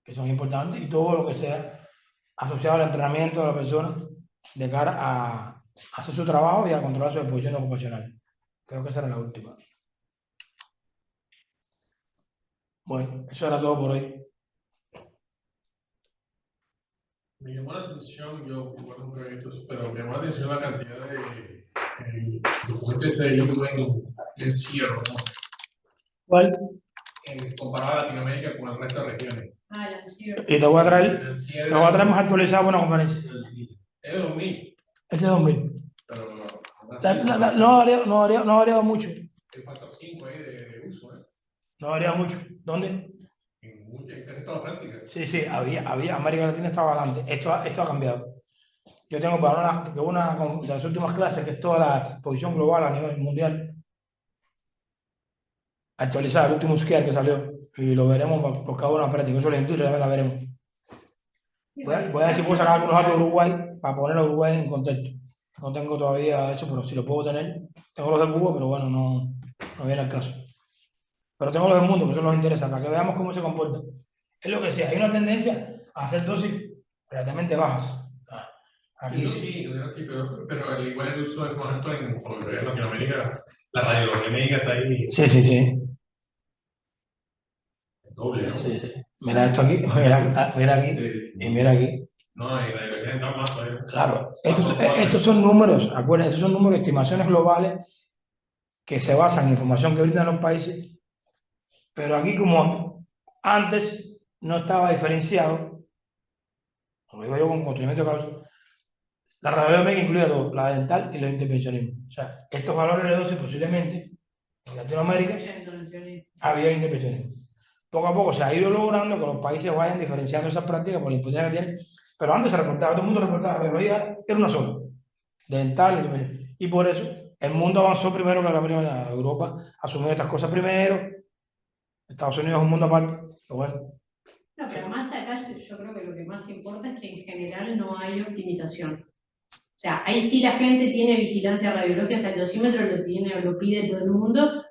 que son importantes, y todo lo que sea asociado al entrenamiento de la persona de cara a hacer su trabajo y a controlar su exposición ocupacional. Creo que esa era la última. Bueno, eso era todo por hoy. Me llamó la atención, yo guardo proyectos, pero me llamó la atención la cantidad de documentos ese de en encierro, ¿no? ¿Cuál? Comparado a Latinoamérica con el resto de regiones. Ah, la ansiedad. Y te voy a traer, El te voy a traer más actualizado para una conferencia. Es de 2000, Ese es 2000. pero aún así, No ha variado mucho. el factor 5 ahí de uso, ¿eh? No ha variado mucho. ¿Dónde? En casi todas las prácticas. Sí, sí, América Latina estaba adelante. Esto ha cambiado. Yo tengo para una de las últimas clases, que es toda la exposición global a nivel mundial. actualizar el último scale que salió y lo veremos por cada una práctica. Eso la industria también la veremos. Voy a ver si puedo sacar algunos datos de Uruguay para poner a Uruguay en contexto. No tengo todavía eso, pero si lo puedo tener. Tengo los de Cuba, pero bueno, no viene al caso. Pero tengo los del mundo, que eso nos interesa, para que veamos cómo se comporta. Es lo que sea, hay una tendencia a hacer dosis relativamente bajas. Aquí Sí, pero igual el uso es, por ejemplo, por lo que veo en Latinoamérica, la radiología médica está ahí sí. doble, ¿no? Sí. Mira esto aquí, mira aquí, y mira aquí. No, y radiología entra más todavía. Claro, estos son números, acuérdense, estos son números de estimaciones globales que se basan en información que brindan los países, pero aquí como antes no estaba diferenciado, como digo yo con conocimiento de causa, la radiología médica incluye todo, la dental y los intervencionismos. O sea, estos valores de dosis posiblemente en Latinoamérica había intervencionismo. Poco a poco se ha ido logrando que los países vayan diferenciando esas prácticas por la importancia que tienen, pero antes se reportaba, todo el mundo reportaba, radiología era una sola, dental y intervencionismo. Y por eso el mundo avanzó primero que la Europa asumió estas cosas primero, Estados Unidos es un mundo aparte, pero bueno. No, pero más acá yo creo que lo que más importa es que en general no hay optimización. O sea, ahí sí la gente tiene vigilancia radiológica, o sea, el dosímetro lo tiene, lo pide todo el mundo,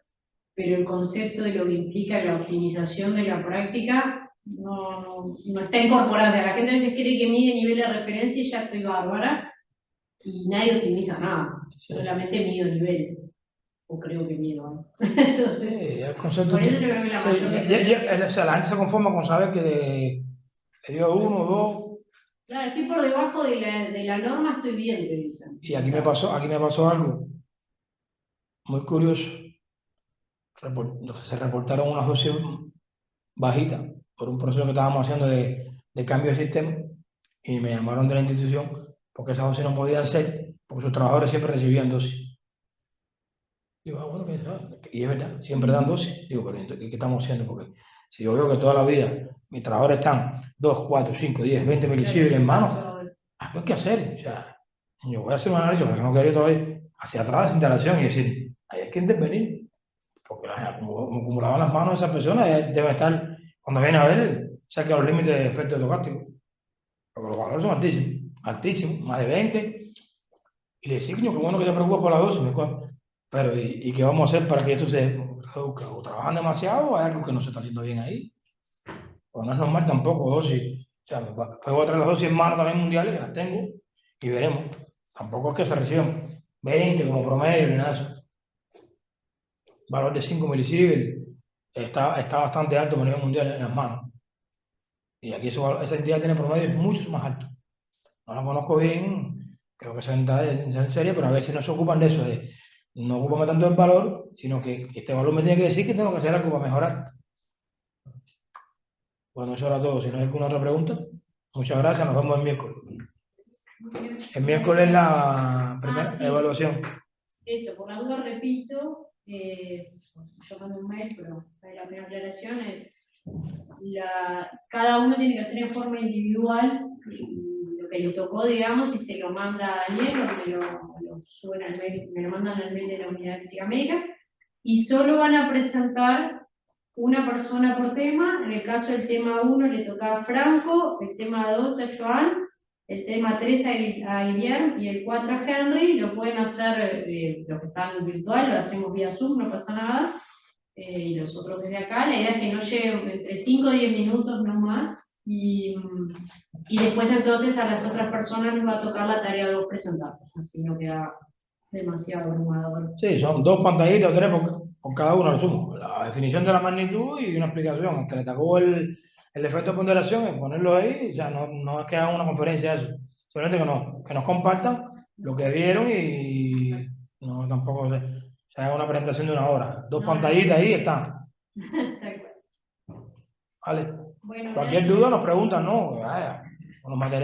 pero el concepto de lo que implica la optimización de la práctica no está incorporado. O sea, la gente a veces cree que mide nivel de referencia y ya estoy bárbara, y nadie optimiza nada, solamente mido niveles. O creo que mido, ¿no? Entonces, Sí, el concepto. por eso yo creo que la mayor diferencia. O sea, la gente se conforma con saber que le dio uno o dos. Claro, estoy por debajo de la norma, estoy bien, te dicen. Y aquí me pasó algo muy curioso. Se reportaron unas dosis bajitas por un proceso que estábamos haciendo de cambio de sistema y me llamaron de la institución porque esas dosis no podían ser, porque sus trabajadores siempre recibían dosis. Digo, bueno, y es verdad, siempre dan dosis. Digo, pero entonces, ¿qué estamos haciendo? Porque si yo veo que toda la vida mis trabajadores están 2, 4, 5, 10, 20 milisievert en mano, algo hay que hacer. O sea, yo voy a hacer un análisis, porque no quería todavía hacia atrás de esa interacción y decir, hay que intervenir, porque como acumulaban las manos de esas personas, deben estar, cuando vienen a ver, cerca de los límites de efecto estocástico. Porque los valores son altísimos, altísimos, más de 20. Y le decía, coño, qué bueno que te preocupas por la dosis. Pero, ¿y qué vamos a hacer para que eso se reduzca? ¿O trabajan demasiado o hay algo que no se está haciendo bien ahí? Pues no es normal tampoco dosis. O sea, voy a traer las dosis en mano también mundiales, que las tengo, y veremos. Tampoco es que se reciban 20 como promedio ni nada de eso. Valor de 5 milisievert está bastante alto a nivel mundial en las manos. Y aquí esa entidad tiene promedios mucho más altos. No la conozco bien, creo que se en serie, pero a veces no se ocupan de eso, no ocupan tanto el valor, sino que este valor me tiene que decir que tengo que hacer algo para mejorar. Bueno, eso era todo. Si no hay alguna otra pregunta, muchas gracias, nos vemos el miércoles. El miércoles la primera evaluación. Eso, por la duda repito, yo mando un mail, pero la primera aclaración es, cada uno tiene que hacer en forma individual lo que le tocó, digamos, y se lo manda a Daniel, o lo suben al mail, me lo mandan al mail de la unidad de física médica, y solo van a presentar una persona por tema. En el caso del tema 1 le toca a Franco, el tema 2 a Joan, el tema 3 a Guillermo y el 4 a Henry. Lo pueden hacer los que están virtual, lo hacemos vía Zoom, no pasa nada. Y los otros desde acá, la idea es que no lleven entre 5 y 10 minutos, no más. Y después entonces a las otras personas les va a tocar la tarea de 2 presentarlos, así no queda demasiado abrumador. Sí, son 2 pantallitas o 3 por cada uno, lo sumo. La definición de la magnitud y una explicación. El que le tocó el efecto de ponderación es ponerlo ahí. O sea, no es que hagan una conferencia de eso. Simplemente que nos compartan lo que vieron y no tampoco se haga una presentación de 1 hora. 2 pantallitas ahí están. Vale. Bueno, Cualquier duda nos preguntan, ¿no? Vaya, con los materiales.